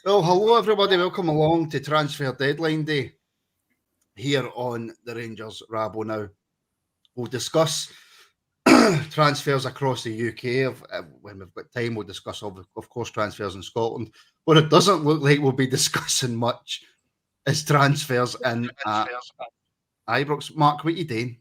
Well, hello everybody, welcome along to Transfer Deadline Day here on the Rangers Rabble now. We'll discuss transfers across the UK. When we've got time, we'll discuss, of course, transfers in Scotland. What it doesn't look like we'll be discussing much is transfers in Ibrox. Mark, what are you doing?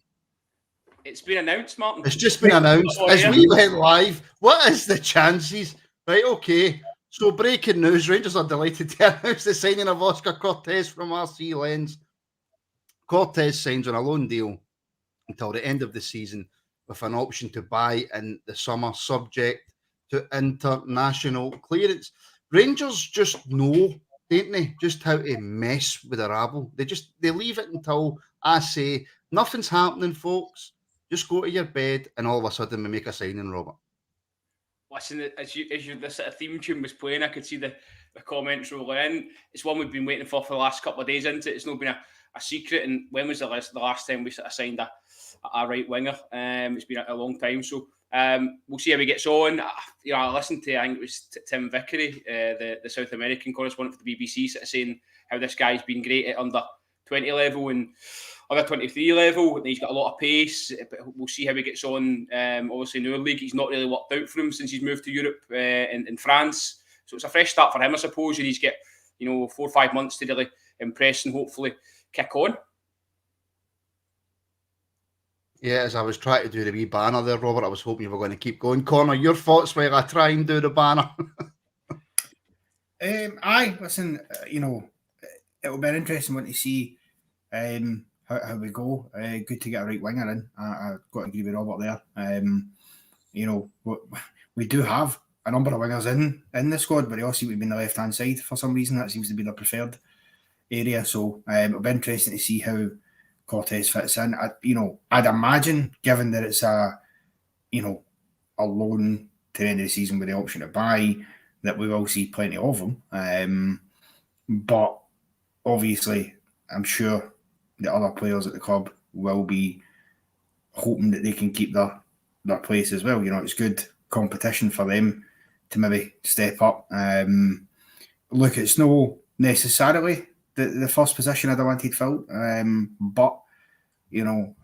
It's been announced, Martin. It's just been announced. As we went live, what is the chances? Right, okay. So breaking news, Rangers are delighted to announce the signing of Oscar Cortes from RC Lens. Cortes signs on a loan deal until the end of the season with an option to buy in the summer subject to international clearance. Rangers just know, don't they, just how to mess with the rabble. They leave it until I say nothing's happening, folks. Just go to your bed and all of a sudden we make a signing, Robert. Listen, as the sort of theme tune was playing, I could see the comments rolling in. It's one we've been waiting for the last couple of days into it. It's not been a secret. And when was the last time we sort of signed a right winger? It's been a long time. So we'll see how he gets on. I listened to, I think it was Tim Vickery, the South American correspondent for the BBC, sort of saying how this guy's been great at under 20 level and under 23 level, and he's got a lot of pace, but we'll see how he gets on. Obviously in our league, he's not really worked out for him since he's moved to Europe in France, so it's a fresh start for him, I suppose, and he's got 4 or 5 months to really impress and hopefully kick on. Yeah, as I was trying to do the wee banner there, Robert, I was hoping you were going to keep going. Connor, your thoughts while I try and do the banner? Listen, it'll be an interesting one to see how we go. Good to get a right winger in. I've got to agree with Robert there. We do have a number of wingers in the squad, but they all seem to be in the left-hand side for some reason. That seems to be their preferred area. So it'll be interesting to see how Cortes fits in. I'd imagine, given that it's a loan to the end of the season with the option to buy, that we will see plenty of them. But obviously, I'm sure the other players at the club will be hoping that they can keep their place as well. It's good competition for them to maybe step up. Look, it's no necessarily the first position I'd wanted filled, but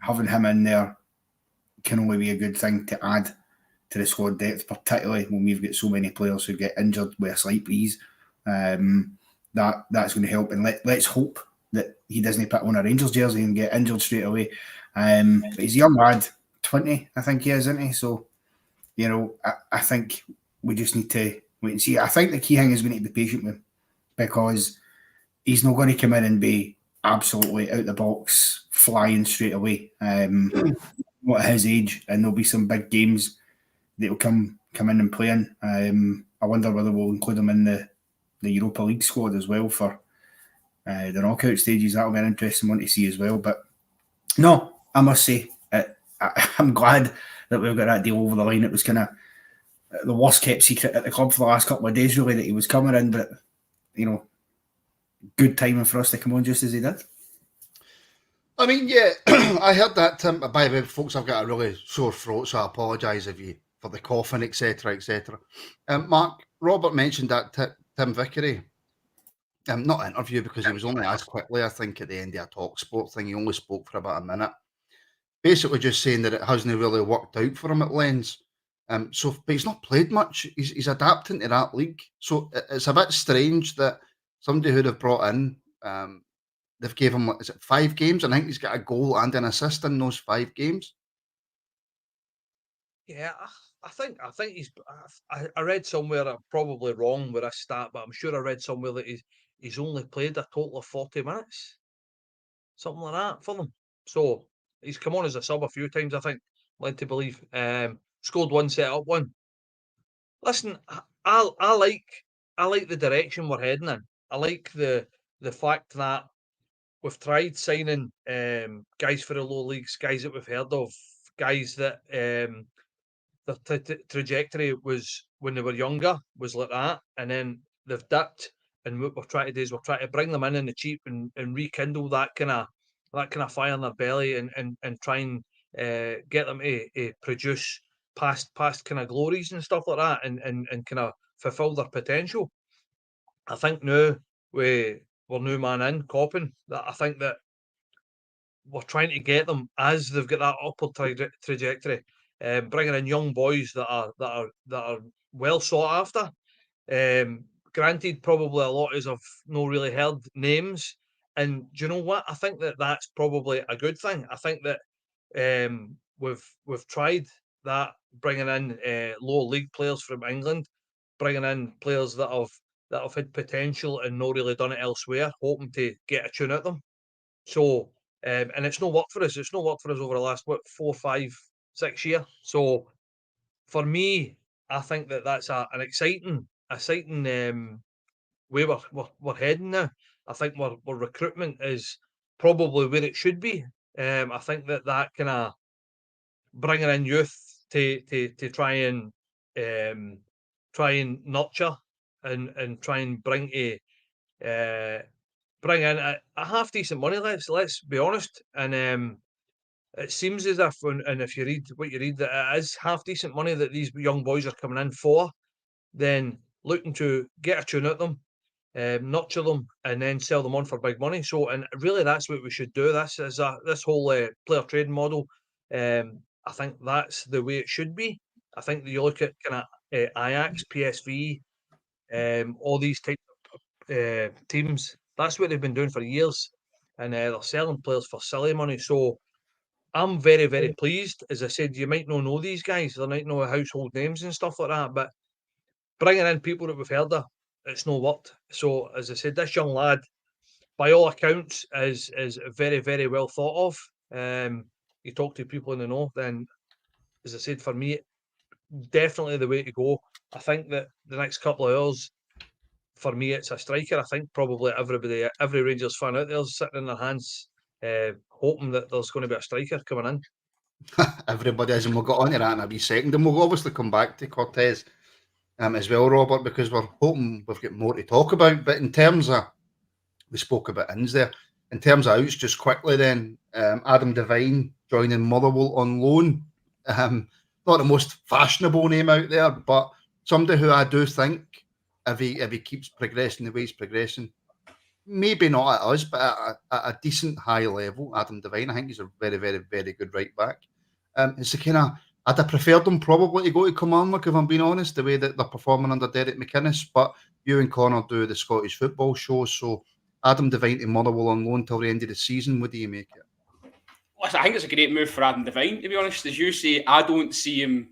having him in there can only be a good thing to add to the squad depth, particularly when we've got so many players who get injured with a slight breeze. That's going to help, and let's hope that he doesn't put on a Rangers jersey and get injured straight away. But he's a young lad, 20, I think he is, isn't he? So, I think we just need to wait and see. I think the key thing is we need to be patient with him, because he's not going to come in and be absolutely out the box, flying straight away. Not at his age, and there'll be some big games that will come in and play in. I wonder whether we'll include him in the Europa League squad as well for the knockout stages. That'll be an interesting one to see as well. But no, I must say, I'm glad that we've got that deal over the line. It was kind of the worst kept secret at the club for the last couple of days, really, that he was coming in. But, good timing for us to come on just as he did. I mean, yeah, I heard that, Tim. By the way, folks, I've got a really sore throat, so I apologise for the coughing, etc., etc. Mark, Robert mentioned that Tim Vickery. Not interview, because he was only asked quickly, I think, at the end of a talk sport thing. He only spoke for about a minute. Basically just saying that it hasn't really worked out for him at Lens. But he's not played much. He's adapting to that league. So it's a bit strange that somebody who they've brought in, they've gave him, 5 games? And I think he's got a goal and an assist in those 5 games. Yeah, I think he's. I read somewhere, I'm probably wrong with a stat, but I'm sure I read somewhere that he's only played a total of 40 minutes, something like that for them. So he's come on as a sub a few times, I think, led to believe. Scored one, set up one. Listen, I like the direction we're heading in. I like the fact that we've tried signing guys for the low leagues, guys that we've heard of, guys that the trajectory was when they were younger was like that, and then they've dipped. And what we're trying to do is we're trying to bring them in the cheap and rekindle that kind of fire in their belly and try and get them to produce past kind of glories and stuff like that, and kind of fulfill their potential. I think now we're new man in Coppin, that I think that we're trying to get them as they've got that upward trajectory, bringing in young boys that are well sought after. Granted, probably a lot of us have not really heard names, and do you know what? I think that that's probably a good thing. I think that we've tried that, bringing in lower league players from England, bringing in players that have had potential and not really done it elsewhere, hoping to get a tune at them. So, and it's not worked for us. It's not worked for us over the last 4, 5, 6 years. So, for me, I think that that's an exciting way we're heading now. I think our recruitment is probably where it should be. I think that kind of bringing in youth to try and nurture and try and bring in a half decent money. Let's be honest. And it seems as if, and if you read what you read, that it is half decent money that these young boys are coming in for. Then looking to get a tune at them, nurture them, and then sell them on for big money. So, and really, that's what we should do. This whole player trading model. I think that's the way it should be. I think that you look at kind of Ajax, PSV, all these types of teams. That's what they've been doing for years, and they're selling players for silly money. So I'm very, very pleased. As I said, you might not know these guys; they might know household names and stuff like that, but bringing in people that we've heard of, it's no worked. So, as I said, this young lad, by all accounts, is very, very well thought of. You talk to people in the know, then, as I said, for me, definitely the way to go. I think that the next couple of hours, for me, it's a striker. I think probably every Rangers fan out there is sitting in their hands, hoping that there's going to be a striker coming in. Everybody is, and we'll get on to that in a wee second. And we'll obviously come back to Cortes as well, Robert, because we're hoping we've got more to talk about. But in terms of, we spoke about ins there, in terms of outs, just quickly then, Adam Devine joining Motherwell on loan. Not the most fashionable name out there, but somebody who I do think, if he keeps progressing the way he's progressing, maybe not at us, but at a decent high level, Adam Devine, I think he's a very, very, very good right back. It's the kind of, I'd have preferred them probably to go to Kilmarnock, if I'm being honest, the way that they're performing under Derek McInnes. But you and Connor do the Scottish football show, so Adam Devine to Motherwell on loan till the end of the season. What do you make it? Listen, I think it's a great move for Adam Devine, to be honest. As you say, I don't see him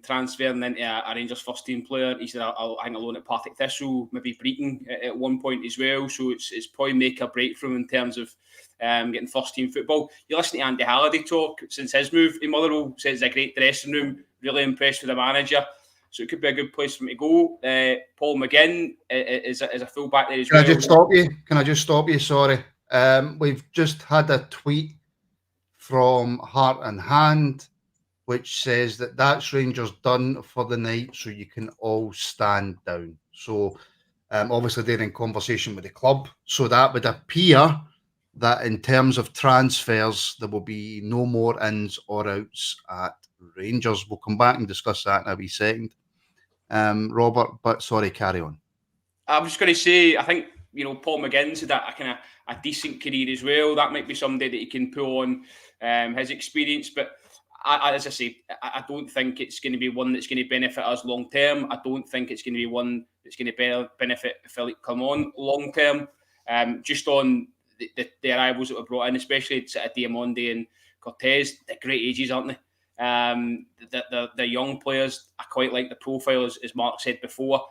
transferring into a Rangers first team player. He's I think alone at Partick Thistle, maybe Breaton at one point as well. So it's probably make or break for him in terms of getting first team football. You listen to Andy Halliday talk since his move in Motherwell, says it's a great dressing room, really impressed with the manager. So it could be a good place for him to go. Paul McGinn is a full back there as well. Can I just stop you? Sorry. We've just had a tweet from Heart and Hand, which says that that's Rangers done for the night, so you can all stand down. So obviously they're in conversation with the club. So that would appear that in terms of transfers, there will be no more ins or outs at Rangers. We'll come back and discuss that in a wee second, Robert, but sorry, carry on. I was going to say, I think, Paul McGinn's had a kind of a decent career as well. That might be somebody that he can pull on his experience. But as I say, I don't think it's going to be one that's going to benefit us long term. I don't think it's going to be one that's going to benefit Philippe Clement long term. Just on the arrivals that were brought in, especially Diamonde and Cortes, they're great ages, aren't they? The young players, I quite like the profile, as Mark said before.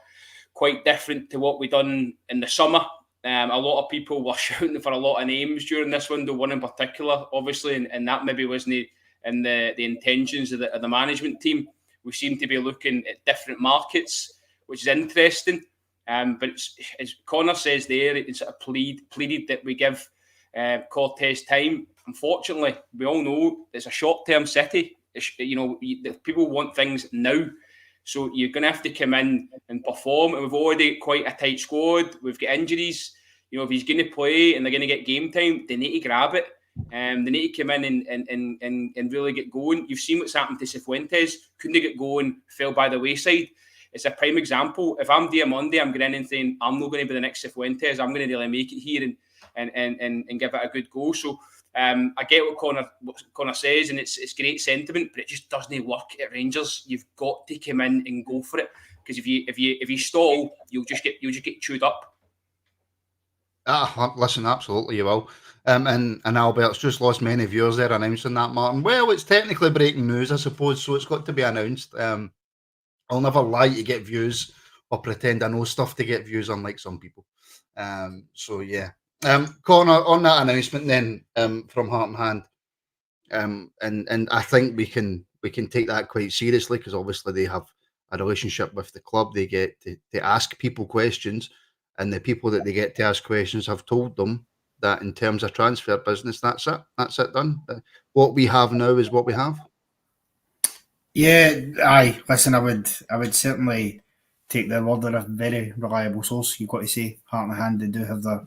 Quite different to what we done in the summer. A lot of people were shouting for a lot of names during this window, one in particular, obviously, and that maybe wasn't in the intentions of the management team. We seem to be looking at different markets, which is interesting. But as Connor says there, it's sort of pleaded that we give Cortes time. Unfortunately, we all know it's a short-term city. People want things now. So you're going to have to come in and perform. And we've already got quite a tight squad. We've got injuries. If he's going to play and they're going to get game time, they need to grab it. They need to come in and really get going. You've seen what's happened to Cifuentes. Couldn't get going, fell by the wayside. it's a prime example. If I'm Diamande, I'm going in and saying I'm not going to be the next Cifuentes. I'm going to really make it here and give it a good go. So I get what Connor says, and it's great sentiment, but it just doesn't work at Rangers. You've got to come in and go for it, because if you stall, you'll just get chewed up. Listen, absolutely you will. And Albert's just lost many viewers there announcing that, Martin. Well, it's technically breaking news, I suppose, so it's got to be announced. I'll never lie to get views or pretend I know stuff to get views, unlike some people. So yeah. Connor, on that announcement then, from Heart and Hand, and I think we can take that quite seriously, because obviously they have a relationship with the club. They get to ask people questions, and the people that they get to ask questions have told them that in terms of transfer business, that's it done. What we have now is what we have. Yeah, aye. Listen, I would certainly take their word. They're a very reliable source. You've got to say, Heart and Hand, they do have their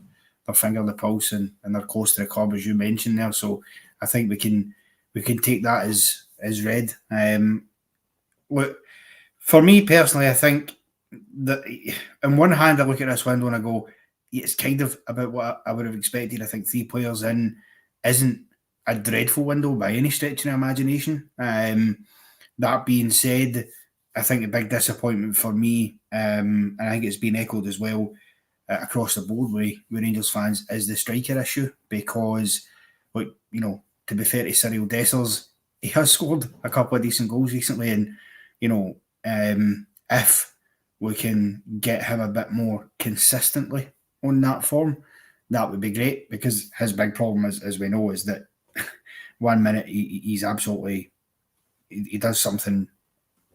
finger on the pulse, and they're close to the club, as you mentioned there. So I think we can take that as read. Look, for me personally, I think that on one hand, I look at this window and I go, it's kind of about what I would have expected. I think 3 players in isn't a dreadful window by any stretch of the imagination. That being said, I think a big disappointment for me, and I think it's been echoed as well across the board with Rangers fans, is the striker issue. Because, like, you know, to be fair to Cyril Dessers, he has scored a couple of decent goals recently, and you know, if we can get him a bit more consistently on that form, that would be great, because his big problem, as we know, is that 1 minute he's absolutely, he does something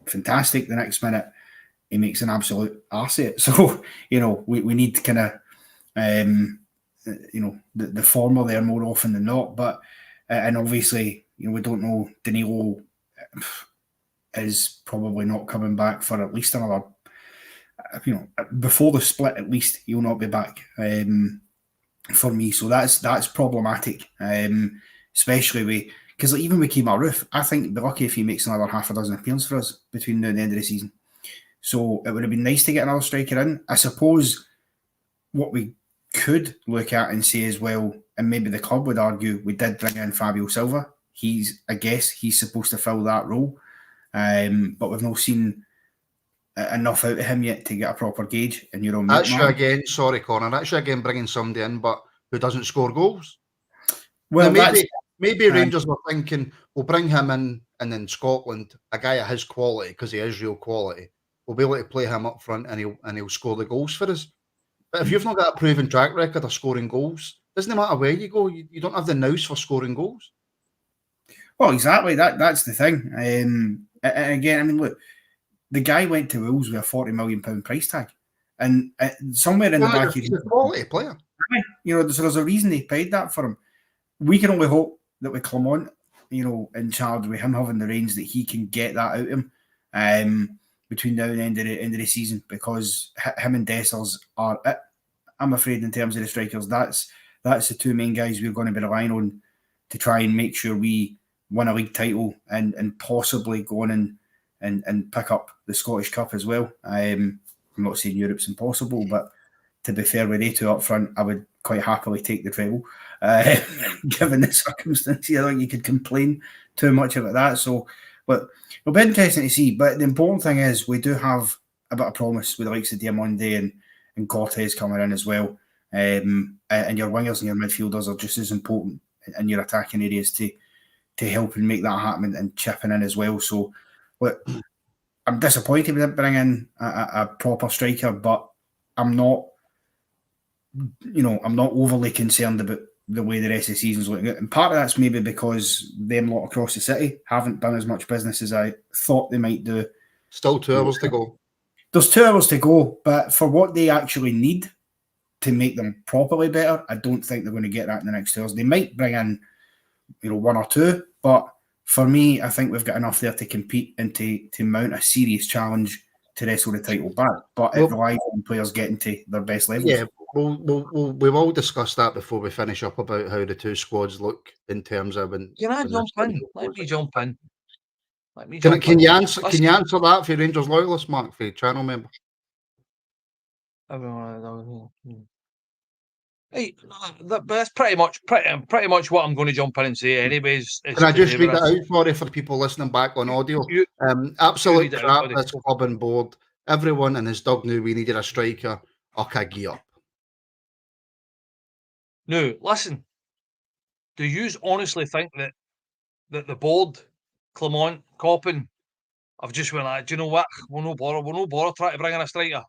fantastic, the next minute he makes an absolute arse of it. So, you know, we need kind of, you know, the former there more often than not. But, and obviously, you know, we don't know, Danilo is probably not coming back for at least another, you know, before the split, at least he'll not be back for me. So that's problematic, especially because like, even with Kemar Roof, I think it'd be lucky if he makes another half a dozen appearances for us between now and the end of the season. So it would have been nice to get another striker in. I suppose what we could look at and say as well, and maybe the club would argue, we did bring in Fabio Silva. I guess he's supposed to fill that role, but we've not seen enough out of him yet to get a proper gauge. And you're on mute, That's you again. Sorry, Connor. That's you again, bringing somebody in, but who doesn't score goals. Well, now, maybe Rangers were thinking, we'll bring him in, and in Scotland, a guy of his quality, because he is real quality, we'll be able to play him up front, and he'll score the goals for us. But if you've not got a proven track record of scoring goals, doesn't matter where you go, you don't have the nous for scoring goals. Well, exactly. That's the thing. And again, I mean, look, the guy went to Wolves with a £40 million price tag, and somewhere in the back, he's a quality player. You know, so there's a reason they paid that for him. We can only hope that with Clement, you know, in charge, with him having the reins, that he can get that out of him between now and the end of the season, because him and Dessers are it. I'm afraid, in terms of the strikers, that's the 2 main guys we're going to be relying on to try and make sure we win a league title and possibly go on and pick up the Scottish Cup as well. I'm not saying Europe's impossible, but to be fair, with they 2 up front, I would quite happily take the treble. Given the circumstances, I don't think you could complain too much about that. So, but it'll be interesting to see. But the important thing is, we do have a bit of promise with the likes of Diamande and Cortes coming in as well. And your wingers and your midfielders are just as important in your attacking areas to help and make that happen, and chipping in as well. So, look, I'm disappointed we didn't bring in a proper striker, but I'm not overly concerned about the way the rest of the season's looking at. And part of that's maybe because them lot across the city haven't done as much business as I thought they might do. Still 2 hours to go. There's 2 hours to go, but for what they actually need to make them properly better, I don't think they're going to get that in the next 2 hours. They might bring in, you know, 1 or 2, but for me, I think we've got enough there to compete and to mount a serious challenge to wrestle the title back. But it relies on players getting to their best levels. Yeah, we will discuss that before we finish up about how the 2 squads look in terms of. Can I jump in? Let me jump in. Let me Can jump can in. you answer? Listen, Can you answer that for Rangers loyalist, Mark, for your channel member? Hey, but that's pretty much what I'm going to jump in and say. Anyways, is Can I to just do read with it this. out for you, for the people listening back on audio? You Absolute read it out, crap, buddy. this club and board. Everyone and his dog knew we needed a striker. Okay, gear up. No, listen. Do you honestly think that the board, Clement, Coppin, have just went like, do you know what? We'll no bother trying to bring in a striker.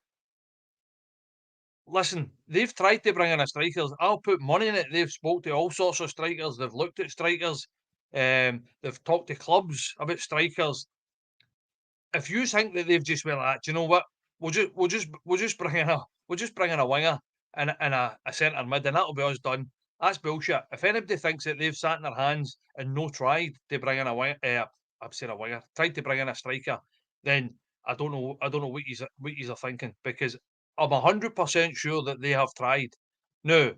Listen, they've tried to bring in a striker. I'll put money in it. They've spoke to all sorts of strikers. They've looked at strikers. They've talked to clubs about strikers. If you think that they've just went like, do you know what? We'll just bring in a winger and a centre mid, and that'll be us done. That's bullshit. If anybody thinks that they've sat in their hands and no tried to bring in a winger, I've said a winger, tried to bring in a striker, then I don't know what you are thinking, because I'm 100% sure that they have tried. Now,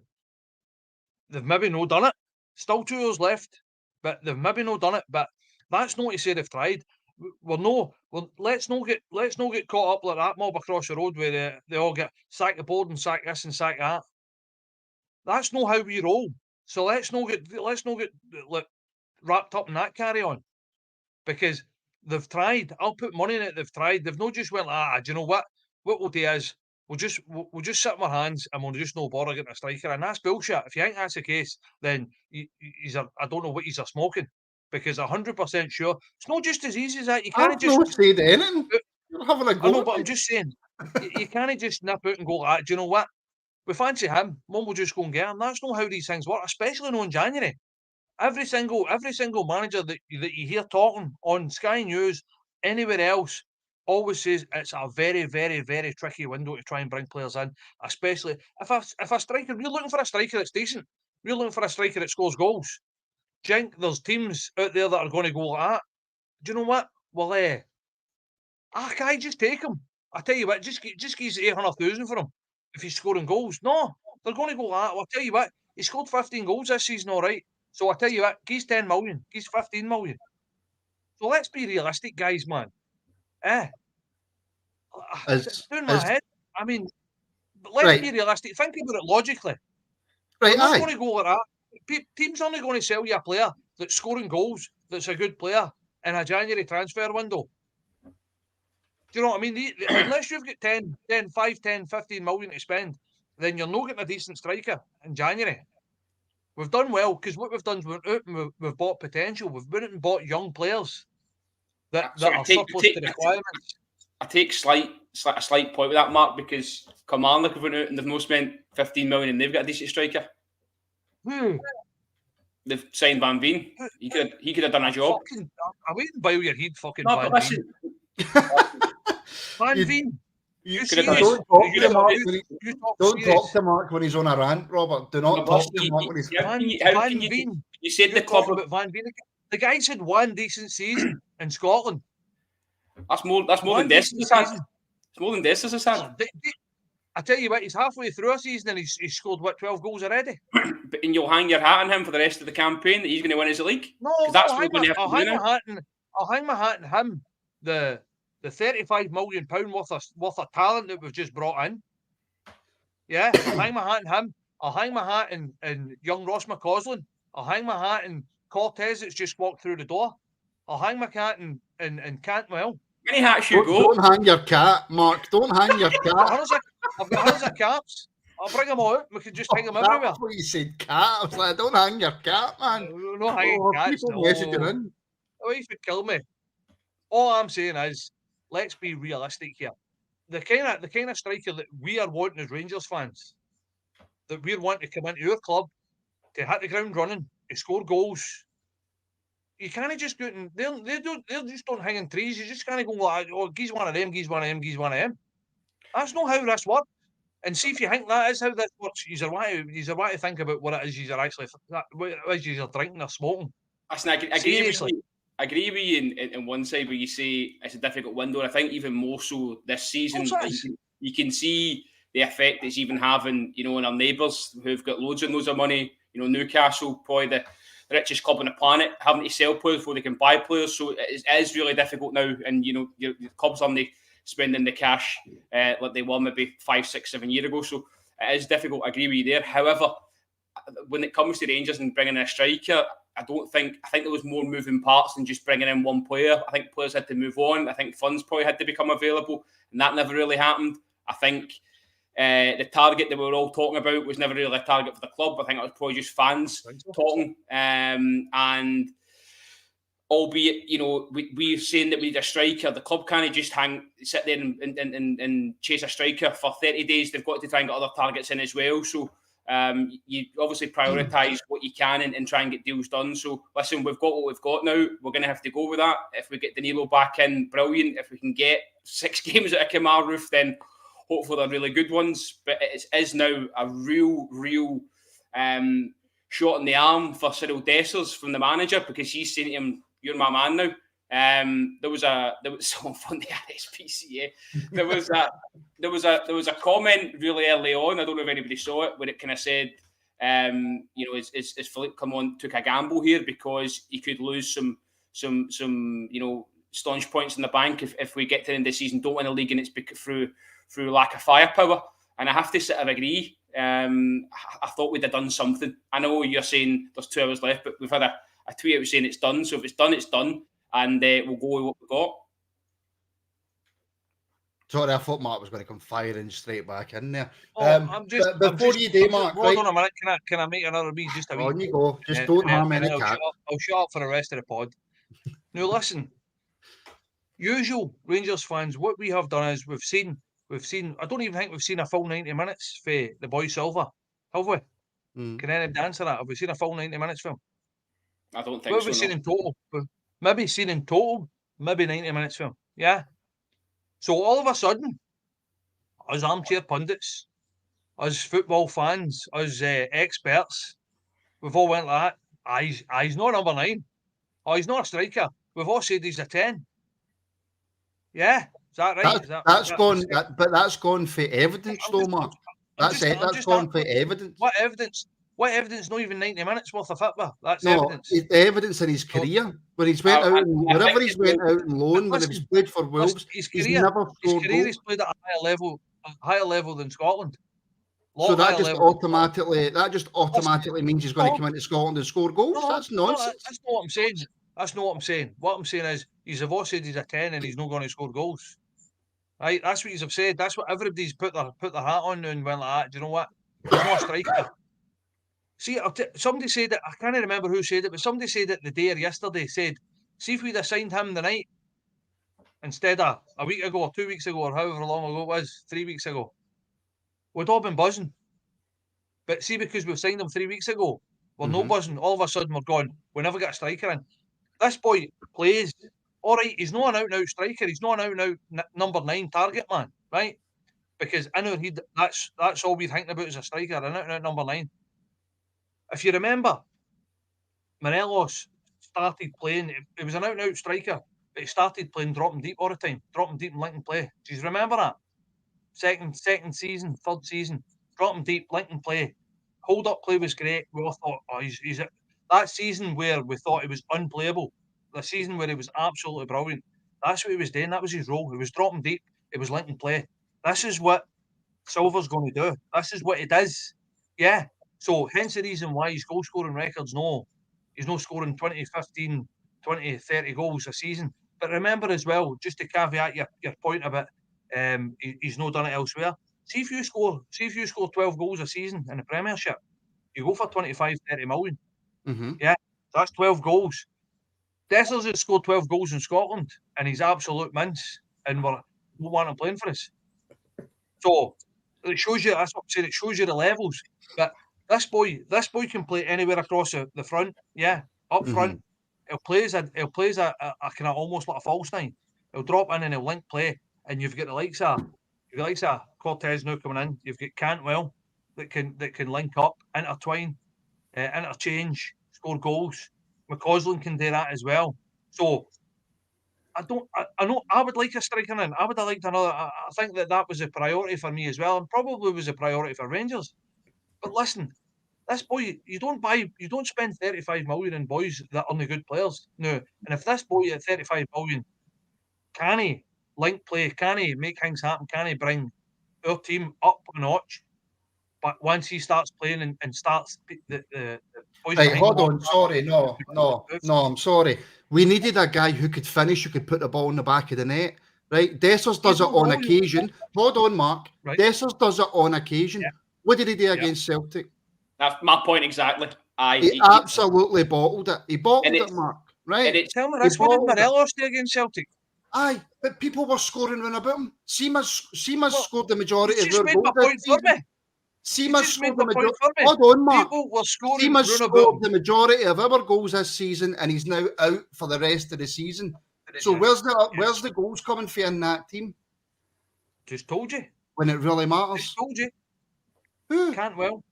they've maybe not done it. Still 2 years left, but they've maybe not done it. But that's not to say they've tried. Let's not get caught up like that mob across the road where they all get sack the board and sack this and sack that. That's not how we roll. So let's not get like, wrapped up in that carry on, because they've tried. I'll put money in it. They've tried. They've not just went, do you know what? What we'll do is we'll just sit on our hands and we'll just no bother getting a striker, and that's bullshit. If you think that's the case, then I don't know what he's smoking, because 100% sure it's not just as easy as that. You can't I've just. not said anything. You're having a go. I know, at but me. I'm just saying you can't just nip out and go, do you know what? We fancy him. Mum will just go and get him. That's not how these things work, especially not in January. Every single manager that you hear talking on Sky News, anywhere else, always says it's a very, very, very tricky window to try and bring players in, especially if a striker. We're looking for a striker that's decent. We're looking for a striker that scores goals. There's teams out there that are going to go like that. Do you know what? Well, can I just take him? I tell you what, just give 800,000 for him if he's scoring goals. No, they're going to go like that. Well, I'll tell you what, he scored 15 goals this season, all right. So I tell you what, he's 10 million, he's 15 million. So let's be realistic, guys, man. It's doing my head. I mean, but let's be realistic. Think about it logically. Right, We're not going to go like that. Teams only going to sell you a player that's scoring goals, that's a good player in a January transfer window. Do you know what I mean? Unless you've got 5, 10, 15 million to spend, then you're not getting a decent striker in January. We've done well, because what we've done is we've bought potential. We've went out and bought young players that are surplus to requirements. I take a slight point with that, Mark, because Kilmarnock have went out and they've not spent 15 million and they've got a decent striker. They've signed Van Veen. He could have done a job. I wouldn't bow your head, fucking No, Van but Veen. listen. Van Veen. Don't talk to Mark when he's on a rant, Robert. Do not talk to Mark when he's. Van Veen. You said the club about Van Veen. The guy's had one decent season in Scotland. That's more than Dessus has had. It's more than Dessus has had. I tell you what, he's halfway through a season and he's scored 12 goals already. And you'll hang your hat on him for the rest of the campaign that he's going to win his league. No, that's I'll hang my hat on him. The £35 million worth of talent that we've just brought in. Yeah, I'll hang my hat on him. I'll hang my hat in young Ross McCausland. I'll hang my hat in Cortes that's just walked through the door. I'll hang my hat in Cantwell. Many hats you go. Don't hang your cat, Mark. Don't hang your cat. I've got hundreds of caps. I'll bring them all out. We can just hang them everywhere. That's what you said, cat. I was like, don't hang your cat, man. No hanging cats. People messaging in. Oh, you could kill me. All I'm saying is, let's be realistic here. The kind of striker that we are wanting as Rangers fans, that we're wanting to come into our club, to hit the ground running, to score goals. You can't just go and they just don't hang in trees. You just can't go like, oh, he's one of them, he's one of them, he's one of them. That's not how this works. And see if you think that is how this works, you're right to think about what it is you're actually what it is you're drinking or smoking. Listen, I agree with you in one side where you say it's a difficult window. And I think even more so this season, you can see the effect it's even having, on our neighbours who've got loads and loads of money. Newcastle, probably the richest club on the planet, having to sell players before they can buy players. So it is really difficult now, and your clubs aren't spending the cash like they were maybe 5, 6, 7 years ago. So it is difficult. I agree with you there. However, when it comes to Rangers and bringing in a striker, I think there was more moving parts than just bringing in one player. I think players had to move on. I think funds probably had to become available, and that never really happened. I think the target that we were all talking about was never really a target for the club. I think it was probably just fans talking. And albeit, we're saying that we need a striker, the club can't just sit there and chase a striker for 30 days. They've got to try and get other targets in as well. So you obviously prioritise what you can and try and get deals done. So listen, we've got what we've got now. We're going to have to go with that. If we get Danilo back in, brilliant. If we can get 6 games out of Kemaru, then hopefully they're really good ones. But it is now a real shot in the arm for Cyril Dessers from the manager, because he's saying to him, "You're my man now." There was someone from the RSPCA. There was a comment really early on. I don't know if anybody saw it, where it kind of said, is Philippe Clement took a gamble here because he could lose some staunch points in the bank if we get to the end of the season, don't win the league, and it's through lack of firepower. And I have to sort of agree. I thought we'd have done something. I know you're saying there's 2 hours left, but we've had a tweet out saying it's done. So if it's done, it's done. And we'll go with what we've got. Sorry, I thought Mark was going to come firing straight back in there. Before you do, Mark, hold on a minute. Can I make another wee? Just a wee. On you go. Just don't harm any cat. I'll shut up for the rest of the pod. Now listen, usual Rangers fans, what we have done is we've seen. I don't even think we've seen a full 90 minutes for the boy Silva, have we? Can anybody answer that? Have we seen a full 90 minutes film? I don't think what have we seen in total? Maybe 90 minutes film. Yeah. So all of a sudden, us armchair pundits, us football fans, us experts, we've all went like that. He's not number 9. Oh, he's not a striker. We've all said he's a 10. Yeah. Is that right? That's gone for evidence, though, Mark. That's gone for evidence. What evidence? What evidence? Not even 90 minutes worth of football. That's no, evidence. It's evidence in his career. When he's went out, wherever he's went out on loan, when he's played for Wolves, he's never scored goals. He's played at a higher level than Scotland. So that just automatically means he's going to come into Scotland and score goals. That's nonsense. That's not what I'm saying. That's not what I'm saying. What I'm saying is he's all said he's a 10 and he's not going to score goals. Right? That's what he's said. That's what everybody's put their hat on and went like that. Do you know what? He's not a striker. See, somebody said it. I can't remember who said it, but somebody said it the day or yesterday. Said, see if we'd have signed him the night instead of a week ago or 2 weeks ago or however long ago it was, 3 weeks ago, we'd all been buzzing. But see, because we've signed him 3 weeks ago, we're no buzzing. All of a sudden, we're going, we never get a striker in. This boy plays. All right, he's not an out-and-out striker. He's not an out-and-out number 9 target man, right? Because I know that's all we're thinking about is a striker, an out-and-out number 9. If you remember, Morelos started playing. He was an out-and-out striker, but he started playing dropping deep all the time, dropping deep and linking play. Do you remember that? Second season, third season, dropping deep, linking play. Hold-up play was great. We all thought, he's that season where we thought he was unplayable. The season where he was absolutely brilliant. That's what he was doing. That was his role. He was dropping deep. It was linking play. This is what Silva's going to do. This is what he does. Yeah. So hence the reason why his goal scoring records he's not scoring 20, 15, 20, 30 goals a season. But remember as well, just to caveat your point about he's not done it elsewhere. See if you score 12 goals a season in the Premiership, you go for 25, 30 million. Yeah, that's 12 goals. Dessers has scored 12 goals in Scotland and he's absolute mince, and we don't want him playing for us. So it shows you, that's what I'm saying, it shows you the levels. But this boy can play anywhere across the front. Yeah, up front. He'll play as a kind of almost like a false 9. He'll drop in and he'll link play, and you've got the likes of Cortes now coming in. You've got Cantwell that can link up, intertwine, interchange, score goals. McCausland can do that as well. So I know I would like a striker in. I would have liked another. I think that was a priority for me as well, and probably was a priority for Rangers. But listen, This boy, you don't spend 35 million on boys that aren't good players. No, and if this boy at 35 million can he link play, can he make things happen, can he bring our team up a notch? But once he starts playing and starts the boys Right, behind hold him, on. Sorry, no, I'm sorry. We needed a guy who could finish, who could put the ball in the back of the net. Right, Dessers does it on occasion. Hold on, Mark. Right. Dessers does it on occasion. Yeah. What did he do against Celtic? That's my point exactly. He absolutely bottled it. He bottled And it, Mark. Right? and Tell me He this, what did bottled it. Morelos do against Celtic? Aye, but people were scoring round about him. Seamus Well, scored the majority You of just our made goals my this point for season. me. You Seamus just made scored the my point majority. for me. Hold on, Mark. People were scoring Seamus round about scored him. the majority of our goals this season, and he's now out for the rest of the season. So Yeah. where's the goals coming from in that team Just told you. when it really matters? Just told you. Who? Cantwell,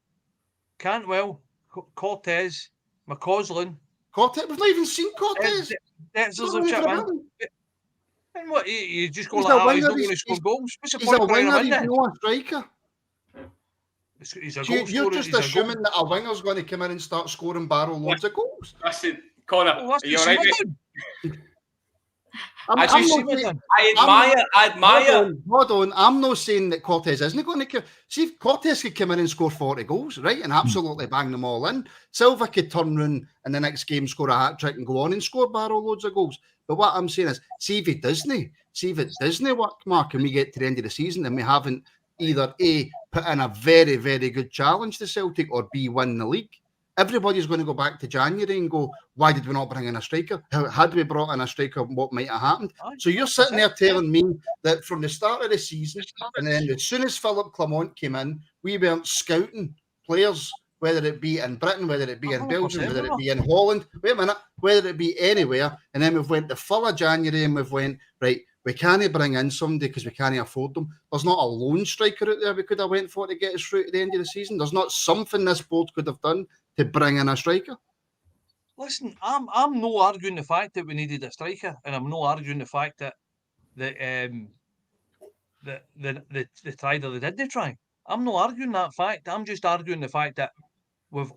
Cortes, McCausland. Cortes? We've not even seen Cortes. There's Don't a know chip anything in. about him. And what, you just go He's like a that, he's winger, not going to he's- score goals. What's the He's point a of bringing winger, him in he's there? not a striker. He's a So goal you're scorer, just he's a goal- assuming that a winger's going to come in and start scoring barrel loads of goals. listen, Connor, Well, that's are you what all right, Seaman mate? done. I'm As not you saying- Seaman done. I admire. Hold on. I'm not saying that Cortes isn't going to come. See, if Cortes could come in and score 40 goals, right, and absolutely bang them all in, Silva could turn round in the next game, score a hat-trick and go on and score barrel loads of goals. But what I'm saying is, see if it doesn't work, Mark, and we get to the end of the season and we haven't either A, put in a very, very good challenge to Celtic, or B, win the league. Everybody's going to go back to January and go, why did we not bring in a striker? Had we brought in a striker, what might have happened? So you're sitting there telling me that from the start of the season, and then as soon as Philip Clement came in, we weren't scouting players, whether it be in Britain, whether it be in Belgium, whether it be in Holland, wait a minute, whether it be anywhere, and then we've went the full of January and we've went, right, we can't bring in somebody because we can't afford them. There's not a lone striker out there we could have went for to get us through to the end of the season. There's not something this board could have done to bring in a striker. Listen, I'm no arguing the fact that we needed a striker, and I'm no arguing the fact that they tried or they didn't try. I'm not arguing that fact. I'm just arguing the fact that with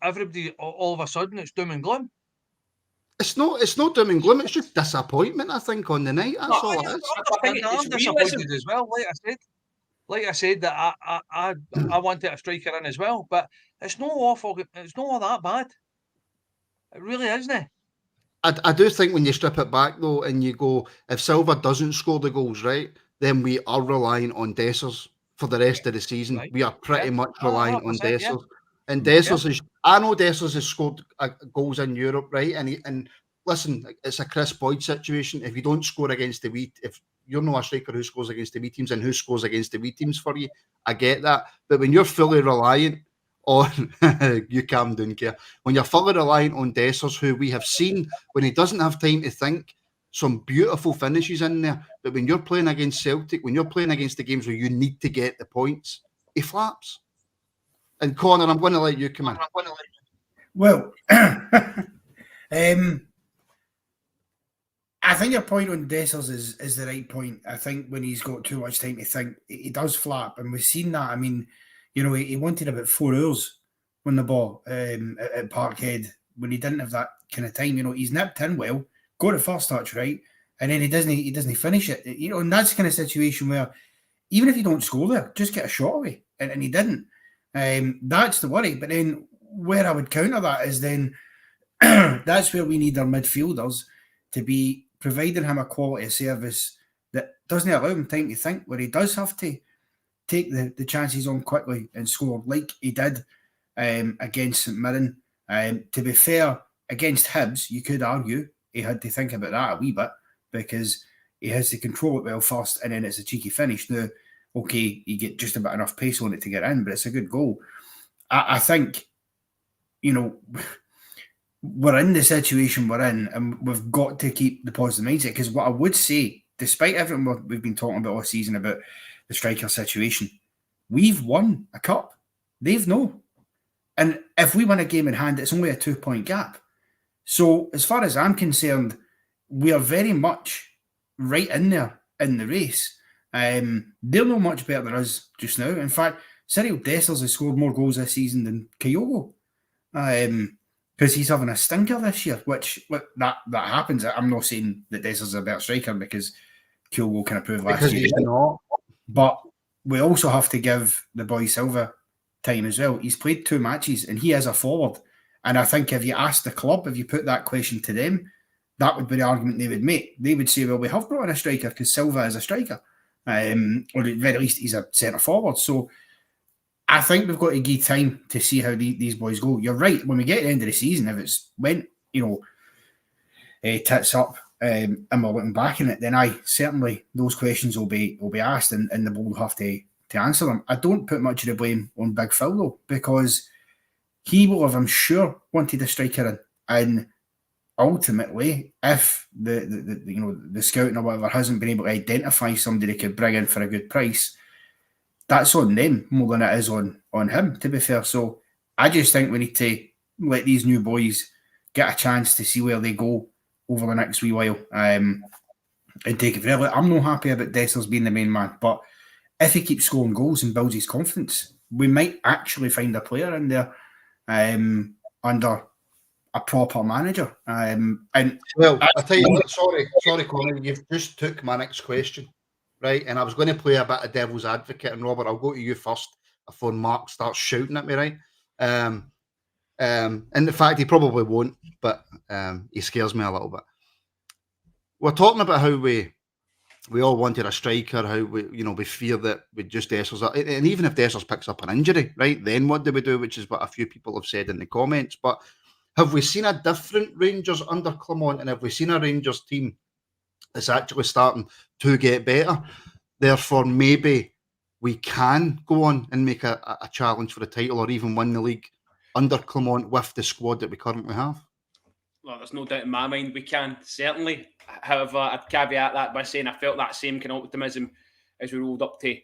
everybody all of a sudden it's doom and gloom. It's not doom and gloom. It's just disappointment, I think, on the night. That's all it is. I'm disappointed as well. Like I said that I wanted a striker in as well, but it's not awful. It's not all that bad. It really isn't. I do think when you strip it back though, and you go, if Silva doesn't score the goals, right, then we are relying on Dessers for the rest of the season. Right. We are pretty much relying on 100%, yeah. Dessers. And Dessers is, I know Dessers has scored goals in Europe, right? And listen, it's a Chris Boyd situation. If you don't score against the wee, if you're not a striker who scores against the wee teams and who scores against the wee teams for you, I get that. But when you're fully reliant on you calm down, Keir. When you're fully reliant on Dessers, who we have seen when he doesn't have time to think, some beautiful finishes in there. But when you're playing against Celtic, when you're playing against the games where you need to get the points, he flaps. And Connor, I'm going to let you come in. Well, I think your point on Dessers is the right point. I think when he's got too much time to think, he does flap, and we've seen that. I mean, you know, he wanted about 4 hours on the ball at Parkhead when he didn't have that kind of time. You know, he's nipped in well, got the first touch right, and then he doesn't finish it. You know, and that's the kind of situation where even if you don't score there, just get a shot away, and he didn't. That's the worry. But then where I would counter that is then that's where we need our midfielders to be providing him a quality of service that doesn't allow him time to think, where he does have to take the chances on quickly and score like he did against St Mirren. To be fair, against Hibs, you could argue he had to think about that a wee bit because he has to control it well first and then it's a cheeky finish. Now, okay, you get just about enough pace on it to get in, but it's a good goal. I think, you know, we're in the situation we're in and we've got to keep the positive mindset, because what I would say, despite everything we've been talking about all season about the striker situation, we've won a cup. They've no. And if we win a game in hand, it's only a 2-point gap. So as far as I'm concerned, we are very much right in there in the race. They're not much better than us just now. In fact, Cyril Dessers has scored more goals this season than Kyogo. Because he's having a stinker this year, which that happens. I'm not saying that Dessers is a better striker because Kyogo can improve last Because year. he's not. But we also have to give the boy Silva time as well. He's played 2 matches and he is a forward. And I think if you ask the club, if you put that question to them, that would be the argument they would make. They would say, well, we have brought in a striker because Silva is a striker. Or at the very least, he's a centre forward. So I think we've got to give time to see how these boys go. You're right. When we get to the end of the season, if it's went, tits up and we're looking back in it, then certainly those questions will be asked and the board will have to answer them. I don't put much of the blame on Big Phil though, because he will have, I'm sure, wanted a striker in. And ultimately, if the scouting or whatever hasn't been able to identify somebody they could bring in for a good price, that's on them more than it is on him, to be fair. So I just think we need to let these new boys get a chance to see where they go over the next wee while and take it further. I'm not happy about Dessers being the main man, but if he keeps scoring goals and builds his confidence, we might actually find a player in there under a proper manager. Well, I tell you what, sorry, Conor, you've just took my next question, right? And I was going to play a bit of devil's advocate, and Robert, I'll go to you first before Mark starts shouting at me, right? And the fact he probably won't, but he scares me a little bit. We're talking about how we all wanted a striker, how we fear that with just Dessers, and even if Dessers picks up an injury, right, then what do we do? Which is what a few people have said in the comments. But have we seen a different Rangers under Clement, and have we seen a Rangers team that's actually starting to get better? Therefore, maybe we can go on and make a challenge for the title or even win the league under Clement with the squad that we currently have. Well, there's no doubt in my mind we can, certainly. However, I'd caveat that by saying I felt that same kind of optimism as we rolled up to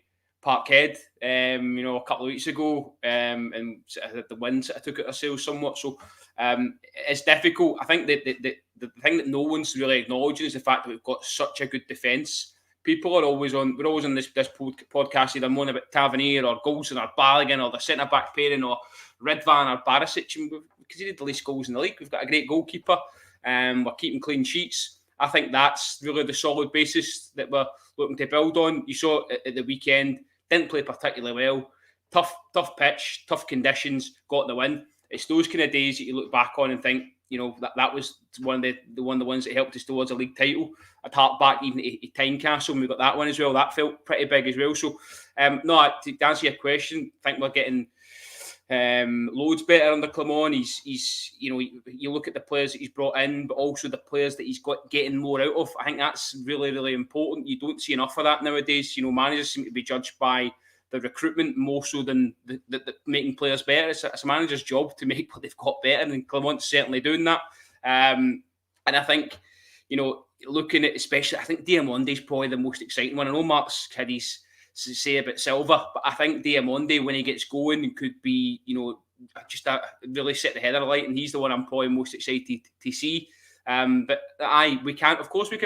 Parkhead, a couple of weeks ago, and the wins I took it ourselves somewhat. So it's difficult. I think that the thing that no one's really acknowledging is the fact that we've got such a good defence. We're always on this podcast either moaning about Tavernier or Golson or Balogun or the centre back pairing or Redvan or Barisic, and we've conceded the least goals in the league. We've got a great goalkeeper. We're keeping clean sheets. I think that's really the solid basis that we're looking to build on. You saw it at the weekend, didn't play particularly well. Tough pitch, tough conditions, got the win. It's those kind of days that you look back on and think, that was one of the ones that helped us towards a league title. I'd hark back even to Tynecastle, and we got that one as well. That felt pretty big as well. So, to answer your question, I think we're getting loads better under Clement. He's you look at the players that he's brought in, but also the players that he's got getting more out of. I think that's really, really important. You don't see enough of that nowadays. Managers seem to be judged by the recruitment more so than the making players better. It's a manager's job to make what they've got better, and Clement's certainly doing that. And I think, looking at especially, I think Diamandé's probably the most exciting one. I know Mark's had his say about Silva, but I think Diamandé, when he gets going, could be, just really set the header alight, and he's the one I'm probably most excited to see. But we can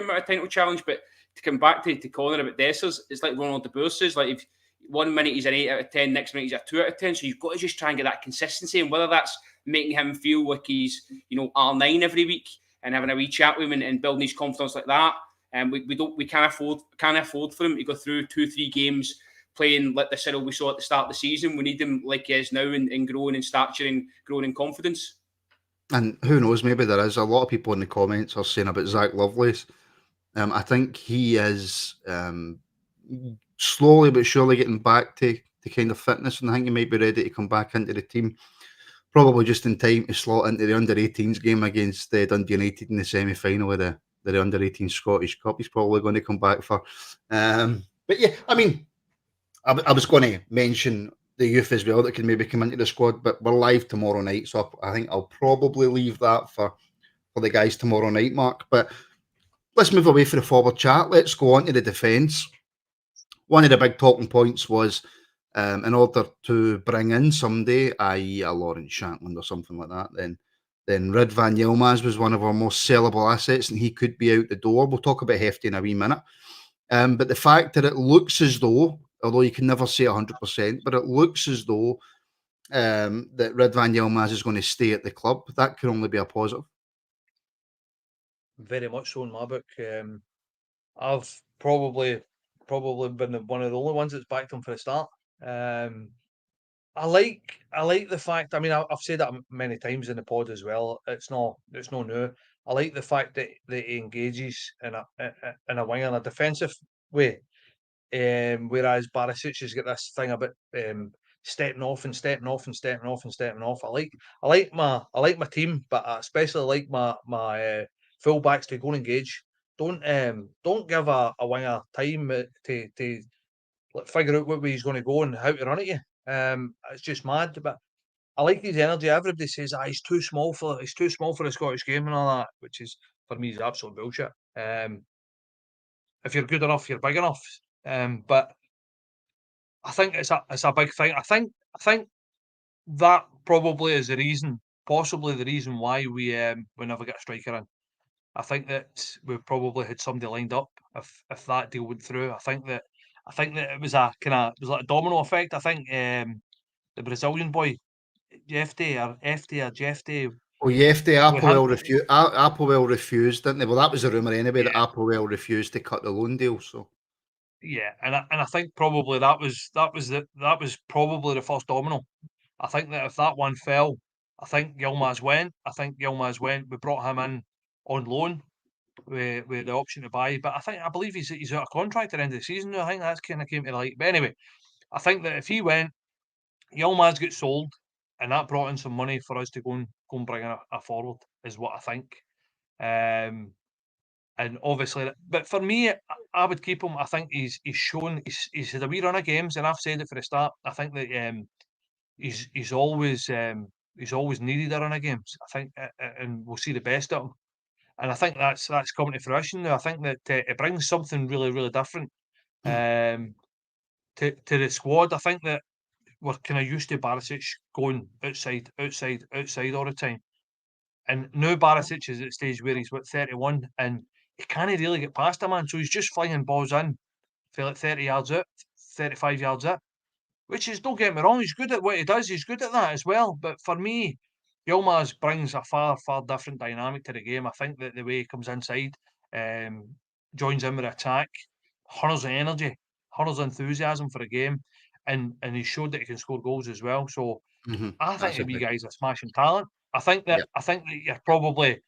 mount a title challenge, but to come back to Conor about Dessers, it's like Ronald de Boer says, like, if 1 minute he's an 8 out of 10, next minute he's a 2 out of 10, so you've got to just try and get that consistency, and whether that's making him feel like he's, R9 every week and having a wee chat with him and building his confidence like that. And we can't afford for him to go through 2-3 games playing like the Cyril we saw at the start of the season. We need him like he is now and growing in stature and growing in confidence. And who knows, maybe there is a lot of people in the comments are saying about Zach Lovelace. I think he is slowly but surely getting back to kind of fitness, and I think he might be ready to come back into the team, probably just in time to slot into the under-18s game against Dundee United in the semi-final of the under-18 Scottish Cup. He's probably going to come back for. But yeah, I mean, I was going to mention the youth as well that can maybe come into the squad, but we're live tomorrow night, so I think I'll probably leave that for the guys tomorrow night, Mark. But let's move away from the forward chat. Let's go on to the defence. One of the big talking points was in order to bring in somebody, i.e. a Lawrence Shankland or something like that, then Ridvan Yilmaz was one of our most sellable assets, and he could be out the door. We'll talk about Hefty in a wee minute. But the fact that it looks as though although you can never say 100%, but it looks as though that Ridvan Yilmaz is going to stay at the club. That can only be a positive. Very much so in my book. I've probably been one of the only ones that's backed him for the start. I like the fact. I mean, I've said that many times in the pod as well. It's no new. I like the fact that he engages in a wing in a defensive way. Whereas Barisic has got this thing about stepping off and stepping off and stepping off and stepping off. I like my team, but I especially like my full backs to go and engage. Don't give a winger time to like, figure out what way he's going to go and how to run at you. It's just mad, but I like his energy. Everybody says he's too small for the Scottish game and all that, which is for me is absolute bullshit. If you're good enough, you're big enough. But I think it's a big thing. I think that probably is possibly the reason why we never get a striker in. I think that we probably had somebody lined up if that deal went through. I think that it was a it was like a domino effect. I think the Brazilian boy Jefte or Jefte. Oh, Yefte, We had- Applewell refused, didn't they? Well, that was a rumour anyway, that Yeah. Applewell refused to cut the loan deal. So Yeah, and I think probably that was probably the first domino. I think that if that one fell, I think Yilmaz went. We brought him in on loan with the option to buy. But I believe he's out of contract at the end of the season now. I think that's kind of came to light. But anyway, I think that if he went, Yilmaz gets sold, and that brought in some money for us to go and bring in a forward, is what I think. And obviously, but for me, I would keep him. I think he's shown he's had a wee run of games, and I've said it for the start. I think that he's always needed a run of games. I think, and we'll see the best of him. And I think that's coming to fruition now. I think that it brings something really, really different to the squad. I think that we're kind of used to Barisic going outside all the time. And now Barisic is at the stage where he's 31 and he can't really get past a man. So he's just flinging balls in for like 30 yards out, 35 yards out, which is, don't get me wrong, he's good at what he does. He's good at that as well. But for me, Yilmaz brings a far, far different dynamic to the game. I think that the way he comes inside, joins in with attack, hurls the energy, hurls enthusiasm for the game, and he's showed that he can score goals as well. So I think the wee guy's a smashing talent. I think that you're probably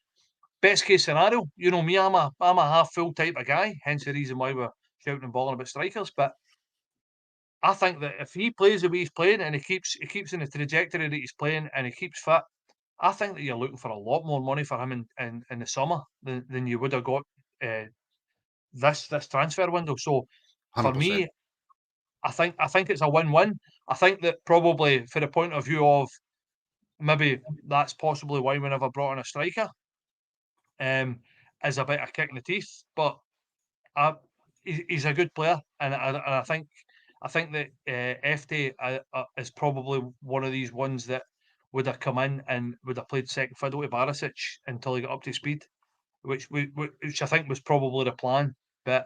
best case scenario. You know me, I'm a half full type of guy. Hence the reason why we're shouting and balling about strikers. But I think that if he plays the way he's playing and he keeps in the trajectory that he's playing and he keeps fit, I think that you're looking for a lot more money for him in the summer than you would have got this transfer window. So for 100%. me, I think it's a win-win. I think that probably for the point of view of maybe that's possibly why we never brought in a striker, is a bit of a kick in the teeth. But he's a good player, and I think that FT is probably one of these ones that would have come in and would have played second fiddle to Barisic until he got up to speed, which I think was probably the plan. But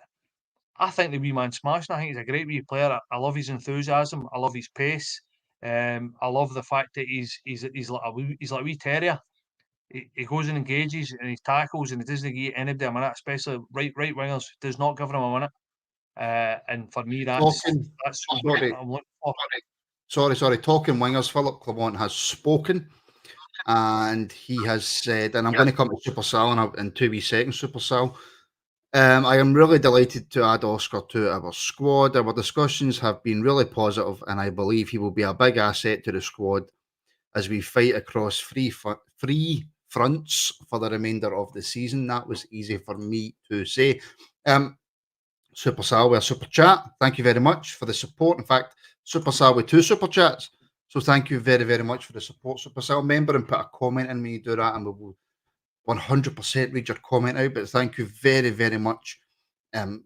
I think the wee man smashed. I think he's a great wee player. I love his enthusiasm. I love his pace. I love the fact that he's like a wee terrier. He goes and engages and he tackles and he doesn't give anybody a minute, especially right wingers. Does not give them a minute. And for me, that's what I'm looking for. Sorry. Talking wingers, Philip Clement has spoken, and he has said, and I'm going to come to Super Sal in 2 wee seconds. Super Sal. I am really delighted to add Oscar to our squad. Our discussions have been really positive, and I believe he will be a big asset to the squad as we fight across three fronts for the remainder of the season. That was easy for me to say. Super Sal with a super chat. Thank you very much for the support. In fact, Super Sal with 2 super chats. So thank you very, very much for the support, Super Sal. Remember and put a comment in when you do that, and we will 100% read your comment out. But thank you very, very much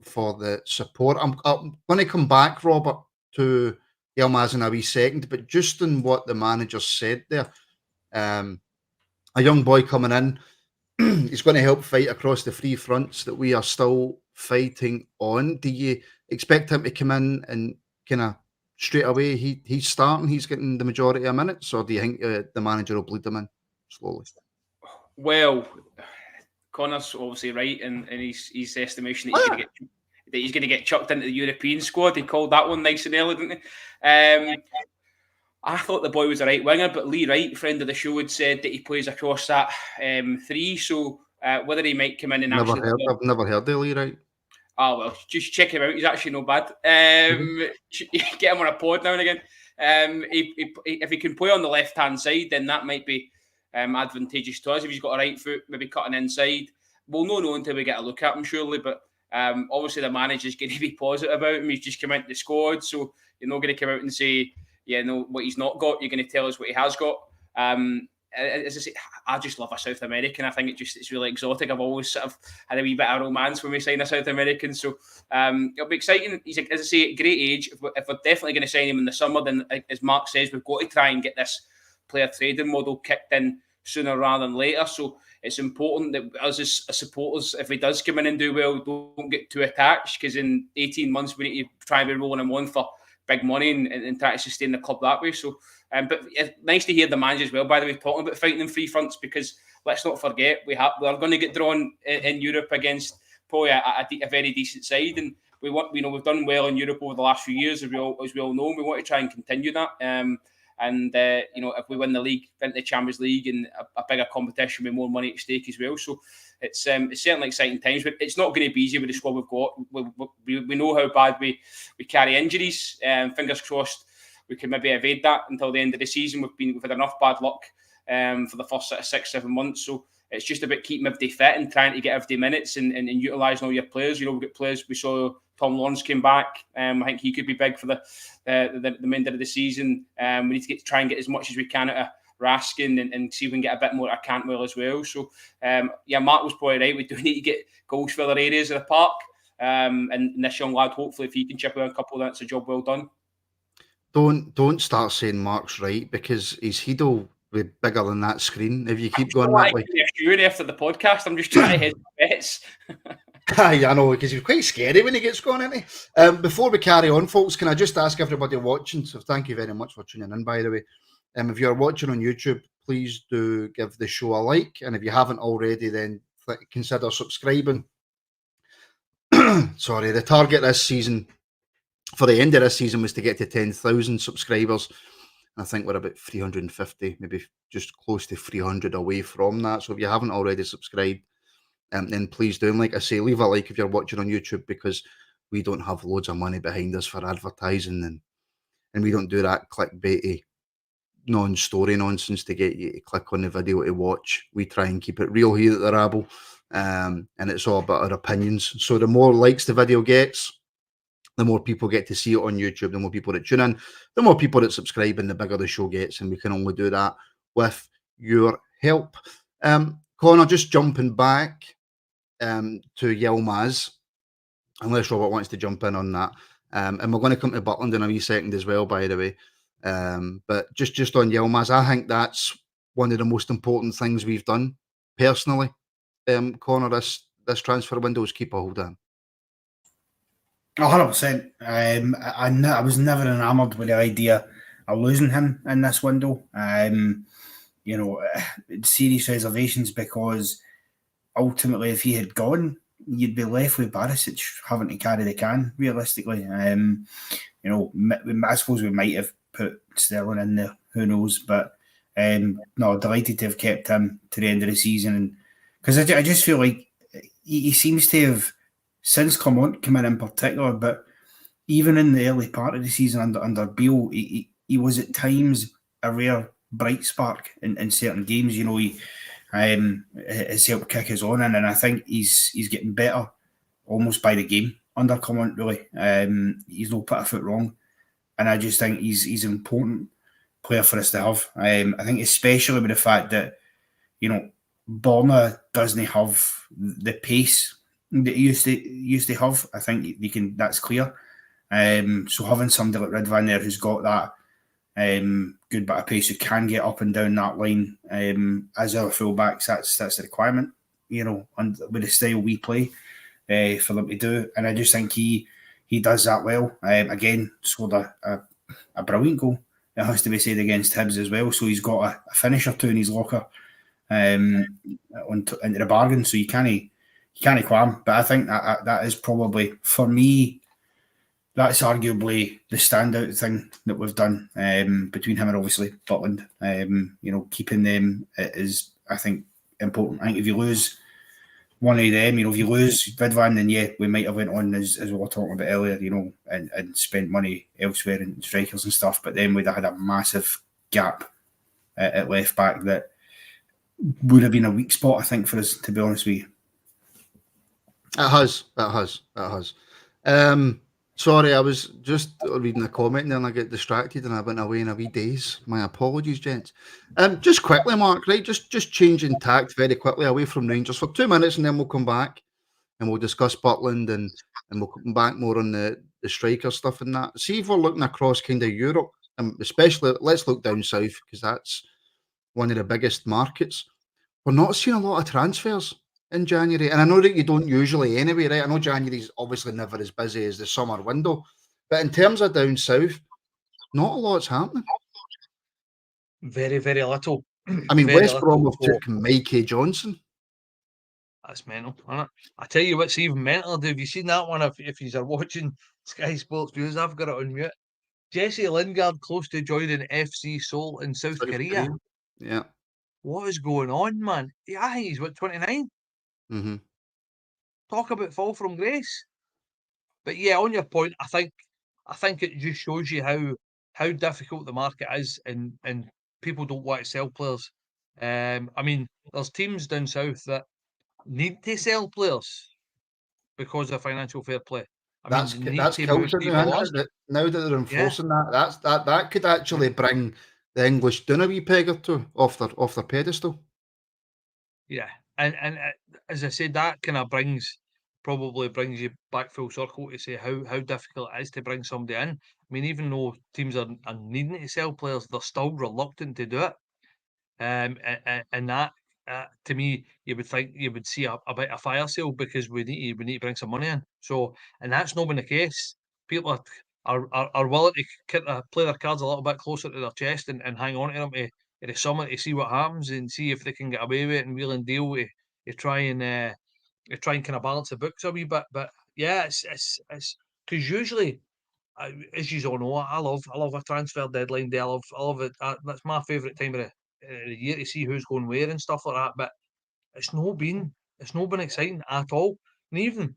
for the support. I'm going to come back, Robert, to Yilmaz in a wee second, but just in what the manager said there, a young boy coming in, he's going to help fight across the 3 fronts that we are still fighting on. Do you expect him to come in and kind of straight away he's starting, he's getting the majority of minutes, or do you think the manager will bleed them in slowly? Well, Connor's obviously right in his estimation that he's going to get chucked into the European squad. He called that one nice and early, didn't he? I thought the boy was a right winger, but Lee Wright, friend of the show, had said that he plays across that 3. So whether he might come in and I've never heard of Lee Wright. Oh, well, just check him out. He's actually no bad. Get him on a pod now and again. If he can play on the left-hand side, then that might be advantageous to us. If he's got a right foot, maybe cutting inside. We'll know until we get a look at him, surely. But obviously the manager's going to be positive about him. He's just come into the squad, so you're not going to come out and say, yeah, no, what he's not got. You're going to tell us what he has got. As I say, I just love a South American. I think it's really exotic. I've always sort of had a wee bit of romance when we sign a South American. So it'll be exciting. He's, as I say, at great age. If we're definitely going to sign him in the summer, then as Mark says, we've got to try and get this player trading model kicked in sooner rather than later. So it's important that us as supporters, if he does come in and do well, don't get too attached, because in 18 months we need to try and be rolling him on for big money and try to sustain the club that way. So, but it's nice to hear the manager as well, by the way, talking about fighting in free fronts, because let's not forget we are going to get drawn in Europe against probably a very decent side, and we've done well in Europe over the last few years, as we all know. And we want to try and continue that. If we win the league, win the Champions League, and a bigger competition with more money at stake as well. So it's certainly exciting times, but it's not going to be easy with the squad we've got. We know how bad we carry injuries. Fingers crossed we can maybe evade that until the end of the season. We've had enough bad luck for the first 6-7 months. So it's just about keeping everybody fit and trying to get everyday minutes and utilising all your players. We've got players. We saw Tom Lawrence came back. I think he could be big for the remainder of the season. We need to try and get as much as we can out of Raskin and see if we can get a bit more out of Cantwell as well. So, Mark was probably right. We do need to get goals for other areas of the park. And this young lad, hopefully, if he can chip away a couple, that's a job well done. Don't start saying Mark's right, because his head will be bigger than that screen if you keep going that way. After the podcast, I'm just trying to hit bets. I know, because he's quite scary when he gets going, isn't he? Before we carry on, folks, can I just ask everybody watching, so thank you very much for tuning in, by the way. If you're watching on YouTube, please do give the show a like, and if you haven't already, then consider subscribing. Sorry, the target this season, for the end of this season, was to get to 10,000 subscribers. I think we're about 350, maybe just close to 300 away from that. So if you haven't already subscribed, then please do. And like I say, leave a like if you're watching on YouTube, because we don't have loads of money behind us for advertising, and we don't do that clickbaity non-story nonsense to get you to click on the video to watch. We try and keep it real here at the Rabble, and it's all about our opinions. So the more likes the video gets, the more people get to see it on YouTube, the more people that tune in, the more people that subscribe, and the bigger the show gets. And we can only do that with your help. Connor, just jumping back to Yilmaz, unless Robert wants to jump in on that. And we're going to come to Butland in a wee second as well, by the way. But just on Yilmaz, I think that's one of the most important things we've done personally. Connor, this transfer window is keep a hold on. 100%. I was never enamoured with the idea of losing him in this window. Serious reservations, because ultimately, if he had gone, you'd be left with Barisic having to carry the can, realistically. I suppose we might have put Sterling in there, who knows, but delighted to have kept him to the end of the season, because I just feel like he seems to have since come in particular, but even in the early part of the season under Beale, he was at times a rare bright spark in certain games. He has helped kick us on in, and I think he's getting better almost by the game under Clement, really. He's no put a foot wrong, and I just think he's an important player for us to have. I think especially with the fact that, Borna doesn't have the pace that he used to have. I think that's clear. So having somebody like Ridvan there who's got that good bit of pace, who can get up and down that line as our fullbacks, that's the requirement, and with the style we play for them to do. And I just think he he does that well. Again, scored a brilliant goal. It has to be said against Hibs as well. So he's got a finish or two in his locker into the bargain. So you can't qualm. But I think that is probably, for me, that's arguably the standout thing that we've done between him and obviously Butland. Keeping them is, I think, important. I think if you lose one of them, if you lose Vidvan, then we might have went on as we were talking about earlier, and spent money elsewhere in strikers and stuff. But then we'd have had a massive gap at left back that would have been a weak spot, I think, for us, to be honest with you. It has. Sorry, I was just reading a comment and then I get distracted and I went away in a wee daze. My apologies, gents. Just quickly, Mark, right? Just changing tact very quickly away from Rangers for 2 minutes and then we'll come back and we'll discuss Butland and we'll come back more on the striker stuff and that. See if we're looking across kind of Europe, especially let's look down south because that's one of the biggest markets. We're not seeing a lot of transfers in January, and I know that you don't usually anyway, right? I know January's obviously never as busy as the summer window, but in terms of down south, not a lot's happening. Very, very little. I mean, West Brom have took Mikey Johnson. That's mental, isn't it? I tell you what's even mental. Have you seen that one? If you are watching Sky Sports News, I've got it on mute. Jesse Lingard close to joining FC Seoul in South Korea. Yeah. What is going on, man? I think he's 29. Mm-hmm. Talk about fall from grace. But yeah, on your point, I think it just shows you how difficult the market is, and people don't want to sell players. I mean, there's teams down south that need to sell players because of financial fair play. That's culture now that they're enforcing that. That could actually bring the English down a wee peg or two off their pedestal. Yeah, and as I said, that kind of probably brings you back full circle to say how difficult it is to bring somebody in. I mean, even though teams are needing to sell players, they're still reluctant to do it. And that, to me, you would think you would see a bit of fire sale because we need to bring some money in. So, and that's not been the case. People are willing to play their cards a little bit closer to their chest and hang on to them to the summer to see what happens and see if they can get away with it and wheel and deal to try and kind of balance the books a wee bit. But yeah, it's because usually, as you all know, I love a transfer deadline day. I love it. That's my favourite time of the year to see who's going where and stuff like that. But it's not been exciting at all. And even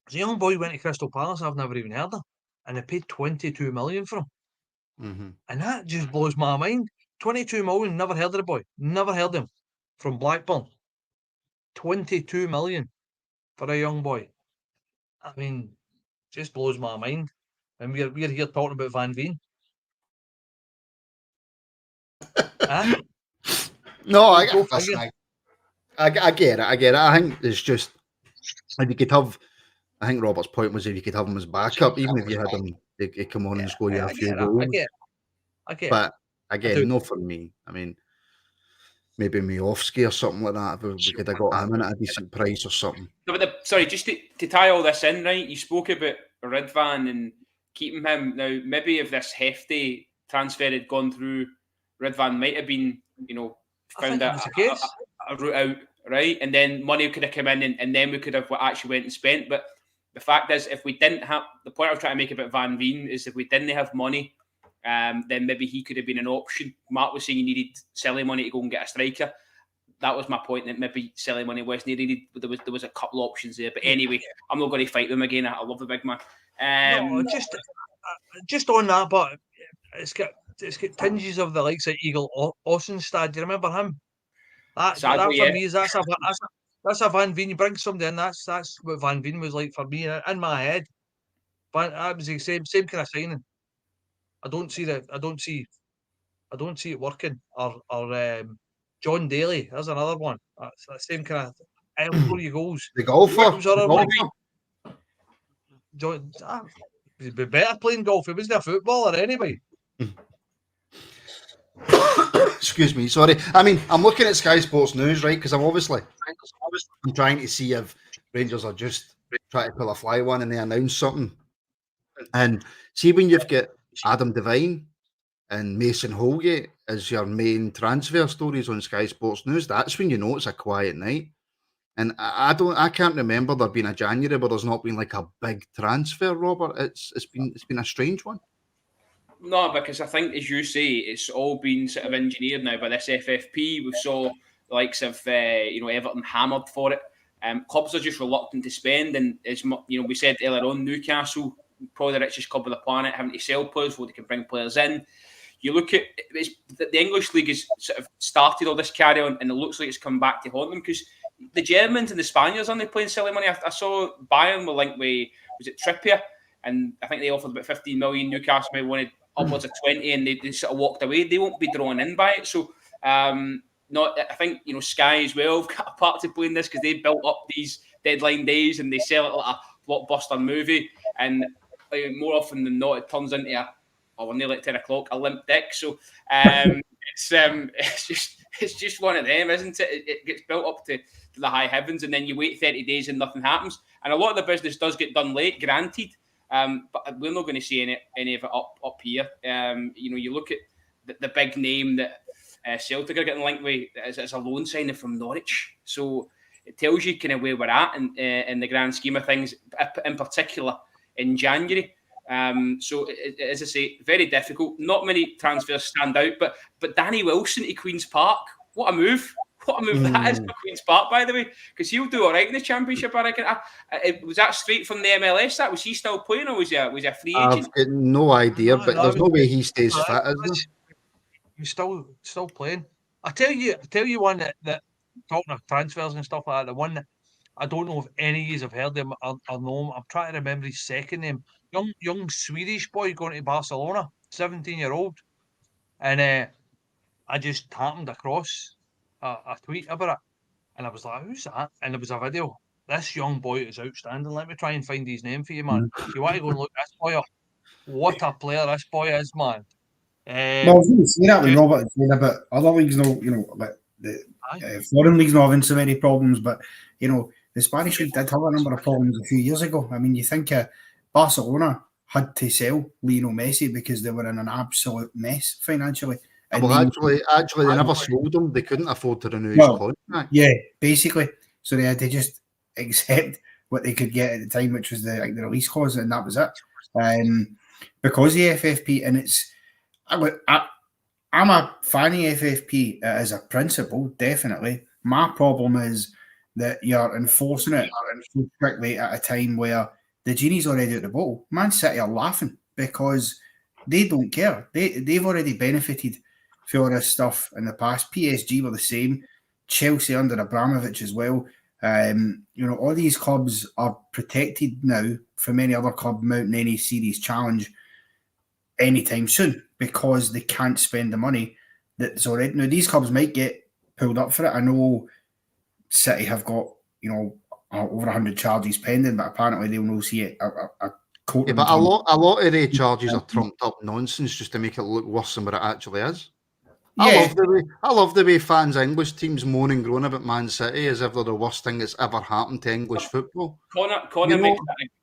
as a young boy went to Crystal Palace, I've never even heard of, and they paid 22 million for him. Mm-hmm. And that just blows my mind. 22 million, never heard of the boy, never heard of him, from Blackburn. 22 million for a young boy. I mean, just blows my mind. And we're here talking about Van Veen. Huh? No, I get it. I think it's just if you could have. I think Robert's point was if you could have him as backup, even if you had him, he'd come on and score you a few goals. I get but again, no for me. I mean, maybe Miovski or something like that. We could have got him in at a decent price or something. No, but sorry, just to tie all this in, right? You spoke about Ridvan and keeping him. Now, maybe if this hefty transfer had gone through, Ridvan might have been, found a route out, right? And then money could have come in and then we could have actually went and spent. But the fact is, if we didn't have, the point I was trying to make about Van Veen is if we didn't have money, then maybe he could have been an option. Mark was saying you needed selling money to go and get a striker. That was my point, that maybe selling money was needed. There was a couple of options there. But anyway, I'm not going to fight them again. I love the big man. No, just on that, but it's got tinges of the likes of Eagle Ossenstad. Do you remember him? That for me is that's a Van Veen. You bring somebody in, that's what Van Veen was like for me in my head. But that was the same kind of signing. I don't see it working. Or John Daly, there's another one. That's the same kind of. Where you goes. The golfer. John, he'd be better playing golf. He wasn't a footballer anyway. Excuse me, sorry. I mean, I'm looking at Sky Sports News, right? Because I'm trying to see if Rangers are just trying to pull a fly one and they announce something And see when you've got Adam Devine and Mason Holgate as your main transfer stories on Sky Sports News, that's when you know it's a quiet night. And I can't remember there being a January where there's not been like a big transfer, Robert. It's been a strange one. No, because I think, as you say, it's all been sort of engineered now by this FFP. We saw the likes of Everton hammered for it. Clubs are just reluctant to spend, and as we said earlier on, Newcastle, probably the richest club on the planet, having to sell players where they can bring players in. You look at the English league has sort of started all this carry on, and it looks like it's come back to haunt them because the Germans and the Spaniards aren't they playing silly money. I saw Bayern were linked with, was it Trippier, and I think they offered about 15 million. Newcastle maybe wanted upwards of 20, and they sort of walked away. They won't be drawn in by it. So I think Sky as well have got a part to play in this because they built up these deadline days and they sell it like a blockbuster movie, and more often than not it turns into we're nearly at 10 o'clock, a limp dick. So it's just one of them, isn't it? It gets built up to the high heavens, and then you wait 30 days and nothing happens. And a lot of the business does get done late, granted. But we're not going to see any of it up here. You look at the big name that Celtic are getting linked with as a loan signing from Norwich. So it tells you kind of where we're at in the grand scheme of things, in particular in January. So as I say, very difficult. Not many transfers stand out, but Danny Wilson to Queen's Park, what a move! What a move that is for Queen's Park, by the way, because he'll do all right in the Championship. I reckon. Was that straight from the MLS? That was he still playing, or was he a free agent? I've got no idea, but there's no way he stays fit, is there? He's still playing. I tell you one that talking of transfers and stuff like that. The one that I don't know if any of you have heard him or know him. I'm trying to remember his second name. Young Swedish boy going to Barcelona, 17-year-old, and I just happened across a tweet about it, and I was like, "Who's that?" And there was a video. This young boy is outstanding. Let me try and find his name for you, man. If you want to go and look this boy up, what a player this boy is, man. Well, you've seen that with Robert saying about other leagues, but the foreign leagues not having so many problems, but the Spanish league did have a number of problems a few years ago. I mean, you think Barcelona had to sell Lionel Messi because they were in an absolute mess financially. And actually, they never sold him. They couldn't afford to renew his contract. Yeah, basically. So they had to just accept what they could get at the time, which was the release clause, and that was it. Because the FFP, and I'm a fan of FFP as a principle, definitely. My problem is that you're enforcing it so quickly at a time where the genie's already out the bottle. Man City are laughing because they don't care. They've already benefited for all this stuff in the past. PSG were the same. Chelsea under Abramovich as well. All these clubs are protected now from any other club mounting any serious challenge anytime soon because they can't spend the money that's already. Now, these clubs might get pulled up for it. I know City have got, over 100 charges pending, but apparently they'll not see it. A court. Yeah, but a lot of the charges are trumped up nonsense just to make it look worse than what it actually is. Yeah. I love the way fans of English teams moan and groan about Man City as if they're the worst thing that's ever happened to English football. Connor makes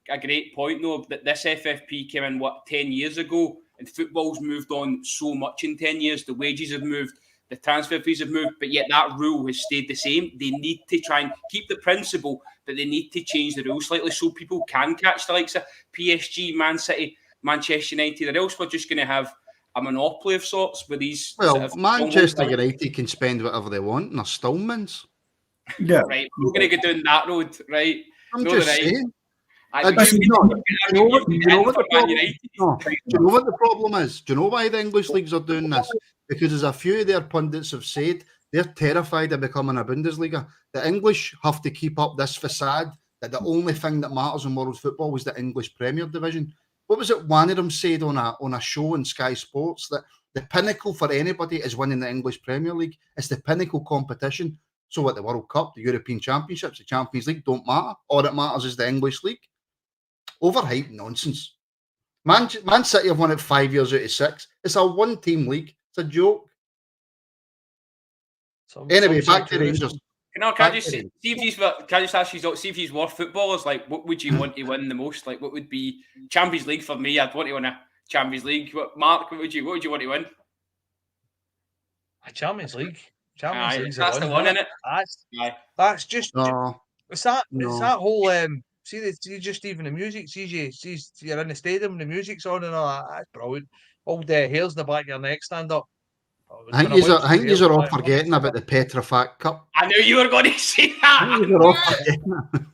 a great point, though, that this FFP came in, 10 years ago, and football's moved on so much in 10 years. The wages have moved, the transfer fees have moved, but yet that rule has stayed the same. They need to try and keep the principle, but they need to change the rules slightly so people can catch the likes of PSG, Man City, Manchester United, or else we're just going to have a monopoly of sorts with these. Well, Manchester United can spend whatever they want and they're still mins. Yeah. Right, we're going to go down that road, right? I'm just saying. Do you know what the problem is? Do you know why the English leagues are doing this? Because as a few of their pundits have said, they're terrified of becoming a Bundesliga. The English have to keep up this facade that the only thing that matters in world football was the English Premier Division. What was it one of them said on a show on Sky Sports, that the pinnacle for anybody is winning the English Premier League? It's the pinnacle competition. So at the World Cup, the European Championships, the Champions League don't matter. All that matters is the English League. Overhyped nonsense. Man City have won it 5 years out of 6. It's a one-team league. It's a joke. Anyway, back to Rangers. Can I Back just to see if these were? Can I just ask you? See if these were footballers. Like, what would you want to win the most? Like, what would be Champions League for me? I'd want to win a Champions League. Mark, what would you want to win? A Champions League. Aye, League's that's the a one, win, innit? Aye. That's just No, it's that no. whole see just even the music sees you're in the stadium, the music's on and all that. That's brilliant. All the hairs in the back of your neck stand up. I think you are all forgetting about the Petrofac Cup. I knew you were going to say I think that. you're all forgetting that.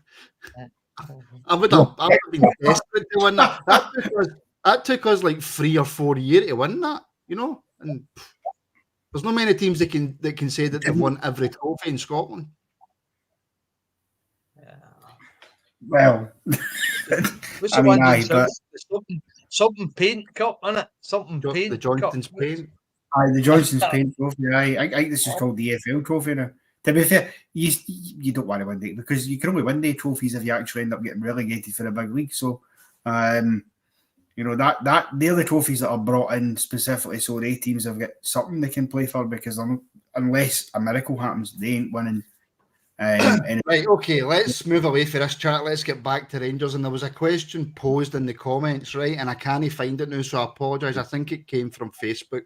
I would have been desperate to win that. That took us like 3 or 4 years to win that, you know. And there's not many teams that can say that they've won every trophy in Scotland. Well, What's I the mean, one? aye, but Something paint cup, innit? Something paint. The Johnston's cup. paint. aye, the Johnston's paint trophy. I think this is called the EFL trophy now. To be fair, you don't want to win it because you can only win the trophies if you actually end up getting relegated for a big league. So, you know that they're the trophies that are brought in specifically so the teams have got something they can play for because unless a miracle happens, they ain't winning. Right, okay, let's move away from this chat. Let's get back to Rangers. And there was a question posed in the comments, right? And I can't find it now, so I apologise. I think it came from Facebook,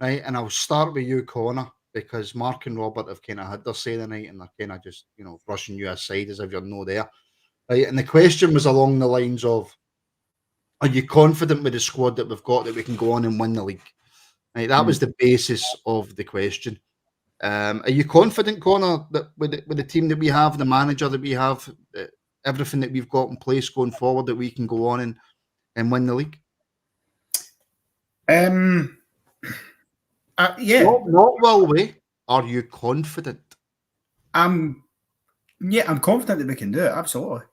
right? And I'll start with you, Connor, because Mark and Robert have kind of had their say tonight and they're kind of just, you know, brushing you aside as if you're no there. Right? And the question was along the lines of, are you confident with the squad that we've got that we can go on and win the league? Right? That was the basis of the question. Are you confident, Connor, that with the team that we have, the manager that we have, everything that we've got in place going forward, that we can go on and win the league? Yeah. Not will we? Are you confident? I'm confident that we can do it. Absolutely.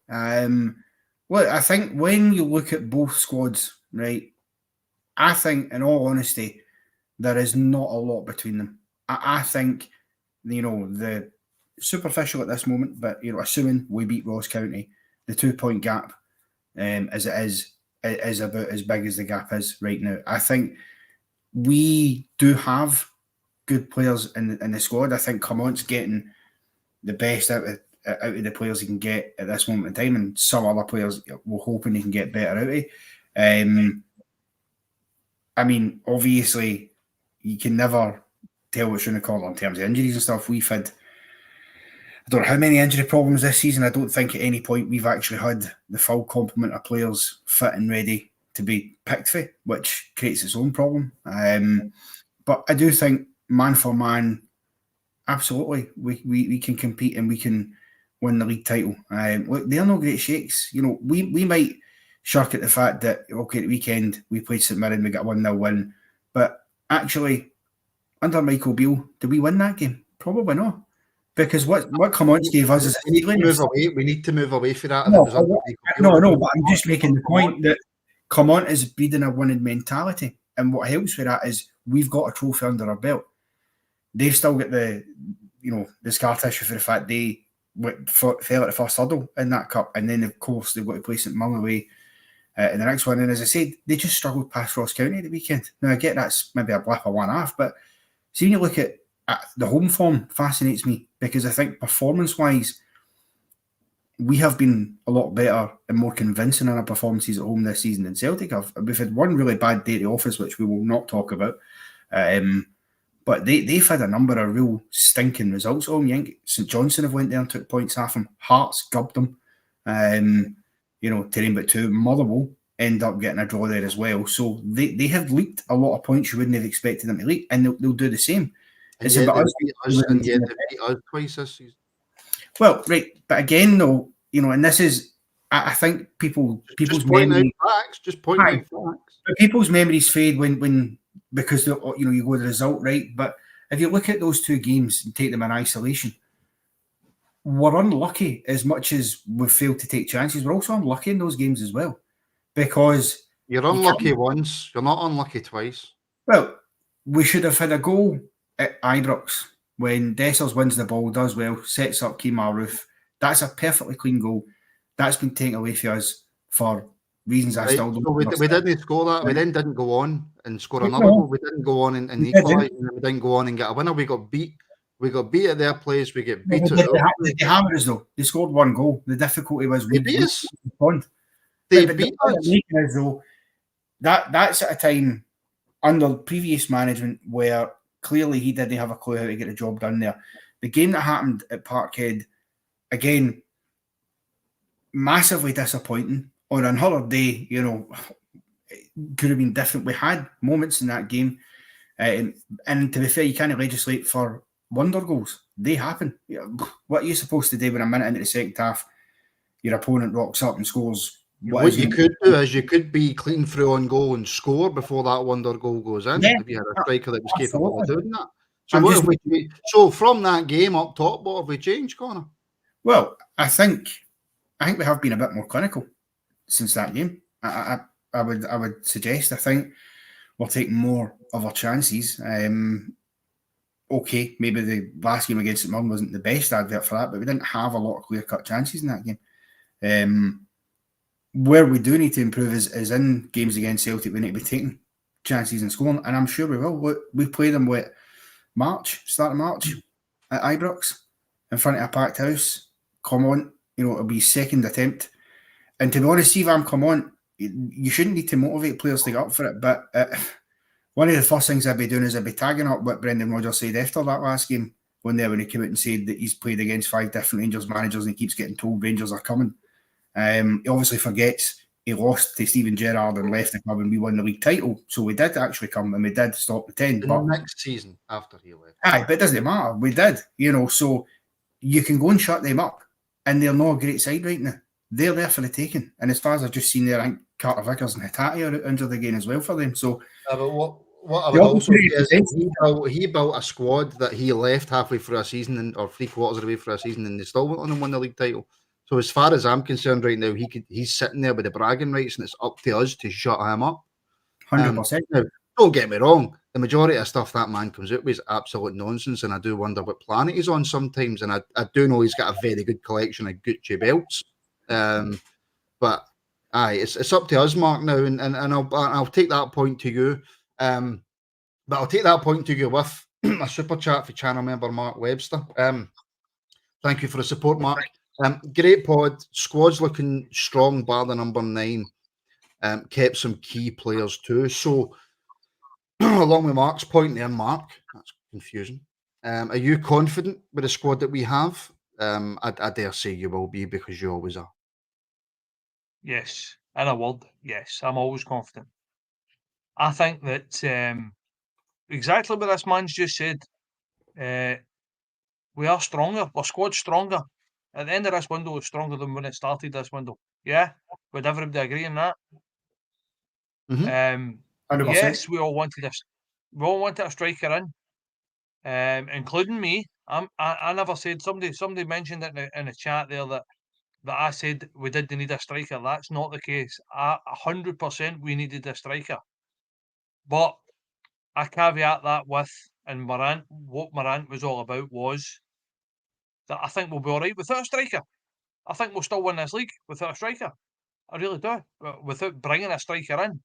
Well, I think when you look at both squads, right, I think, in all honesty, there is not a lot between them. I think, you know, the superficial at this moment, but, you know, assuming we beat Ross County, the 2-point gap, as it is about as big as the gap is right now. I think we do have good players in the squad. I think Clement's getting the best out of the players he can get at this moment in time, and some other players we're hoping he can get better out of. I mean, obviously, you can never tell what's going to call in terms of injuries and stuff. We've had, I don't know how many injury problems this season. I don't think at any point we've actually had the full complement of players fit and ready to be picked for, which creates its own problem. But I do think man for man, absolutely, we can compete and we can win the league title. Look, they're no great shakes. You know, we might shirk at the fact that, okay, at the weekend we played St Mirren, we got a 1-0 win. But actually, under Michael Beale, did we win that game? Probably not. Because what Clements gave us is... We need to move away from that. No, but I'm just making the point that Clement is breeding a winning mentality. And what helps with that is we've got a trophy under our belt. They've still got the scar tissue for the fact they fell at the first hurdle in that cup. And then, of course, they've got to play St Mirren away in the next one. And as I said, they just struggled past Ross County at the weekend. Now, I get that's maybe a blip of one half, but see, when you look at the home form, fascinates me because I think performance-wise, we have been a lot better and more convincing in our performances at home this season than Celtic have. We've had one really bad day at the office, which we will not talk about. But they've had a number of real stinking results on. You think St Johnstone have went there and took points off them. Hearts gubbed them. Terrain but 2. Motherwell end up getting a draw there as well. So they have leaked a lot of points you wouldn't have expected them to leak, and they'll do the same. It's about us beat us twice this season. Well, right, but again, though, and this is, I think people's memories. Just point out facts. But people's memories fade when because you go the result right. But if you look at those two games and take them in isolation, we're unlucky as much as we've failed to take chances. We're also unlucky in those games as well, because you're unlucky once, you're not unlucky twice. Well, we should have had a goal at Ibrox when Dessers wins the ball, does well, sets up Kemar Roof. That's a perfectly clean goal. That's been taken away from us for reasons I still don't understand. We didn't score that. We then didn't go on and score another goal. We didn't go on and equalise. We didn't go on and get a winner. We got beat We got beat at their place. We get beat Did at they hammer us though? They scored one goal. The difficulty was They we beat us. respond. They But beat the point us. I'm making is though that's at a time under previous management where clearly he didn't have a clue how to get the job done there. The game that happened at Parkhead, again, massively disappointing. On another day, you know, it could have been different. We had moments in that game, and to be fair, you can't legislate for wonder goals. They happen. What are you supposed to do when a minute into the second half, your opponent rocks up and scores? What you could do is you could be clean through on goal and score before that wonder goal goes in. Yeah, if you had a striker that was capable of doing that. So I'm what just- have we? So from that game up top, what have we changed, Connor? Well, I think we have been a bit more clinical since that game. I would suggest. I think we'll take more of our chances. Okay, maybe the last game against St Mirren wasn't the best advert for that, but we didn't have a lot of clear-cut chances in that game. Where we do need to improve is in games against Celtic. We need to be taking chances and scoring, and I'm sure we will. We play them with start of March at Ibrox in front of a packed house. Come on, you know, it'll be second attempt. And to be honest, see if I'm come on, you shouldn't need to motivate players to get up for it. But one of the first things I'd be doing is I'd be tagging up what Brendan Rodgers said after that last game when he came out and said that he's played against 5 different Rangers managers and he keeps getting told Rangers are coming. He obviously forgets he lost to Steven Gerrard and left the club and we won the league title. So we did actually come and we did stop the 10. The next season after he left. Aye, but it doesn't matter. We did, you know, so you can go and shut them up. And they're not a great side right now. They're there for the taking. And as far as I've just seen there, I think Carter Vickers and Hattati are injured again as well for them. So but what I would also say is he built a squad that he left halfway through a season or 3/4 of the way through a season and they still went on and won the league title. So as far as I'm concerned right now, he's sitting there with the bragging rights and it's up to us to shut him up. 100%. Now, don't get me wrong. The majority of stuff that man comes out with is absolute nonsense, and I do wonder what planet he's on sometimes. And I do know he's got a very good collection of Gucci belts. But aye, it's up to us, Mark, now, and I'll take that point to you. But I'll take that point to you with a super chat for channel member Mark Webster. Thank you for the support, Mark. Great pod. Squad's looking strong, bar the number 9. Kept some key players too. So, along with Mark's point there, Mark, that's confusing. Are you confident with the squad that we have? I dare say you will be because you always are. Yes, in a word, yes. I'm always confident. I think that exactly what this man's just said. We are stronger. Our squad's stronger. At the end of this window, it's stronger than when it started this window. Yeah? Would everybody agree on that? Mm-hmm. Yes, we all wanted a striker in, including me. I never said somebody mentioned it in the chat there that I said we didn't need a striker. That's not the case. 100% we needed a striker. But I caveat that with, and what Morant was all about was that I think we'll be all right without a striker. I think we'll still win this league without a striker. I really do. Without bringing a striker in.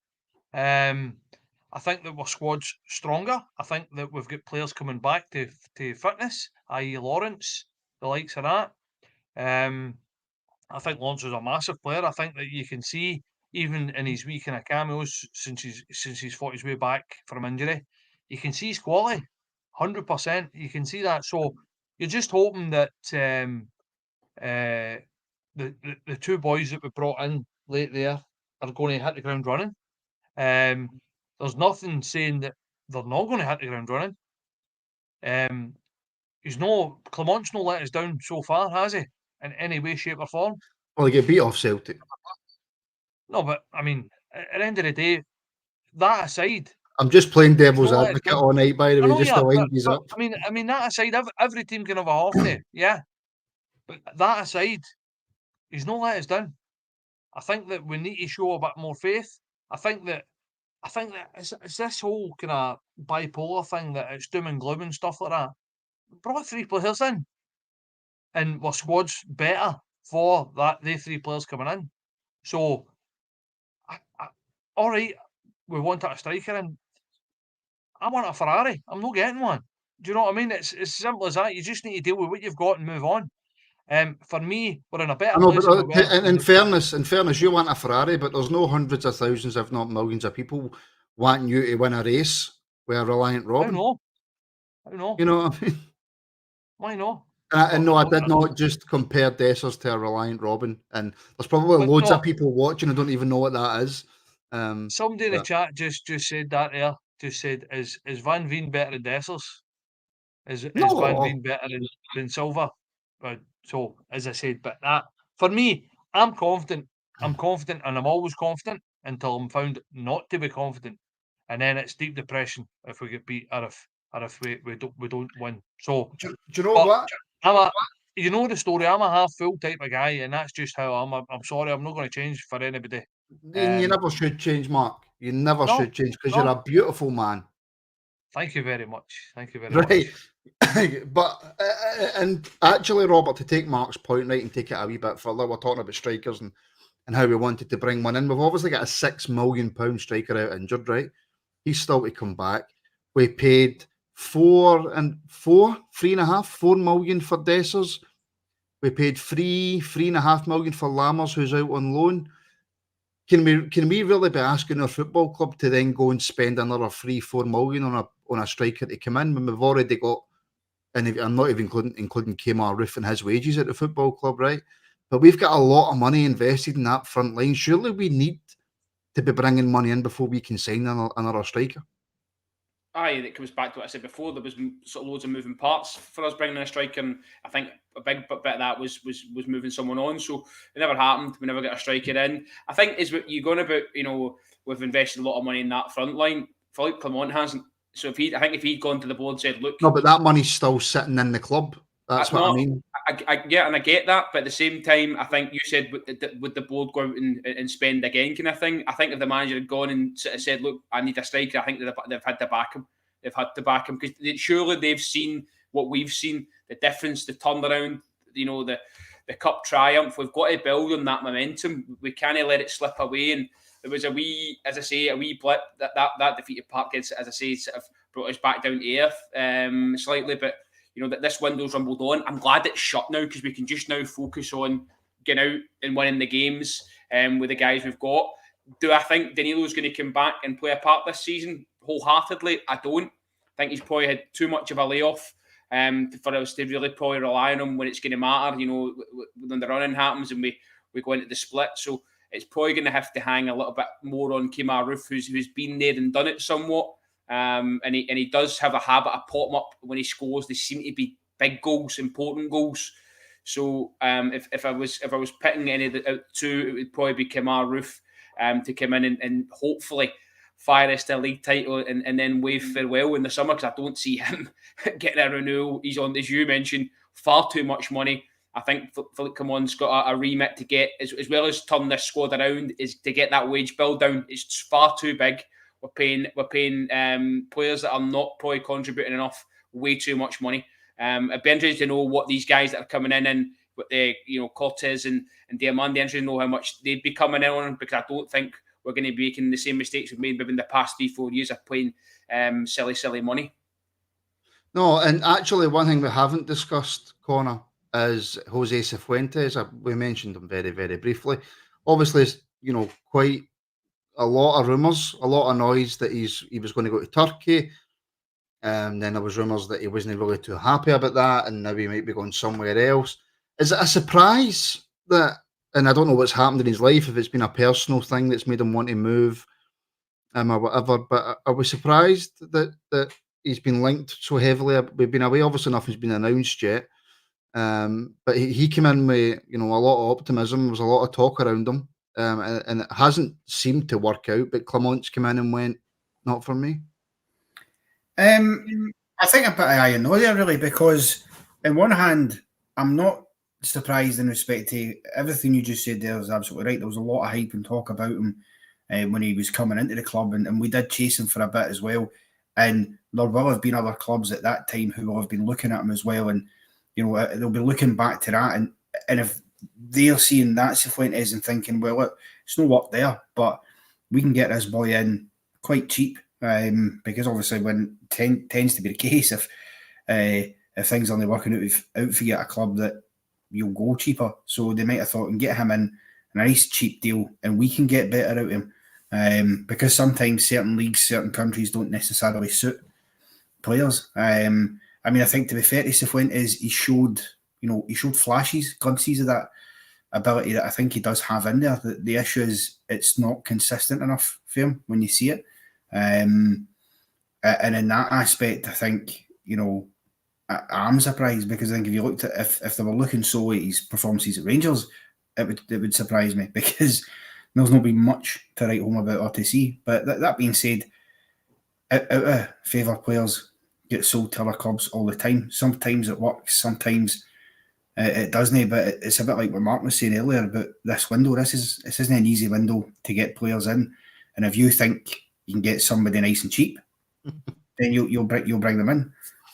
I think that our squad's stronger. I think that we've got players coming back to fitness, i.e. Lawrence, the likes of that. I think Lawrence is a massive player. I think that you can see, even in his wee kind of cameos, since he's fought his way back from injury, you can see his quality. 100%. You can see that. So you're just hoping that the two boys that we brought in late there are going to hit the ground running. There's nothing saying that they're not going to hit the ground running. Clement's not let us down so far, has he? In any way, shape, or form. Well, they get beat off Celtic. No, but I mean, at the end of the day, that aside, I'm just playing devil's advocate all night, by the way, just to wind these up. I mean, that aside, every team can have a half day, yeah. But that aside, he's not let us down. I think that we need to show a bit more faith. I think that it's this whole kind of bipolar thing that it's doom and gloom and stuff like that. We brought 3 players in, and our squad's better for that. They 3 players coming in. So, all right, we wanted a striker in. I want a Ferrari. I'm not getting one. Do you know what I mean? It's as simple as that. You just need to deal with what you've got and move on. For me, we're in a better I know, place but than we were. in fairness, you want a Ferrari, but there's no hundreds of thousands, if not millions, of people wanting you to win a race with a Reliant I Robin. know. I know. You know what I mean? I know. And no, I did not just compare Dessers to a Reliant Robin. And there's probably But loads no, of people watching who don't even know what that is. somebody in the But chat just said that there. Just said, is Van Veen better than Dessers? Is Van no, Veen better than Silva? So as I said, but that for me, I'm confident. I'm confident, and I'm always confident until I'm found not to be confident, and then it's deep depression if we get beat or if we don't win. So, do you know but what? I'm a, you know the story. I'm a half full type of guy, and that's just how I'm. I'm sorry, I'm not going to change for anybody. You never should change, Mark. You never No, should change because no. you're a beautiful man. Thank you very much. Thank you very Right. much. But, and actually, Robert, to take Mark's point, right, and take it a wee bit further, we're talking about strikers and how we wanted to bring one in. We've obviously got a £6 million striker out injured, right? He's still to come back. We paid 4 million for Dessers. We paid £3.5 million for Lammers, who's out on loan. Can we really be asking our football club to then go and spend another 3-4 million on a striker to come in when we've already got, and I'm not even including Kemar Roof and his wages at the football club, right? But we've got a lot of money invested in that front line. Surely we need to be bringing money in before we can sign another striker. Aye, it comes back to what I said before. There was sort of loads of moving parts for us bringing in a striker, and I think a big bit of that was moving someone on. So it never happened. We never got a striker in. I think is what you're going about. You know, we've invested a lot of money in that front line. Philippe Clement hasn't. So if he'd gone to the board and said, look, no, but that money's still sitting in the club. That's what I mean. Yeah, and I get that, but at the same time, I think you said would the board go out and spend again, kind of thing. I think if the manager had gone and sort of said, "Look, I need a striker," I think they've had to back him. They've had to back him because surely they've seen what we've seen, the difference, the turnaround. You know, the cup triumph. We've got to build on that momentum. We can't let it slip away. And there was a wee blip that defeated Parkhead, as I say, sort of brought us back down to earth slightly, but. You know, that this window's rumbled on. I'm glad it's shut now because we can just now focus on getting out and winning the games with the guys we've got. Do I think Danilo's going to come back and play a part this season? Wholeheartedly, I don't. I think he's probably had too much of a layoff for us to really probably rely on him when it's going to matter, you know, when the running happens and we go into the split. So it's probably going to have to hang a little bit more on Kemar Roof, who's been there and done it somewhat. And he does have a habit of potting up when he scores. They seem to be big goals, important goals. So if I was picking any of the two, it would probably be Kemar Roof to come in and hopefully fire us to a league title and then wave farewell in the summer, because I don't see him getting a renewal. He's on, as you mentioned, far too much money. I think Philippe Clement's got a remit to get, as well as turn this squad around, is to get that wage bill down. It's far too big. We're paying players that are not probably contributing enough, way too much money. It'd be interesting to know what these guys that are coming in and with the Cortes and Diamandi, interesting to know how much they'd be coming in on, because I don't think we're going to be making the same mistakes we've made maybe in the past 3-4 years of playing silly money. No, and actually one thing we haven't discussed, Connor, is Jose Cifuentes. We mentioned him very, very briefly. Obviously, quite a lot of rumours, a lot of noise that he was going to go to Turkey. And then there was rumours that he wasn't really too happy about that, and now he might be going somewhere else. Is it a surprise that, and I don't know what's happened in his life, if it's been a personal thing that's made him want to move or whatever, but are we surprised that he's been linked so heavily? We've been away, obviously nothing's been announced yet. But he came in with, a lot of optimism. There was a lot of talk around him. And it hasn't seemed to work out, but Clement's come in and went, not for me. I think a bit of I know there, really, because on one hand, I'm not surprised in respect to everything you just said there is absolutely right. There was a lot of hype and talk about him when he was coming into the club, and we did chase him for a bit as well. And there will have been other clubs at that time who will have been looking at him as well, and they'll be looking back to that, and if they're seeing that Cifuentes and thinking, well, look, it's no work there, but we can get this boy in quite cheap, because obviously when tends to be the case, if if things aren't working out for you at a club, that you'll go cheaper. So they might have thought and get him in a nice cheap deal, and we can get better out of him. Because sometimes certain leagues, certain countries don't necessarily suit players. I mean, I think to be fair to Cifuentes, he showed flashes, glimpses of that ability that I think he does have in there. The issue is it's not consistent enough for him when you see it. And in that aspect, I think, I'm surprised, because I think if you looked at if they were looking solely at his performances at Rangers, it would surprise me, because there's not been much to write home about RTC. But that being said, out of favour, players get sold to other clubs all the time. Sometimes it works, sometimes it doesn't. But it's a bit like what Mark was saying earlier about this window. This isn't an easy window to get players in. And if you think you can get somebody nice and cheap, then you'll bring them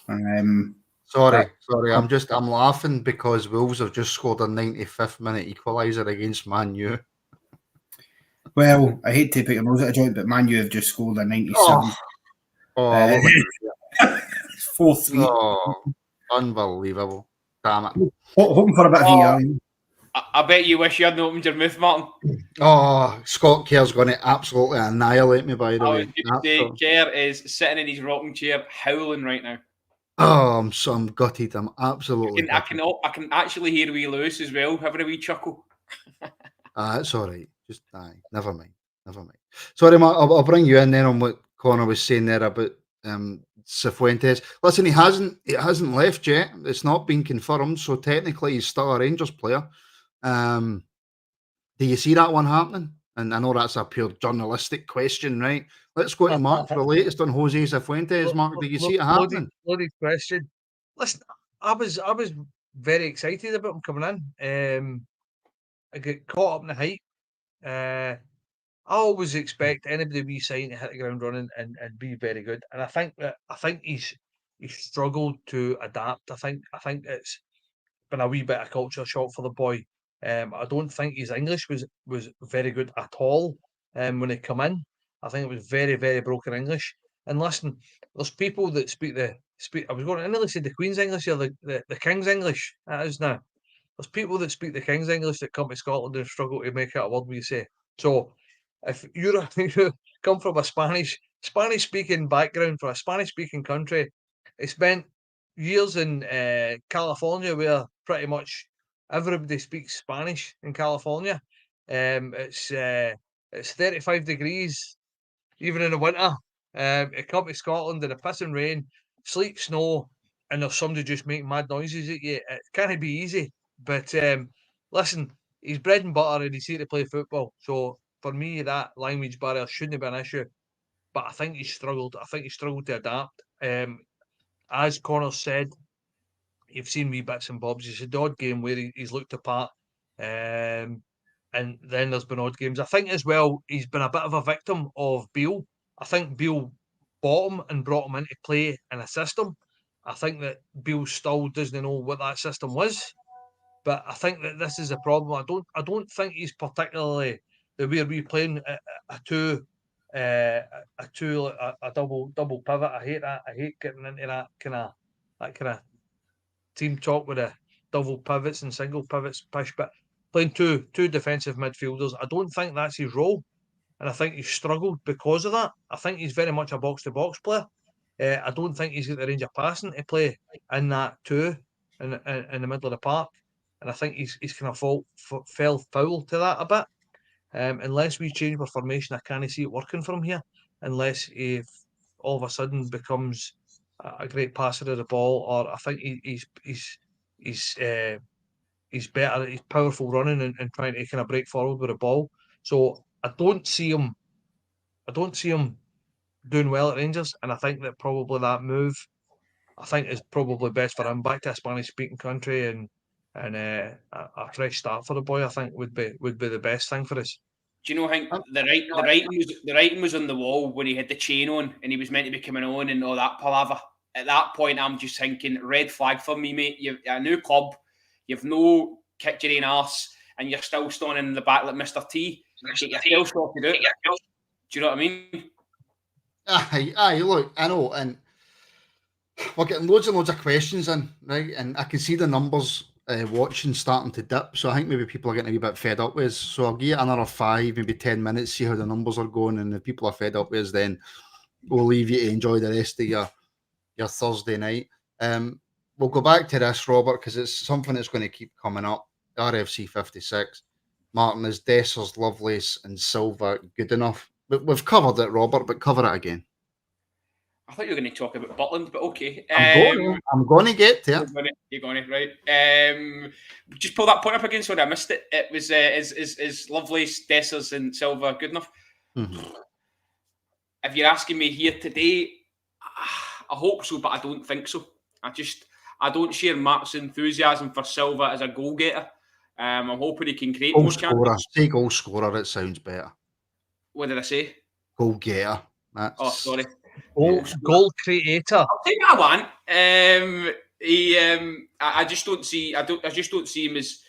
in. Sorry. I'm laughing because Wolves have just scored a 95th minute equaliser against Man U. Well, I hate to pick your nose at a joint, but Man U have just scored a 97th. Oh, 4-3. Oh, unbelievable. Damn it. Hoping for a bit of VR. I bet you wish you hadn't opened your mouth, Martin. Oh, Scott Kerr's going to absolutely annihilate me, by the I way. was going to say, Kerr is sitting in his rocking chair howling right now. Oh, I'm gutted. I'm absolutely I can actually hear wee Lewis as well, having a wee chuckle. It's all right. Just never mind. Sorry, Mark, I'll bring you in then on what Connor was saying there about Cifuentes. Listen, he hasn't left yet. It's not been confirmed, so technically he's still a Rangers player. Do you see that one happening? And I know that's a pure journalistic question, right? Let's go to Mark for the latest on Jose Cifuentes. Mark, do you see it happening? Loaded question. Listen, I was very excited about him coming in. I get caught up in the hype. I always expect anybody we sign to hit the ground running and be very good. And I think he's struggled to adapt. I think it's been a wee bit of culture shock for the boy. I don't think his English was very good at all when he come in. I think it was very, very broken English. And listen, there's people that speak. I was going to nearly say the Queen's English or the King's English. That is now. There's people that speak the King's English that come to Scotland and struggle to make out a word we say. So if you come from a Spanish speaking background, from a Spanish speaking country, he spent years in California where pretty much everybody speaks Spanish in California. It's 35 degrees even in the winter. It come to Scotland in the pissing rain, sleet, snow, and there's somebody just making mad noises at you. It can't be easy. But listen, he's bread and butter and he's here to play football. So for me, that language barrier shouldn't be an issue. But I think he struggled. I think he struggled to adapt. As Connor said, you've seen wee bits and bobs. It's a odd game where he's looked apart. And then there's been odd games. I think as well, he's been a bit of a victim of Beale. I think Beale bought him and brought him into play in a system. I think that Beale still doesn't know what that system was. But I think that this is a problem. I don't think he's particularly the way we're playing a double pivot. I hate that. I hate getting into that kind of team talk with the double pivots and single pivots push. But playing two defensive midfielders, I don't think that's his role, and I think he's struggled because of that. I think he's very much a box to box player. I don't think he's got the range of passing to play in that two in the middle of the park. And I think he's kind of fell foul to that a bit. Unless we change our formation, I can't see it working from here. Unless he all of a sudden becomes a great passer of the ball, or I think he's better. He's powerful running and trying to kind of break forward with the ball. So I don't see him doing well at Rangers, and I think that probably that move, I think, is probably best for him back to a Spanish-speaking country and a fresh start for the boy. I think would be the best thing for us. Do you know? I think the writing was on the wall when he had the chain on and he was meant to be coming on and all that palaver. At that point, I'm just thinking, red flag for me, mate. You've a new club, you've no kicked your own arse, and you're still standing in the back like Mr. T. Get your skill sorted out. Do you know what I mean? Aye, look, I know, and We're getting loads and loads of questions in, right? And I can see the numbers watching starting to dip. So I think maybe people are getting a wee bit fed up with us. So I'll give it another 5, maybe 10 minutes, see how the numbers are going. And if people are fed up with us, then we'll leave you to enjoy the rest of your Thursday night. We'll go back to this, Robert, because it's something that's going to keep coming up. RFC 56. Martin, is Dessers, Lovelace and Silva good enough? We've covered it, Robert, but cover it again. I thought you were going to talk about Butland, but okay. I'm going to get to it. You're going to, right. Just pull that point up again, sorry, I missed it. It was, is Lovelace, Dessers and Silva good enough? Mm-hmm. If you're asking me here today, I hope so, but I don't think so. I don't share Mark's enthusiasm for Silva as a goal getter. I'm hoping he can create more chances. Say goal scorer, it sounds better. What did I say? Goal getter. Oh, sorry. Goal creator. I'll take that one. I just don't see. I just don't see him as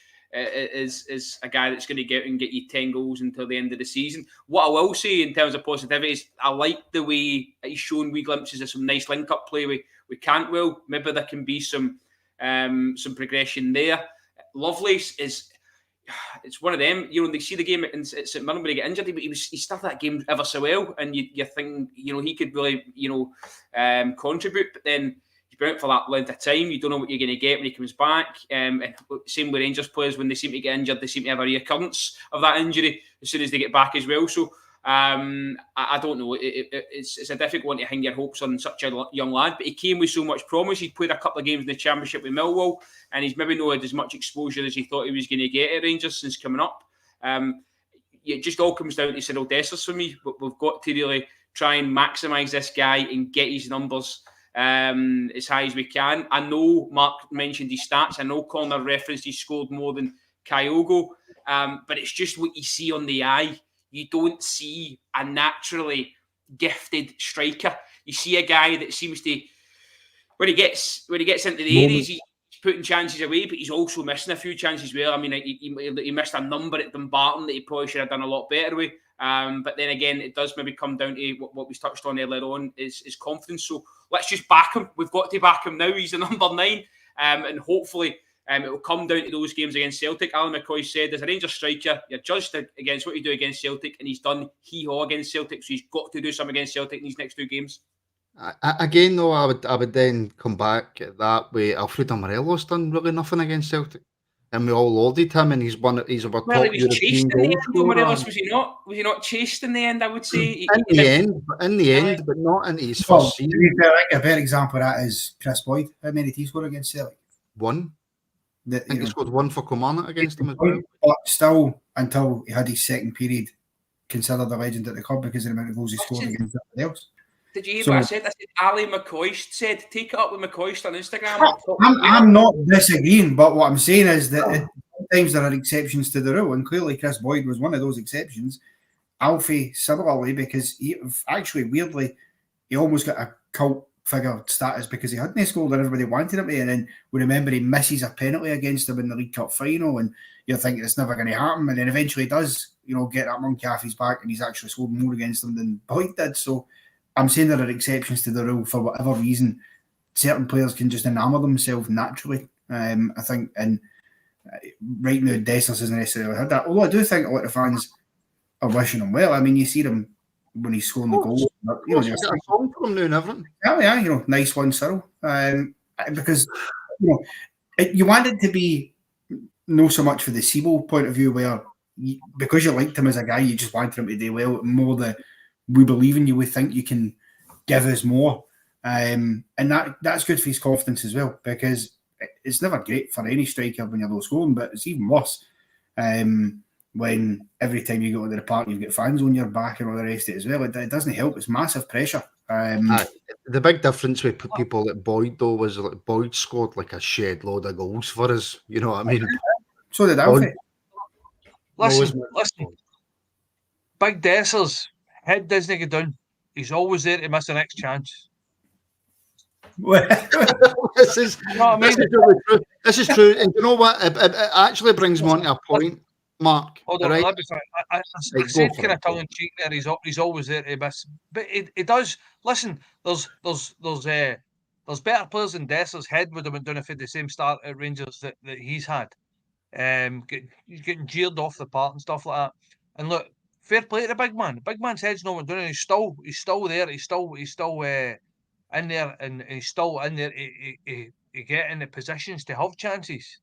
a guy that's going to get you 10 goals until the end of the season. What I will say in terms of positivity is I like the way he's shown wee glimpses of some nice link-up play with Cantwell. Maybe there can be some progression there. Lovelace it's one of them. You know, they see the game at St Mirren when he got injured, but he started that game ever so well, and you think he could really contribute, but then he's been out for that length of time. You don't know what you're going to get when he comes back. And same with Rangers players, when they seem to get injured, they seem to have a reoccurrence of that injury as soon as they get back as well. So I don't know. It's a difficult one to hang your hopes on such a young lad, but he came with so much promise. He played a couple of games in the Championship with Millwall, and he's maybe not had as much exposure as he thought he was going to get at Rangers since coming up. It just all comes down to Cyril Dessers for me. But we've got to really try and maximise this guy and get his numbers as high as we can. I know Mark mentioned his stats. I know Connor referenced he scored more than Kyogo, but it's just what you see on the eye. You don't see a naturally gifted striker. You see a guy that seems to, when he gets into the areas, he's putting chances away, but he's also missing a few chances as well. I mean, he missed a number at Dumbarton that he probably should have done a lot better with. But then again, it does maybe come down to what we touched on earlier on is confidence. So let's just back him. We've got to back him now. He's the number 9, and hopefully it will come down to those games against Celtic. Alan McCoy said, as a Rangers striker, you're judged against what you do against Celtic, and he's done hee-haw against Celtic, so he's got to do something against Celtic in these next 2 games. Again, though, I would then come back at that way. Alfredo Morelos done really nothing against Celtic, and we all lauded him, and he's our top European goal scorer. Was he not chased in the end? I would say in the end, but not in his first season. A better example of that is Chris Boyd. How many did he score against Celtic? 1. I think he scored 1 for Kilmarnock against them as well. But still, until he had his second period, considered a legend at the club because of the amount of goals he scored against everybody else. Did you hear what I said? I said Ali McCoist said, take it up with McCoist on Instagram. I'm not disagreeing, but what I'm saying is that sometimes there are exceptions to the rule, and clearly Chris Boyd was one of those exceptions. Alfie similarly, because he actually, weirdly, he almost got a cult figure status because he hadn't scored and everybody wanted him to, and then we remember he misses a penalty against them in the League Cup final, and you're thinking it's never going to happen, and then eventually does, get that monkey off his back, and he's actually scored more against them than Boyd did. So I'm saying there are exceptions to the rule for whatever reason. Certain players can just enamour themselves naturally. I think, and right now Dessers hasn't necessarily had that. Although I do think a lot of fans are wishing him well. I mean, you see them when he's scoring the goal. You got a song for him now and everything. Yeah, nice one, Cyril. Because you want it to be not so much for the Sebo point of view, where because you liked him as a guy, you just wanted him to do well. More the we believe in you, we think you can give us more, and that's good for his confidence as well, because it's never great for any striker when you're low scoring, but it's even worse when every time you go to the park you've got fans on your back and all the rest of it as well. It doesn't help. It's massive pressure. The big difference with people like Boyd though was like Boyd scored like a shed load of goals for us. You know what I mean? So did Alfie. Listen. Big Dessers, head doesn't get down. He's always there to miss the next chance. This is really true. This is true. And you know what? It actually brings me on to a point, Mark. Hold on, right? I said kind of tongue in cheek there. He's always there to miss, but he does. Listen, there's There's better players in Dessers. Head would have been doing it for the same start at Rangers that he's had. He's getting jeered off the park and stuff like that. And look, fair play to the big man. The big man's head's not been doing it. He's still there. He's still in there, and he's still in there. He get in the positions to have chances.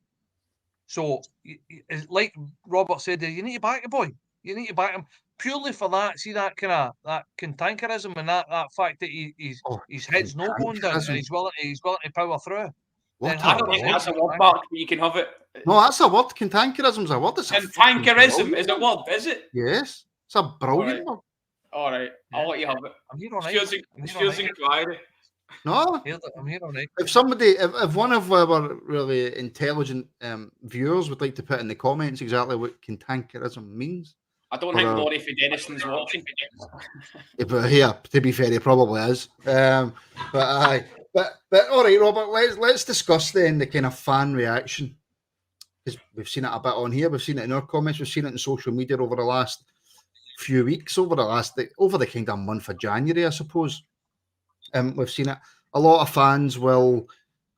So, it's like Robert said, you need to back the boy. You need to back him purely for that. See that kind of that cantankerism and that fact that his head's not going down and he's willing to power through. What I don't think that's a word, Mark, but you can have it. No, that's a word. Cantankerism's a word. Cantankerism is a word, is it? Yes. It's a brilliant word. All right. I'll let you have it. I'm here all night. It's yours inquiry. No. I'm here all night. If one of our really intelligent viewers would like to put in the comments exactly what cantankerism means. I don't think Laurie Fideliston's watching. Yeah, but here, to be fair, he probably is. But all right, Robert. Let's discuss then the kind of fan reaction, because we've seen it a bit on here. We've seen it in our comments. We've seen it in social media over the last few weeks, over the kind of month of January, I suppose. We've seen it. A lot of fans will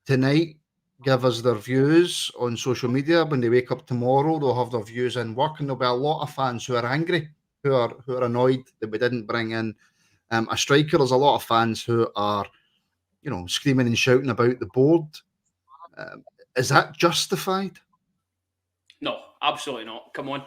tonight give us their views on social media. When they wake up tomorrow, they'll have their views in work, and there'll be a lot of fans who are angry, who are annoyed that we didn't bring in a striker. There's a lot of fans who are, screaming and shouting about the board. Is that justified? No, absolutely not. Come on.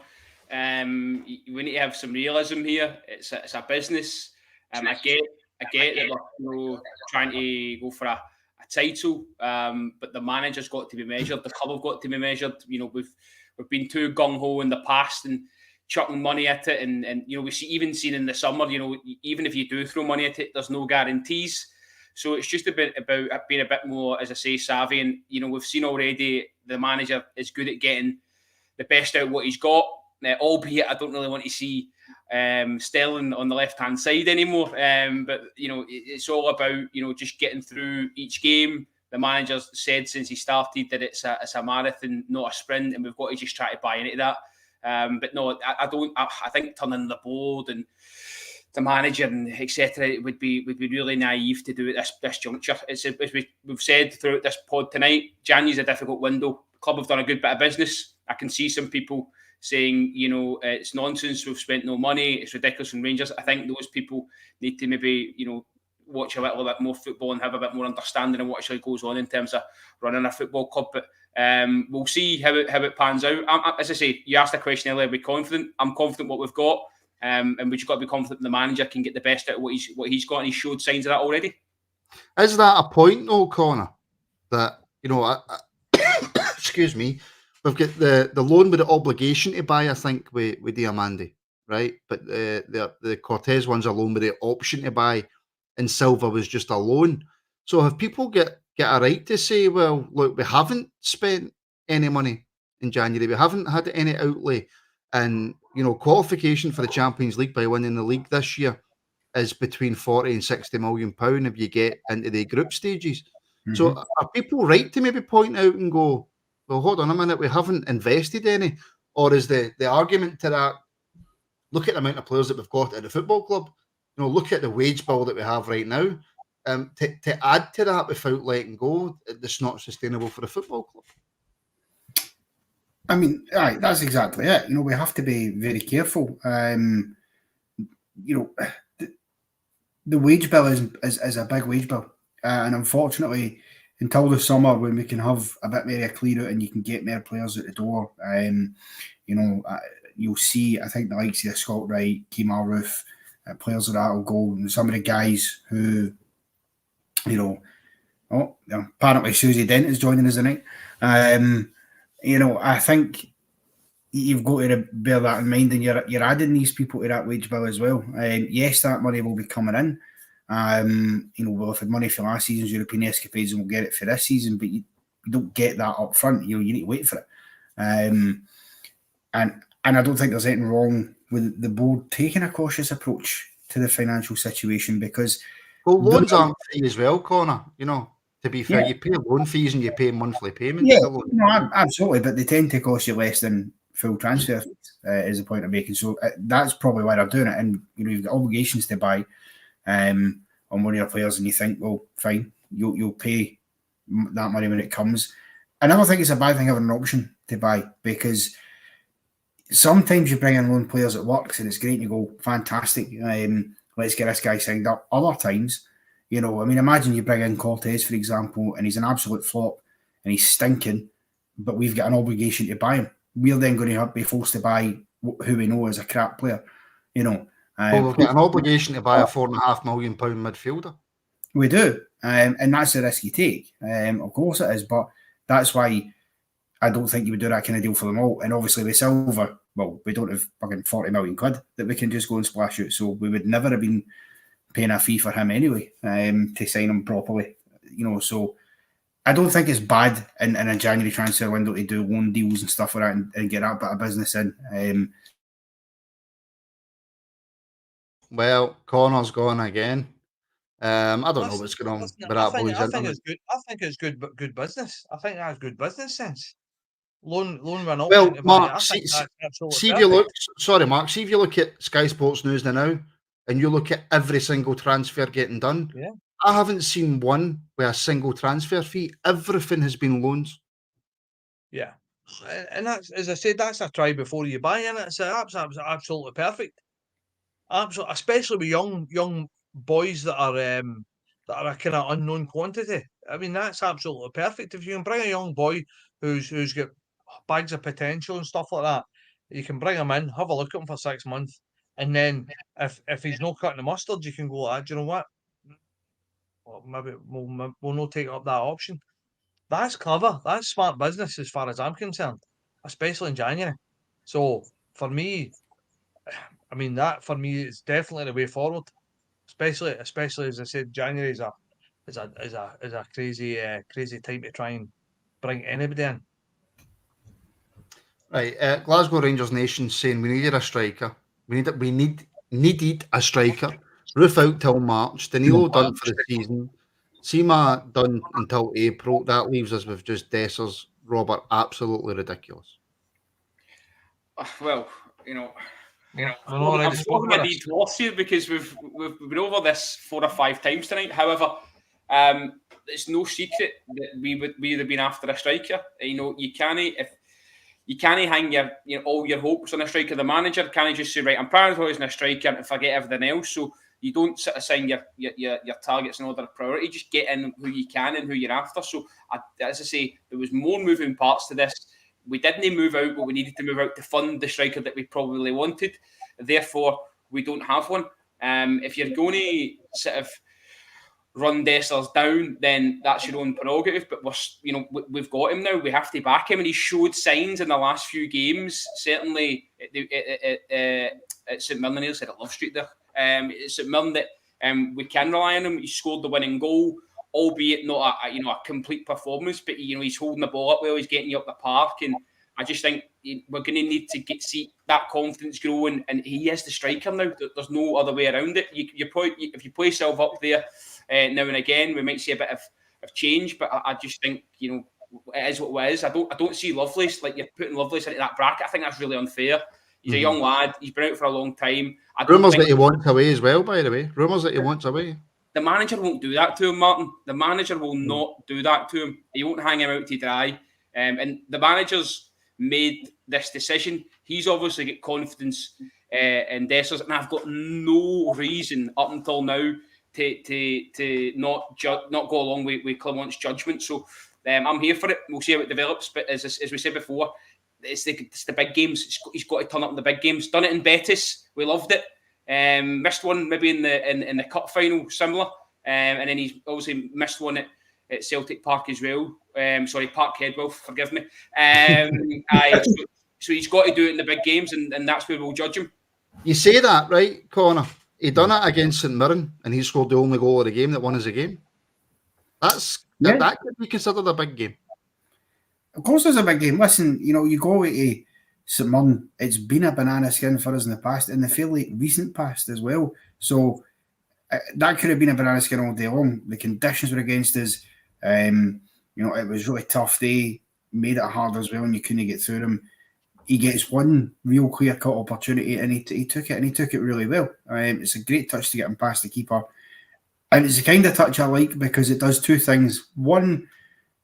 We need to have some realism here. It's a business. I get that we're trying to go for a title, but the manager's got to be measured. The club have got to be measured. We've been too gung ho in the past and chucking money at it, and we even seen in the summer. Even if you do throw money at it, there's no guarantees. So it's just a bit about being a bit more, as I say, savvy. And we've seen already the manager is good at getting the best out of what he's got. Albeit, I don't really want to see Sterling on the left-hand side anymore. But it's all about just getting through each game. The manager's said since he started that it's a marathon, not a sprint, and we've got to just try to buy into that. But no, I don't. I think turning the board and the manager and etc. It would be really naive to do it this juncture. As we've said throughout this pod tonight, January's a difficult window. The club have done a good bit of business. I can see some people saying, it's nonsense, we've spent no money, it's ridiculous from Rangers. I think those people need to maybe, watch a little bit more football and have a bit more understanding of what actually goes on in terms of running a football club. But we'll see how it pans out. As I say, you asked a question earlier, are we confident? I'm confident what we've got. And we just got to be confident the manager can get the best out of what he's got, and he showed signs of that already. Is that a point, though, Connor? That excuse me, we've got the loan with the obligation to buy, I think, with Diamandi, right? But the Cortes one's a loan with the option to buy, and Silva was just a loan. So have people get a right to say, well, look, we haven't spent any money in January, we haven't had any outlay, and qualification for the Champions League by winning the league this year is between 40 and 60 million pound if you get into the group stages. Mm-hmm. So are people right to maybe point out and go, well, hold on a minute, we haven't invested any? Or is the argument to that, look at the amount of players that we've got at the football club, look at the wage bill that we have right now, to add to that without letting go, it's not sustainable for the football club. I mean, right, that's exactly it. We have to be very careful. The wage bill is a big wage bill. And unfortunately, until the summer, when we can have a bit more of a clear out and you can get more players at the door, you'll see, I think, the likes of Scott Wright, Kemal Roof, players of that will go. And some of the guys who, apparently Susie Dent is joining us tonight. I think you've got to bear that in mind, and you're adding these people to that wage bill as well. Yes, that money will be coming in. We'll have had money for last season's European escapades, and we'll get it for this season, but you don't get that up front. You need to wait for it. And I don't think there's anything wrong with the board taking a cautious approach to the financial situation, because loans aren't free as well, Connor. To be fair, you pay loan fees and you pay monthly payments. Yeah, absolutely, but they tend to cost you less than full transfer fees, is the point I'm making. So that's probably why they're doing it. And you've got obligations to buy on one of your players, and you think, well, fine, you'll pay that money when it comes. I never think it's a bad thing having an option to buy, because sometimes you bring in loan players, it works and it's great and you go, fantastic, let's get this guy signed up. Other times, you know, I mean, imagine you bring in Cortes, for example, and he's an absolute flop and he's stinking, but we've got an obligation to buy him. We're then going to be forced to buy who we know is a crap player, you know. Well, we've got an obligation to buy a £4.5 million midfielder. We do, and that's the risk you take. Of course it is, but that's why I don't think you would do that kind of deal for them all. And obviously with Silva, well, we don't have fucking 40 million quid that we can just go and splash out, so we would never have been paying a fee for him anyway, to sign him properly, you know. So I don't think it's bad in a January transfer window to do loan deals and stuff like that and get that bit of business in. Well, Connor's gone again. I don't know what's going on with that boy's I think internet. it's good. I think it's good business. I think that's good business sense. Loan with an option Well, to buy. Mark, I think that's absolutely see if perfect. you look. Sorry, Mark. See if you look at Sky Sports News now, and you look at every single transfer getting done. Yeah. I haven't seen one with a single transfer fee. Everything has been loans. Yeah, and that's, as I said, that's a try before you buy, and it's absolutely perfect. Absolutely, especially with young boys that are a kind of unknown quantity. I mean, that's absolutely perfect. If you can bring a young boy who's got bags of potential and stuff like that, you can bring him in, have a look at him for 6 months, and then if he's not cutting the mustard, you can go, do you know what? Well, maybe we'll not take up that option. That's clever. That's smart business as far as I'm concerned, especially in January. So for me, I mean, that for me is definitely the way forward. Especially as I said, January is a crazy time to try and bring anybody in. Right, Glasgow Rangers Nation saying we needed a striker. We needed a striker. Roof out till March. Danilo done for the season. Seema done until April. That leaves us with just Dessers, Robert. Absolutely ridiculous. Well, you know, We're not I'm ready to talk going about to this. need loss here because we've been over this 4 or 5 times tonight. However, it's no secret that we would have been after a striker. You know, you can't hang all your hopes on a striker. The manager can't just say, right, I'm prioritising a striker and forget everything else. So you don't sort of assign your targets in order of priority. Just get in who you can and who you're after. So as I say, there was more moving parts to this. We didn't move out what we needed to move out to fund the striker that we probably wanted. Therefore, we don't have one. If you're going to sort of run Dessers down, then that's your own prerogative. But we've got him now. We have to back him, and he showed signs in the last few games. Certainly at St Mirren, I said at Love Street there. At St Mirren that we can rely on him. He scored the winning goal, albeit not a complete performance. But he's holding the ball up well. He's getting you up the park, and I just think we're going to need to see that confidence growing. And he is the striker now. There's no other way around it. If you play yourself up there now and again, we might see a bit of change. But I just think it is what it is. I don't see Lovelace like you're putting Lovelace into that bracket. I think that's really unfair. He's a young lad. He's been out for a long time. Rumours that he wants away as well, by the way. Rumours that he wants away. The manager won't do that to him, Martin. The manager will not do that to him. He won't hang him out to dry. And the manager's made this decision. He's obviously got confidence in Dessers, and I've got no reason up until now to not go along with Clement's judgment. So I'm here for it. We'll see how it develops. But as we said before, it's the big games. He's got to turn up in the big games. Done it in Betis. We loved it. Missed one maybe in the cup final, similar. And then he's obviously missed one at Celtic Park as well. Sorry, Parkhead, Will, forgive me. So he's got to do it in the big games, and that's where we'll judge him. You say that, right, Connor? He done it against St Mirren, and he scored the only goal of the game that won us a game. That could be considered a big game. Of course, it's a big game. Listen, you go to St Mirren, it's been a banana skin for us in the past, in the fairly recent past as well. So that could have been a banana skin all day long. The conditions were against us. It was really tough. They made it hard as well, and you couldn't get through them. He gets one real clear-cut opportunity, and he took it, and he took it really well. It's a great touch to get him past the keeper. And it's the kind of touch I like because it does two things. One,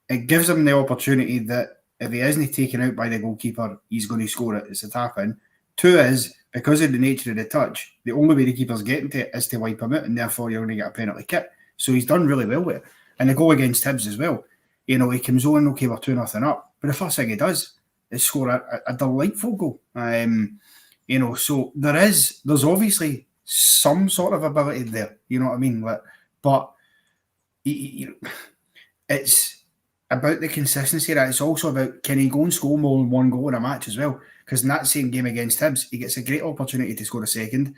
it gives him the opportunity that if he isn't taken out by the goalkeeper, he's going to score it. It's a tap in. Two is, because of the nature of the touch, the only way the keeper's getting to it is to wipe him out, and therefore you're going to get a penalty kick. So he's done really well with it. And the goal against Hibs as well. He comes on, okay, we're 2-0 up. But the first thing he does is score a delightful goal. So there's obviously some sort of ability there. You know what I mean? But it's about the consistency. It's also about, can he go and score more than one goal in a match as well? Because in that same game against Hibs, he gets a great opportunity to score a second.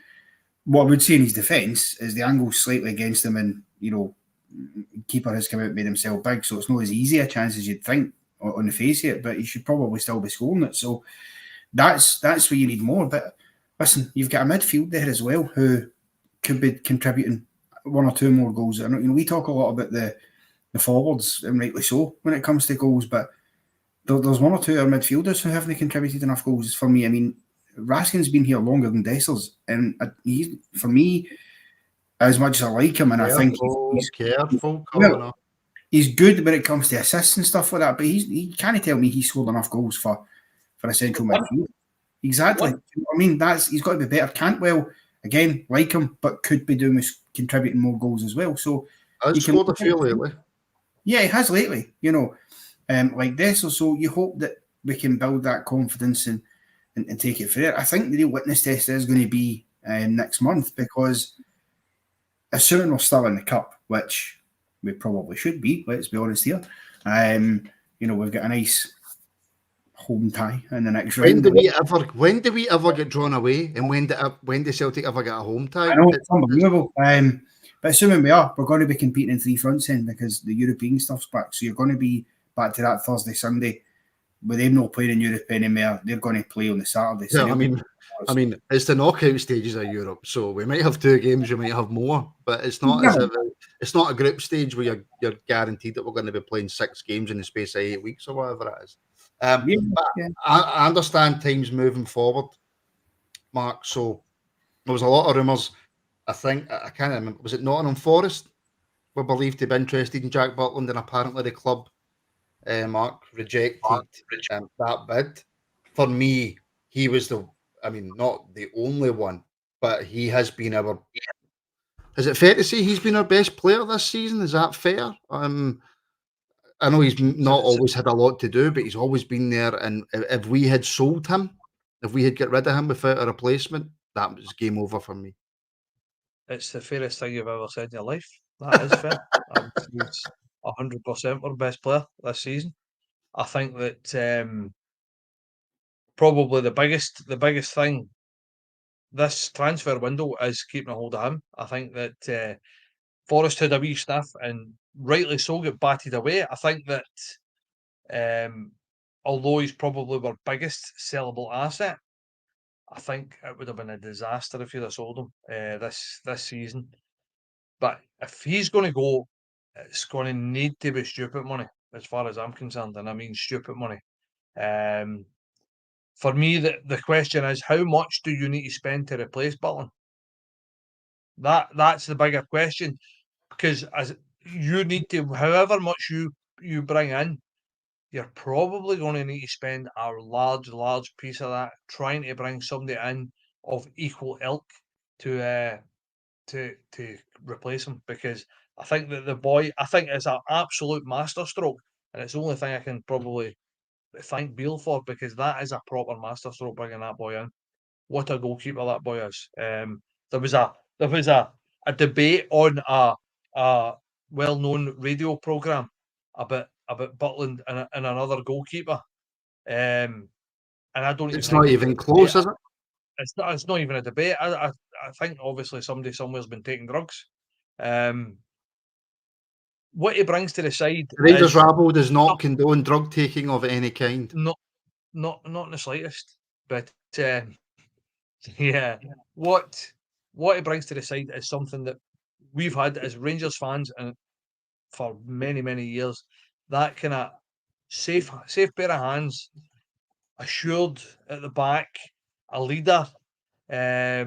What I would say in his defence is the angle's slightly against him, and keeper has come out and made himself big, so it's not as easy a chance as you'd think on the face of it, but he should probably still be scoring it. So that's where you need more. But listen, you've got a midfield there as well who could be contributing one or two more goals. And we talk a lot about the forwards, and rightly so, when it comes to goals, but there's one or two other midfielders who haven't contributed enough goals for me. I mean, Raskin's been here longer than Dessers, and he's, for me, as much as I like him, and I think he's careful. He's good when it comes to assists and stuff like that, but he can't tell me he's scored enough goals for a central midfield. Exactly. I mean, he's got to be better. Cantwell, again, like him, but could be contributing more goals as well. So he scored a few lately. Yeah, he has lately. Like this. So you hope that we can build that confidence and take it further. I think the real witness test is going to be next month, because assuming we're still in the cup, which we probably should be, let's be honest here. We've got a nice home tie in the next round. When do we ever get drawn away? And when do Celtic ever get a home tie? I know, it's unbelievable. But assuming we're going to be competing in three fronts then, because the European stuff's back. So you're going to be back to that Thursday, Sunday. With them not playing in Europe anymore, they're going to play on the Saturday. So yeah, I mean, it's the knockout stages of Europe, so we might have 2 games, we might have more, but it's not it's not a group stage where you're guaranteed that we're going to be playing 6 games in the space of 8 weeks or whatever it is. I understand times moving forward, Mark. So there was a lot of rumours. I can't remember. Was it Nottingham Forest were believed to be interested in Jack Butland, and apparently the club, Mark, rejected that bid. For me, he was not the only one, but he has been is it fair to say he's been our best player this season? Is that fair? I know he's not always had a lot to do, but he's always been there. And if we had sold him, if we had got rid of him without a replacement, that was game over for me. It's the fairest thing you've ever said in your life. That is fair. He's 100% our best player this season. I think that probably the biggest thing this transfer window is keeping a hold of him. I think that Forrest had a wee sniff, and rightly so, got batted away. I think that although he's probably our biggest sellable asset, I think it would have been a disaster if you'd have sold him this season. But if he's going to go, it's going to need to be stupid money, as far as I'm concerned, and I mean stupid money. For me, the question is, how much do you need to spend to replace Butland? That's the bigger question, because as you need to, however much you bring in, you're probably going to need to spend a large piece of that trying to bring somebody in of equal ilk to replace him, because I think that I think it's an absolute masterstroke, and it's the only thing I can probably thank Beale for, because that is a proper masterstroke bringing that boy in. What a goalkeeper that boy is. There was a debate on a well-known radio program about Butland and another goalkeeper, and I don't. It's not even close, is it? It's not even a debate. I think obviously somebody somewhere's been taking drugs. What he brings to the side, Rangers Rabble does not condone drug taking of any kind. Not in the slightest. But yeah, what he brings to the side is something that we've had as Rangers fans and for many years. That kind of safe pair of hands, assured at the back, a leader, a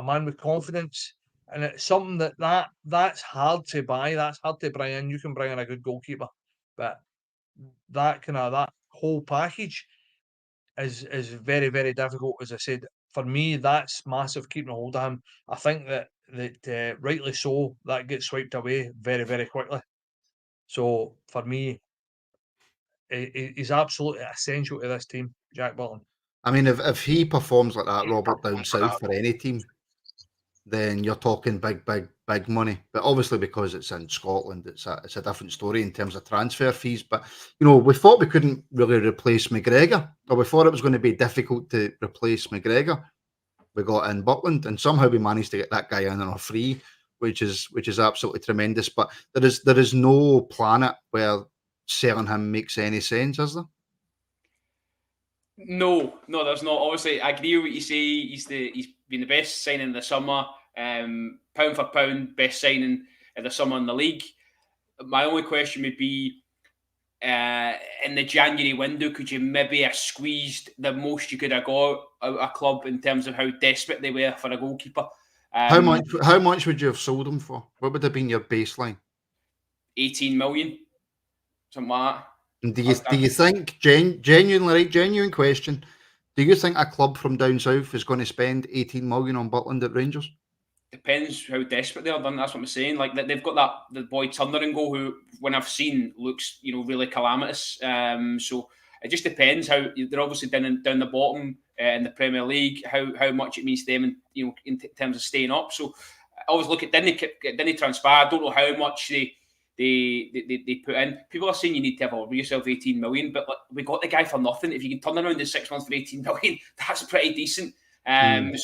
man with confidence, And it's something that's hard to buy. That's hard to bring in. You can bring in a good goalkeeper, but that whole package is very, very difficult. As I said, for me, that's massive keeping a hold of him. I think that rightly so, that gets swiped away very, very quickly. So for me, he's absolutely essential to this team, Jack Butland. I mean, if he performs like that, Robert, down south for any team, then you're talking big money. But obviously, because it's in Scotland, it's a different story in terms of transfer fees. But we thought we couldn't really replace McGregor, or we thought it was going to be difficult to replace McGregor. We got in Butland, and somehow we managed to get that guy in on a free, which is absolutely tremendous. But there is no planet where selling him makes any sense, is there? No, there's not. Obviously, I agree with what you say. He's been the best signing in the summer. Pound for pound, best signing in the summer in the league. My only question would be, in the January window, could you maybe have squeezed the most you could have got out of a club in terms of how desperate they were for a goalkeeper? How much would you have sold him for? What would have been your baseline? 18 million, something like that. And do you think, genuine question, do you think a club from down south is going to spend 18 million on Butland at Rangers? Depends how desperate they are. That's what I'm saying. Like they've got the boy Turner in goal, who, when I've seen, looks really calamitous. So it just depends how they're obviously down the bottom in the Premier League. How much it means to them, in terms of staying up. So I always look at didn't transfer. I don't know how much they put in. People are saying you need to have yourself 18 million, but we got the guy for nothing. If you can turn around in 6 months for 18 million, that's pretty decent.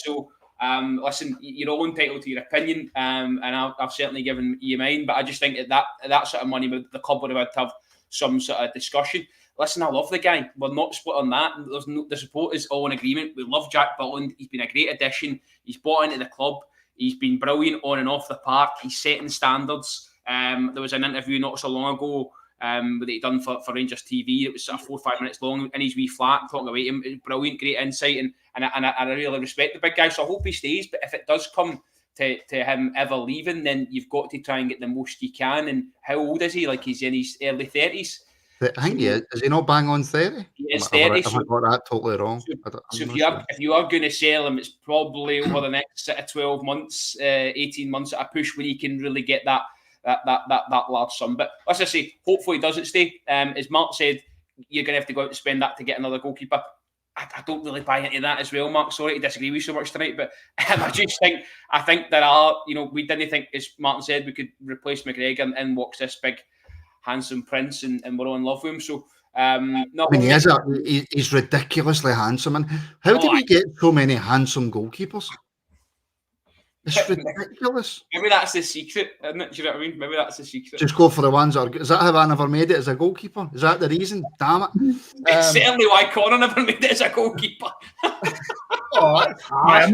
So. Listen, you're all entitled to your opinion, and I've certainly given you mine. But I just think that sort of money, the club would have had to have some sort of discussion. Listen, I love the guy. We're not split on that. The support is all in agreement. We love Jack Butland. He's been a great addition. He's bought into the club. He's been brilliant on and off the park. He's setting standards. There was an interview not so long ago that he done for Rangers TV. It was sort of 4 or 5 minutes long, in his wee flat, talking about him. Brilliant, great insight, and I really respect the big guy. So I hope he stays. But if it does come to him ever leaving, then you've got to try and get the most you can. And how old is he? Like, he's in his early 30s. I think he is. Is he not bang on 30? He is 30. I got that totally wrong. So if you are going to sell him, it's probably over the next 12 months, 18 months at a push, when he can really get that large sum. But as I say, hopefully he doesn't stay. As Mark said, you're going to have to go out and spend that to get another goalkeeper. I don't really buy into that as well, Mark. Sorry to disagree with you so much tonight, but I think there are, we didn't think, as Martin said, we could replace McGregor and walks this big, handsome prince, and we're all in love with him. So, he's ridiculously handsome. And how do we get so many handsome goalkeepers? It's ridiculous. Maybe that's the secret, isn't it? Do you know what I mean? Maybe that's the secret. Just go for the ones that are good. Is that how I never made it as a goalkeeper? Is that the reason? Damn it. It's certainly why Connor never made it as a goalkeeper. That's harsh.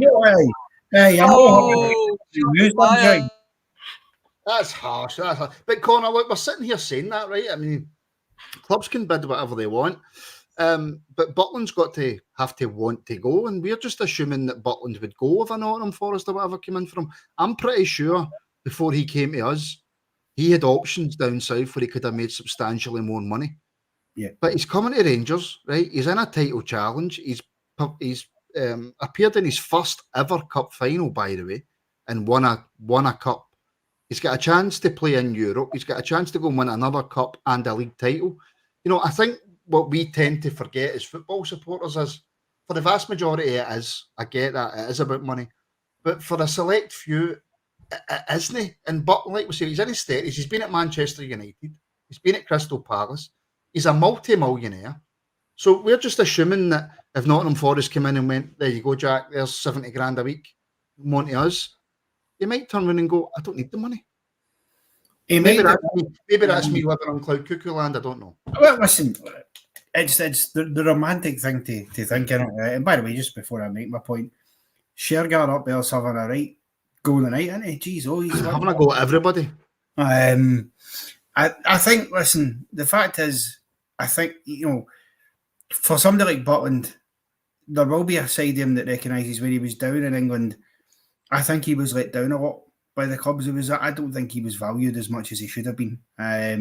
That's harsh. But Connor, look, we're sitting here saying that, right? I mean, clubs can bid whatever they want. But Butland's got to have to want to go, and we're just assuming that Butland would go if a Nottingham Forest or whatever came in for him. I'm pretty sure before he came to us, he had options down south where he could have made substantially more money. Yeah. But he's coming to Rangers, right? He's in a title challenge. He's appeared in his first ever cup final, by the way, and won a cup. He's got a chance to play in Europe. He's got a chance to go and win another cup and a league title. I think what we tend to forget as football supporters is, for the vast majority, it is. I get that. It is about money. But for a select few, it isn't. And Butland, like we say, he's in his 30s. He's been at Manchester United. He's been at Crystal Palace. He's a multi-millionaire. So we're just assuming that if Nottingham Forest came in and went, there you go, Jack, there's 70 grand a week, come on to us, you might turn around and go, I don't need the money. Maybe that's me living on Cloud Cuckoo Land. I don't know. Well, listen, it's the romantic thing to think, isn't it? And by the way, just before I make my point, Shergar up there's having a right go of the night, isn't he? Jeez, he's having a go at everybody. I think, listen, the fact is, I think, for somebody like Butland, there will be a side of him that recognises when he was down in England, I think he was let down a lot by the clubs. I don't think he was valued as much as he should have been. I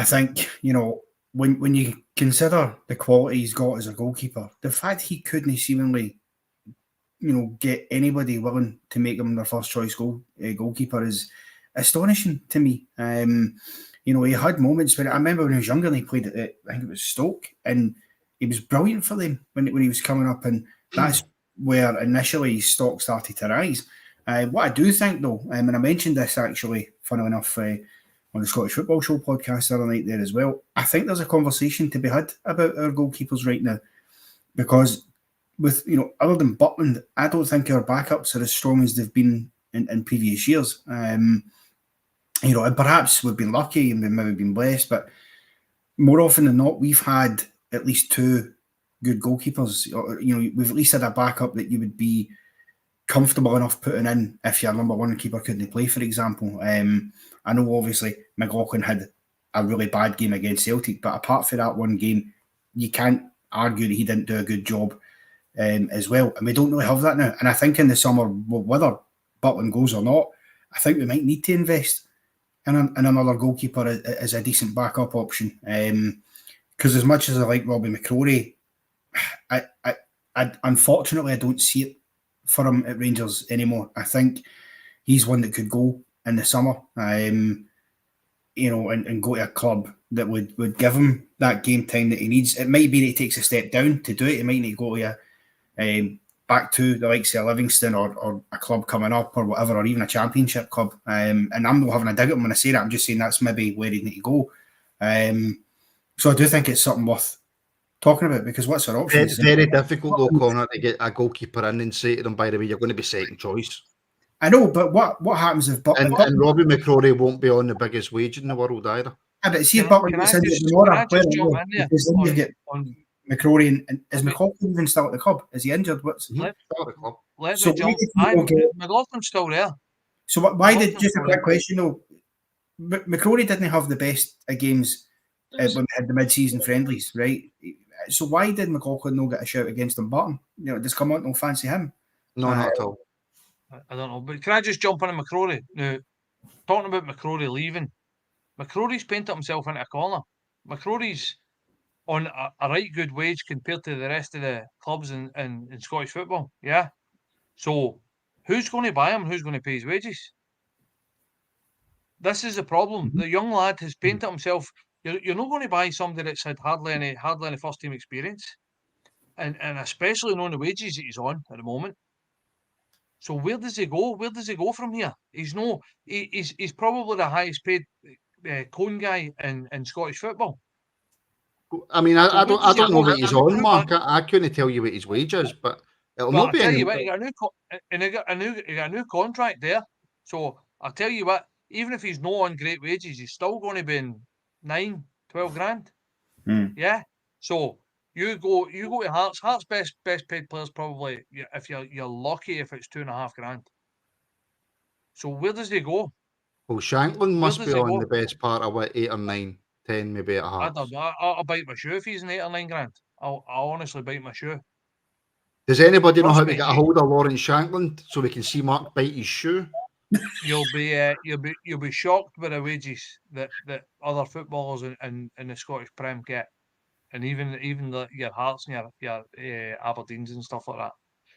think, when you consider the quality he's got as a goalkeeper, the fact he couldn't seemingly, get anybody willing to make him their first choice goalkeeper is astonishing to me. He had moments when I remember when he was younger and he played at, I think it was Stoke, and he was brilliant for them when he was coming up, and that's where initially his stock started to rise. What I do think, though, and I mentioned this actually, funnily enough, on the Scottish Football Show podcast the other night there as well, I think there's a conversation to be had about our goalkeepers right now, because with, other than Butland, I don't think our backups are as strong as they've been in previous years. And perhaps we've been lucky and we've maybe been blessed, but more often than not, we've had at least two good goalkeepers. We've at least had a backup that you would be comfortable enough putting in if your number one keeper couldn't play, for example. I know obviously McLaughlin had a really bad game against Celtic, but apart from that one game, you can't argue that he didn't do a good job as well. And we don't really have that now. And I think in the summer, whether Butland goes or not, I think we might need to invest in another goalkeeper as a decent backup option. Because as much as I like Robbie McCrory, I unfortunately I don't see it for him at Rangers anymore. I think he's one that could go in the summer, and go to a club that would give him that game time that he needs. It might be that he takes a step down to do it. He might need to go to back to the likes of Livingston or a club coming up or whatever, or even a championship club. And I'm not having a dig at him when I say that. I'm just saying that's maybe where he'd need to go. So I do think it's something worth talking about, because what's our options? It's very difficult, though, Connor, to get a goalkeeper in and say to them, by the way, you're going to be second choice. I know, but what happens if Butland... And Robbie McCrory won't be on the biggest wage in the world either. But see if Butland gets into the Nora, because then you get McCrory and is McLaughlin even still at the club? Is he injured? McLaughlin's still there. So why did, just a quick question though, McCrory didn't have the best games when we had the mid-season friendlies, right? So why did McLaughlin not get a shout against Dumbarton? Does come on, don't fancy him? No, not at all. I don't know, but can I just jump on McCrory? Now, talking about McCrory leaving, McCrory's painted himself into a corner. McCrory's on a right good wage compared to the rest of the clubs in Scottish football, yeah? So, who's going to buy him? Who's going to pay his wages? This is the problem. The young lad has painted himself. You're not going to buy somebody that's had hardly any first team experience, and especially knowing the wages that he's on at the moment. So where does he go? Where does he go from here? He's probably the highest paid cone guy in Scottish football. I mean, I don't know what he's on, Mark. I couldn't tell you what his wage is, but it'll not be. He got a new contract there. So I'll tell you what, even if he's not on great wages, he's still going to be in 9-12 grand. Yeah. So you go to Hearts. Hearts best paid players probably, if you're lucky, if it's 2.5 grand. So where does he go? Well, Shanklin must be on the best part of 8 or 9, 10 maybe at Hearts. I don't know. I'll bite my shoe if he's in 8 or 9 grand. I'll honestly bite my shoe. Does anybody know how to get a hold of Lawrence Shanklin so we can see Mark bite his shoe? You'll be shocked by the wages that other footballers in the Scottish Prem get, and even your Hearts and your Aberdeens and stuff like that.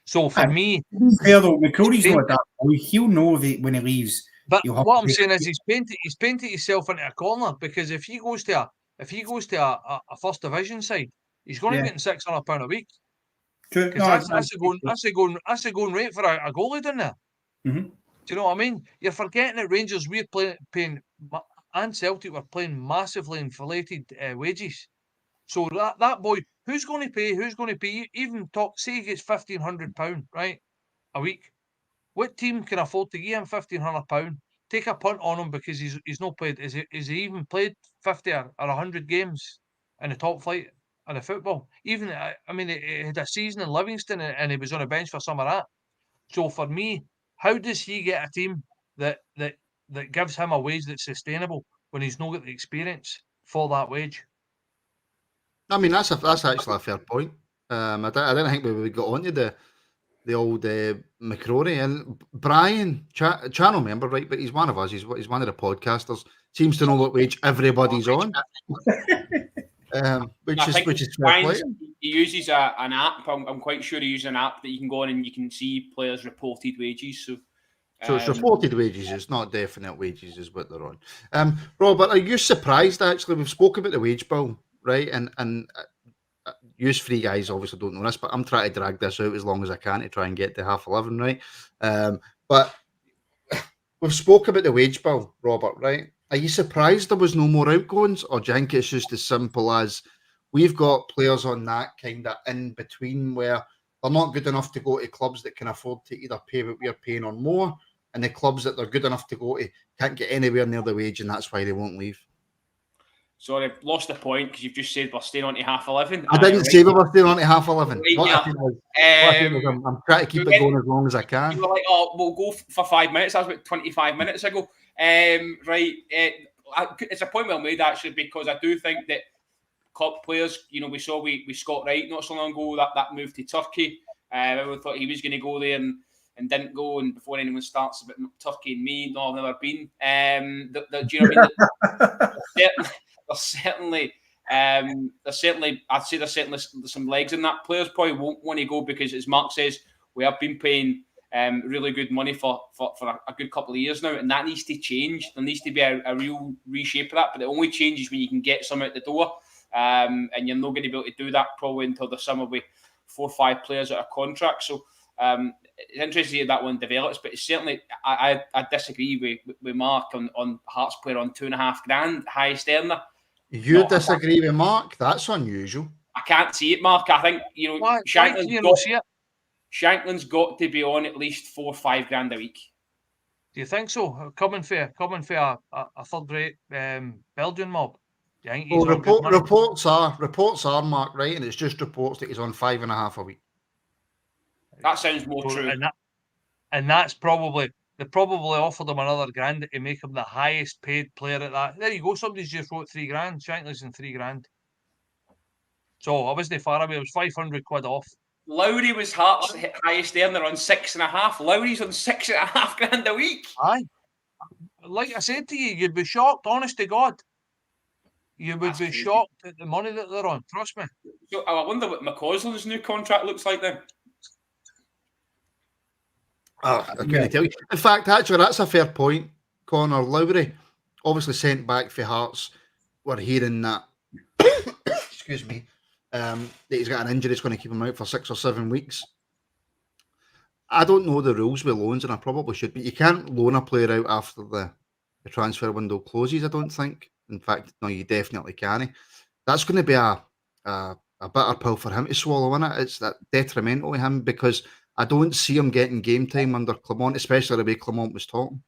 So for me, fair though, McCrory's not that boy. He'll know that when he leaves. But what I'm saying is he's painted himself into a corner, because if he goes to a first division side, he's going to be getting £600 a week. True. That's a going rate for a goalie down there. Mm-hmm. Do you know what I mean? You're forgetting at Rangers we're paying, and Celtic were playing massively inflated wages. So that boy, who's going to pay? Even say he gets £1,500, right, a week. What team can afford to give him £1,500? Take a punt on him because he's not played. Is he even played 50 or 100 games in the top flight of the football? Even he had a season in Livingston and he was on a bench for some of that. So for me, how does he get a team that gives him a wage that's sustainable when he's not got the experience for that wage? I mean, that's actually a fair point. I didn't think we would get onto the the old McCrory and Brian, channel member, right? But he's one of us. He's one of the podcasters. Seems to know what wage everybody's on, which is fair play. He uses an app. I'm quite sure he uses an app that you can go on and you can see players' reported wages. So it's reported wages. It's not definite wages, is what they're on. Robert, are you surprised? Actually, we've spoken about the wage bill, right? And you three guys obviously don't know this, but I'm trying to drag this out as long as I can to try and get to 11:30, right? But we've spoken about the wage bill, Robert, right? Are you surprised there was no more outgoings, or do you think it's just as simple as we've got players on that kind of in between where they're not good enough to go to clubs that can afford to either pay what we're paying or more, and the clubs that they're good enough to go to can't get anywhere near the wage, and that's why they won't leave? Sorry, lost the point because you've just said we're staying on to 11:30. I didn't say we were staying on to 11:30. Right, I'm trying to keep it going as long as I can. You were like, oh, we'll go for 5 minutes. That was about 25 minutes ago. It's a point well made, actually, because I do think that club players, we saw with Scott Wright not so long ago, that move to Turkey. Everyone thought he was going to go there and didn't go. And before anyone starts about Turkey and me, no, I've never been. Do you know what I mean? There's certainly, I'd say there's certainly some legs in that. Players probably won't want to go because, as Mark says, we have been paying really good money for a good couple of years now, and that needs to change. There needs to be a real reshape of that, but it only changes when you can get some out the door, and you're not going to be able to do that probably until the summer with 4 or 5 players out of contract. So it's interesting to see how that one develops, but it's certainly, I disagree with Mark on Hearts player on $2,500 highest earner. You disagree with Mark? That's unusual. I can't see it, Mark. I think Shankland's got to be on at least 4 or 5 grand a week. Do you think so? Coming for a third-rate Belgian mob. Do you think he's reports are, Mark, right? And it's just reports that he's on 5.5 a week. That sounds more true. And that's probably. They probably offered him another grand to make him the highest paid player at that. There you go. Somebody's just wrote 3 grand. Shankly's in 3 grand. So I wasn't far away. It was 500 quid off. Lowry was Hearts' highest earner on 6.5. Lowry's on 6.5 grand a week. Aye. Like I said to you, you'd be shocked, honest to God. You would be shocked at the money that they're on. Trust me. So I wonder what McCausland's new contract looks like then. I couldn't tell you. In fact, actually, that's a fair point, Connor. Lowry, obviously sent back for Hearts. We're hearing that, excuse me, that he's got an injury that's going to keep him out for 6 or 7 weeks. I don't know the rules with loans, and I probably should, but you can't loan a player out after the transfer window closes, I don't think. In fact, no, you definitely can. That's going to be a bitter pill for him to swallow, isn't it? It's that detrimental to him because I don't see him getting game time under Clement, especially the way Clement was talking.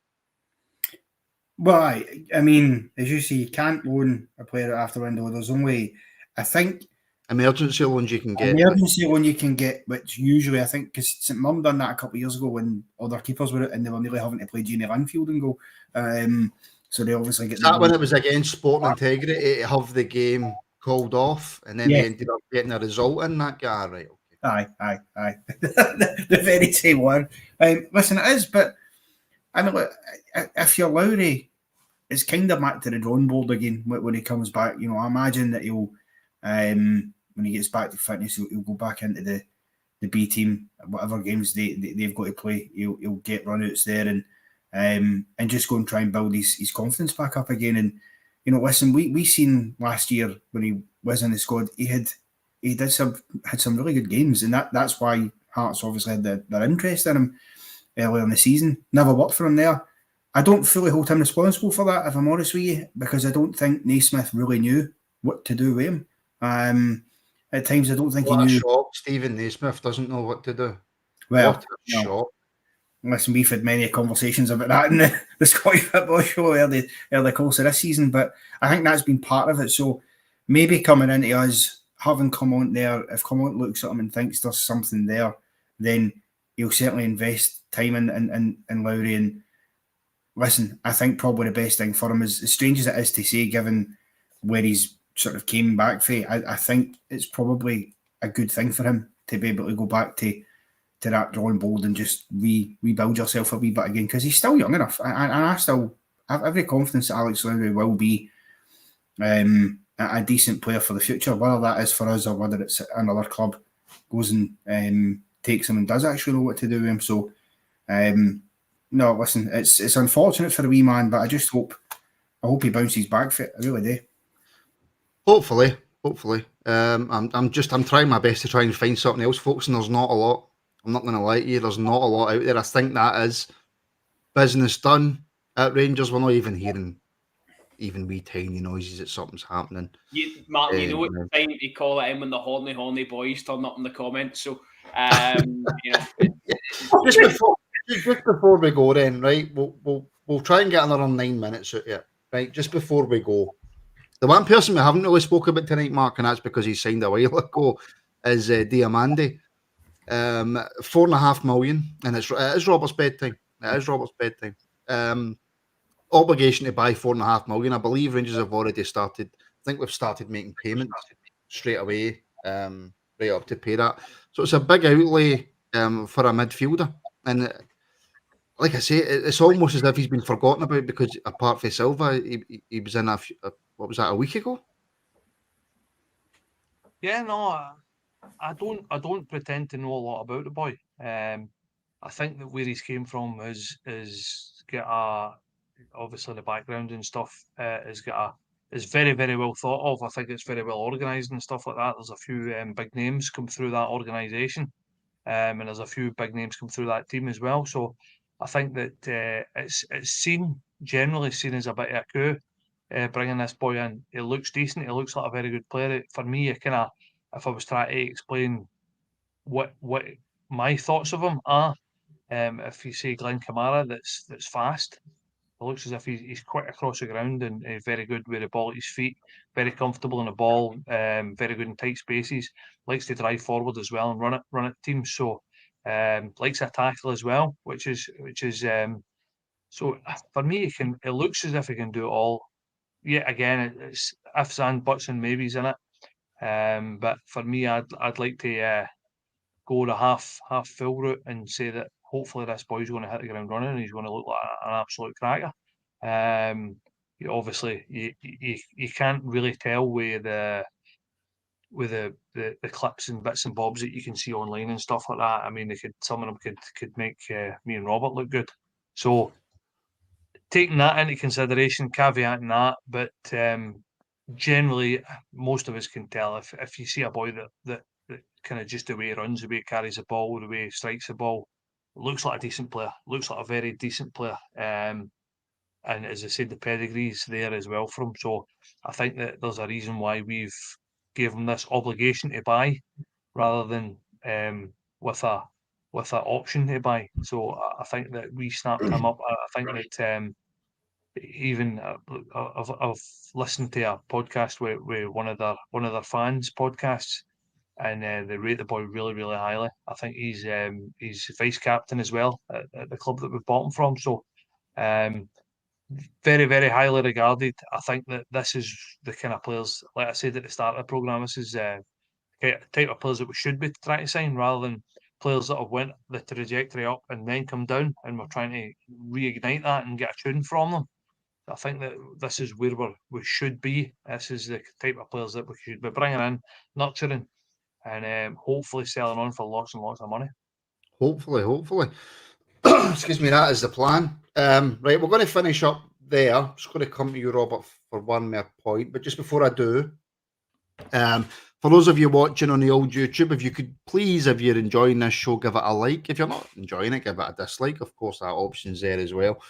Well, I mean, as you see, you can't loan a player after window. There's only, I think, emergency loans you can get. Emergency loan you can get, which usually I think, because St Mirren done that a couple of years ago when other keepers were out and they were nearly having to play Jamie Linfield and go. So they obviously get. That when it was against Sporting Integrity to have the game called off, and then they ended up getting a result in that guy, right? Aye. The very same one. Listen, it is, but I know if you're Lowry, it's kind of back to the drawing board again when he comes back. You know, I imagine that he'll, when he gets back to fitness, he'll go back into the B team, whatever games they've got to play. He'll get runouts there and just go and try and build his confidence back up again. And you know, listen, we seen last year when he was in the squad, he had some really good games, and that's why Hearts obviously had their interest in him earlier in the season. Never worked for him there. I don't fully hold him responsible for that, if I'm honest with you, because I don't think Naismith really knew what to do with him. At times, I don't think he knew. Shock. Stephen Naismith doesn't know what to do. Well, what a shock. Listen, we've had many conversations about that in the Scottish football show early course of this season, but I think that's been part of it. So maybe coming into us, having Clement there, if Clement looks at him and thinks there's something there, then he'll certainly invest time in Lowry. And listen, I think probably the best thing for him is, as strange as it is to say, given where he's sort of came back from, I think it's probably a good thing for him to be able to go back to to that drawing board and just rebuild yourself a wee bit again, because he's still young enough, and I still have every confidence that Alex Lowry will be a decent player for the future, whether that is for us or whether it's another club goes and takes him and does actually know what to do with him. So no, listen, it's unfortunate for the wee man, but I hope he bounces back fit. I really do. Hopefully. I'm trying my best to try and find something else, folks, and there's not a lot. I'm not going to lie to you. There's not a lot out there. I think that is business done at Rangers. We're not even hearing even wee tiny noises that something's happening. Martin, you know it's time to call it in when the horny boys turn up in the comments. So, you know, just before we go, then, right? We'll try and get another 9 minutes out here, right? Just before we go, the one person we haven't really spoken about tonight, Mark, and that's because he signed a while ago, is Diamande. 4.5 million, and it is Robert's bedtime. It is Robert's bedtime. Obligation to buy 4.5 million. I believe Rangers have already started. I think we've started making payments straight away, right up to pay that. So it's a big outlay for a midfielder, and like I say, it's almost as if he's been forgotten about, because apart from Silva, he was in what was that, a week ago? Yeah, no, I don't pretend to know a lot about the boy. I think that where he's came from is got obviously the background and stuff is very, very well thought of. I think it's very well organised and stuff like that. There's a few big names come through that organisation, and there's a few big names come through that team as well. So I think that it's generally seen as a bit of a coup bringing this boy in. He looks decent. He looks like a very good player. For me, if I was trying to explain what my thoughts of him are, if you say Glenn Kamara, that's fast. It looks as if he's quick across the ground and very good with the ball at his feet, very comfortable in the ball, very good in tight spaces. Likes to drive forward as well and run at teams. So likes a tackle as well, which is so for me, it looks as if he can do it all. Yet again, it's ifs and buts and maybes in it. But for me, I'd like to go the half full route and say that hopefully this boy's going to hit the ground running and he's going to look like an absolute cracker. Obviously, you can't really tell with the clips and bits and bobs that you can see online and stuff like that. I mean, some of them could make me and Robert look good. So taking that into consideration, caveating that, but generally most of us can tell if you see a boy that kind of just the way he runs, the way he carries the ball, the way he strikes the ball, looks like a decent player, looks like a very decent player. And as I said, the pedigree's there as well for him. So I think that there's a reason why we've gave him this obligation to buy rather than with a option to buy. So I think that we snapped him up. I think that even I've listened to a podcast with one of their fans' podcasts, and they rate the boy really, really highly. I think he's vice captain as well at the club that we've bought him from. So very, very highly regarded. I think that this is the kind of players, like I said at the start of the programme, this is the type of players that we should be trying to sign rather than players that have went the trajectory up and then come down, and we're trying to reignite that and get a tune from them. I think that this is where we should be. This is the type of players that we should be bringing in, nurturing, and hopefully selling on for lots and lots of money. Hopefully. Excuse me, that is the plan. Right, we're going to finish up there. I'm just going to come to you, Robert, for one more point. But just before I do, for those of you watching on the old YouTube, if you could please, if you're enjoying this show, give it a like. If you're not enjoying it, give it a dislike. Of course, that option's there as well.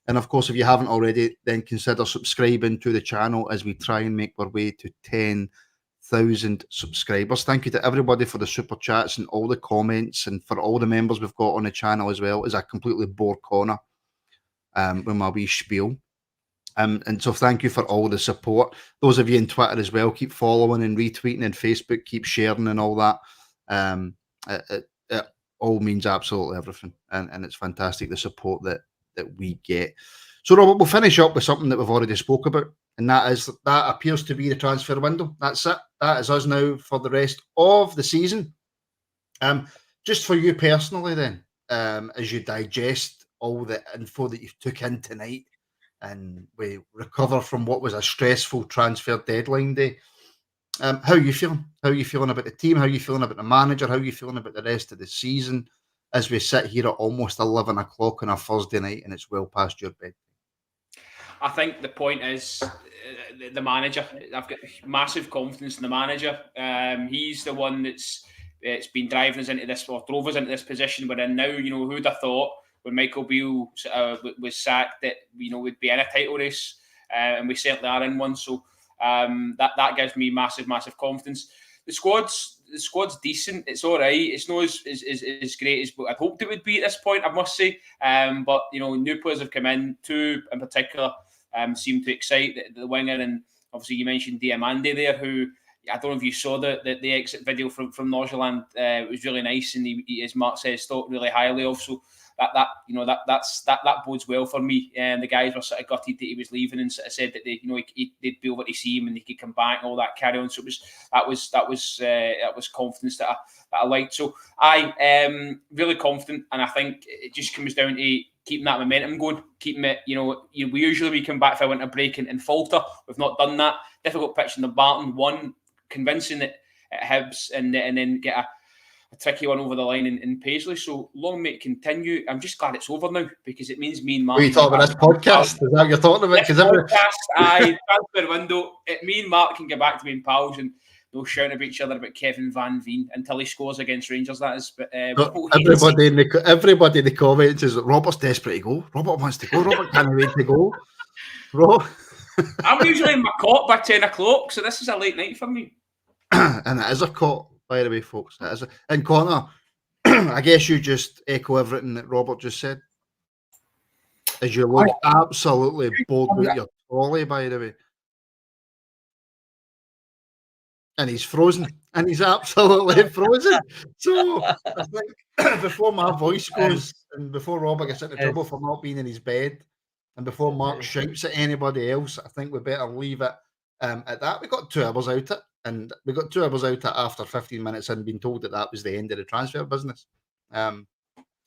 And of course, if you haven't already, then consider subscribing to the channel as we try and make our way to 10,000 subscribers. Thank you to everybody for the super chats and all the comments, and for all the members we've got on the channel as well. As I completely bore Connor with my wee spiel. And so thank you for all the support. Those of you in Twitter as well, keep following and retweeting, and Facebook, keep sharing and all that. It all means absolutely everything. And it's fantastic, the support that we get. So Robert, we'll finish up with something that we've already spoke about, and that appears to be the transfer window. That's it. That is us now for the rest of the season. just for you personally, then, as you digest all the info that you took in tonight, and we recover from what was a stressful transfer deadline day, how are you feeling? How are you feeling about the team? How are you feeling about the manager? How are you feeling about the rest of the season as we sit here at almost 11 o'clock on a Thursday night and it's well past your bed? I think the point is the manager. I've got massive confidence in the manager. He's the one it's been driving us into this, or drove us into this position we're in now. Who'd have thought when Michael Beale was sacked that we'd be in a title race, and we certainly are in one. So that gives me massive confidence. The squad's decent. It's all right. It's not as great as I'd hoped it would be at this point, I must say. But new players have come in. Two in particular seem to excite the winger, and obviously you mentioned Diamande there, who I don't know if you saw the exit video from Nordsjælland. It was really nice, and he, as Mark says, thought really highly of. So that bodes well for me. And the guys were sort of gutted that he was leaving, and sort of said that they'd be able to see him and he could come back and all that carry on. So that was confidence that I liked. So I am really confident, and I think it just comes down to keeping that momentum going, keeping it. We come back for a winter break and falter. We've not done that. Difficult pitch in the Barton, one convincing it at Hibs, and then get a tricky one over the line in Paisley. So long may it continue. I'm just glad it's over now, because it means me and Mark. Are you talking about this podcast? Is that what you're talking about? This podcast, transfer window. Me and Mark can get back to being pals and no shouting about each other about Kevin Van Veen until he scores against Rangers. That is. But everybody in the comments is Robert's desperate to go. Robert wants to go. Robert can't wait to go. I'm usually in my cot by 10 o'clock, so this is a late night for me. And it is a cot, by the way, folks. It is and Connor, I guess you just echo everything that Robert just said. As you look absolutely bored with your trolley, by the way. And he's frozen. And he's absolutely frozen. So I think before my voice goes, and before Robert gets into trouble for not being in his bed, and before Mark shouts at anybody else, I think we better leave it at that. We got 2 hours out it, and we got 2 hours out it after 15 minutes and being told that was the end of the transfer business.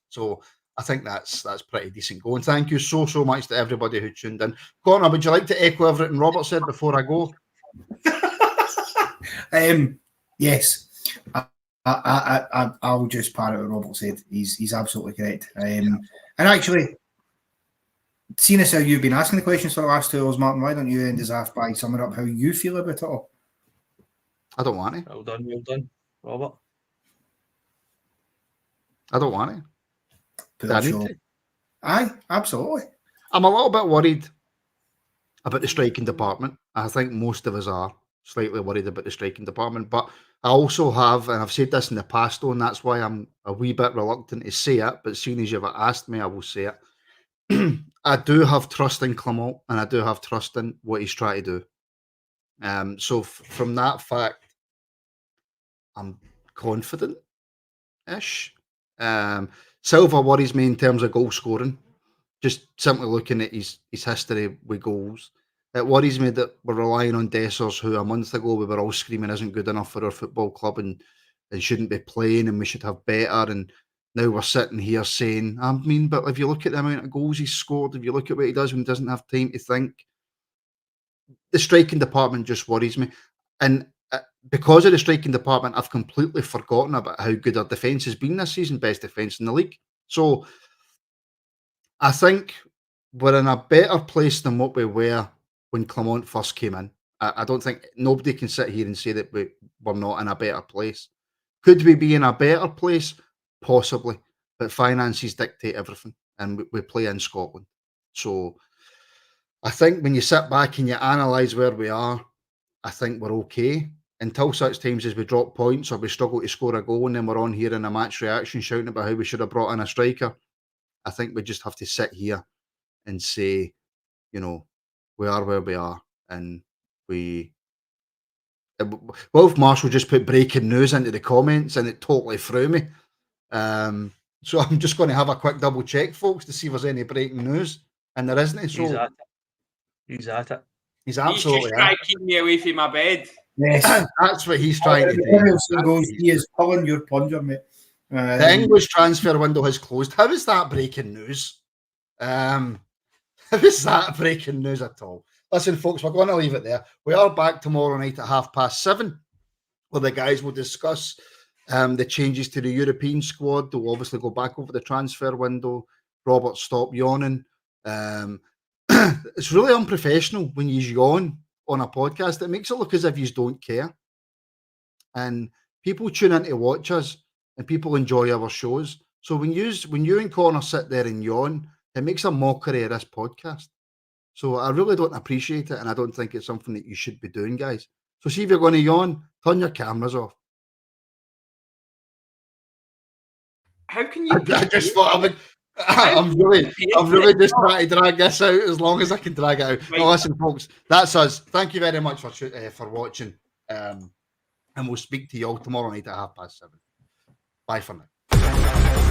So I think that's pretty decent going. Thank you so much to everybody who tuned in. Connor, would you like to echo everything Robert said before I go? Yes. I'll just parrot what Robert said. He's absolutely correct. And actually, seeing as how you've been asking the questions for the last 2 hours, Martin, why don't you end as half by summing up how you feel about it all? I don't want to. Well done, Robert. I don't want to. I need to. Aye, absolutely. I'm a little bit worried about the striking department. I think most of us are slightly worried about the striking department, but I also have, and I've said this in the past, and that's why I'm a wee bit reluctant to say it, but seeing as you've asked me, I will say it. I do have trust in Clement, and I do have trust in what he's trying to do. So from that fact, I'm confident-ish. Silva worries me in terms of goal scoring. Just simply looking at his history with goals. It worries me that we're relying on Dessers, who a month ago we were all screaming isn't good enough for our football club and shouldn't be playing and we should have better. And now we're sitting here saying, I mean, but if you look at the amount of goals he's scored, if you look at what he does when he doesn't have time to think, the striking department just worries me. And because of the striking department, I've completely forgotten about how good our defence has been this season, best defence in the league. So I think we're in a better place than what we were when Clement first came in. I don't think nobody can sit here and say that we're not in a better place. Could we be in a better place? Possibly. But finances dictate everything. And we play in Scotland. So I think when you sit back and you analyse where we are, I think we're okay. Until such times as we drop points or we struggle to score a goal and then we're on here in a match reaction shouting about how we should have brought in a striker. I think we just have to sit here and say, we are where we are. And Wolf Marshall just put breaking news into the comments and it totally threw me. So I'm just going to have a quick double check, folks, to see if there's any breaking news. And there isn't. So He's at it. He's absolutely He's just trying to keep me away from my bed. Yes. That's what he's trying to do. He is pulling your plunger, mate. The English transfer window has closed. How is that breaking news? How is that breaking news at all? Listen, folks, we're going to leave it there. We are back tomorrow night at 7:30, where the guys will discuss the changes to the European squad. They'll obviously go back over the transfer window. Robert, stop yawning. It's really unprofessional when you yawn on a podcast. It makes it look as if you don't care. And people tune in to watch us, and people enjoy our shows. So when you and Connor sit there and yawn, it makes a mockery of this podcast. So I really don't appreciate it, and I don't think it's something that you should be doing, guys. So see if you're going to yawn, turn your cameras off. How can you? I just thought I'm really just trying to drag this out as long as I can drag it out. Right. Well, listen, folks, that's us. Thank you very much for watching, and we'll speak to you all tomorrow night at 7:30. Bye for now.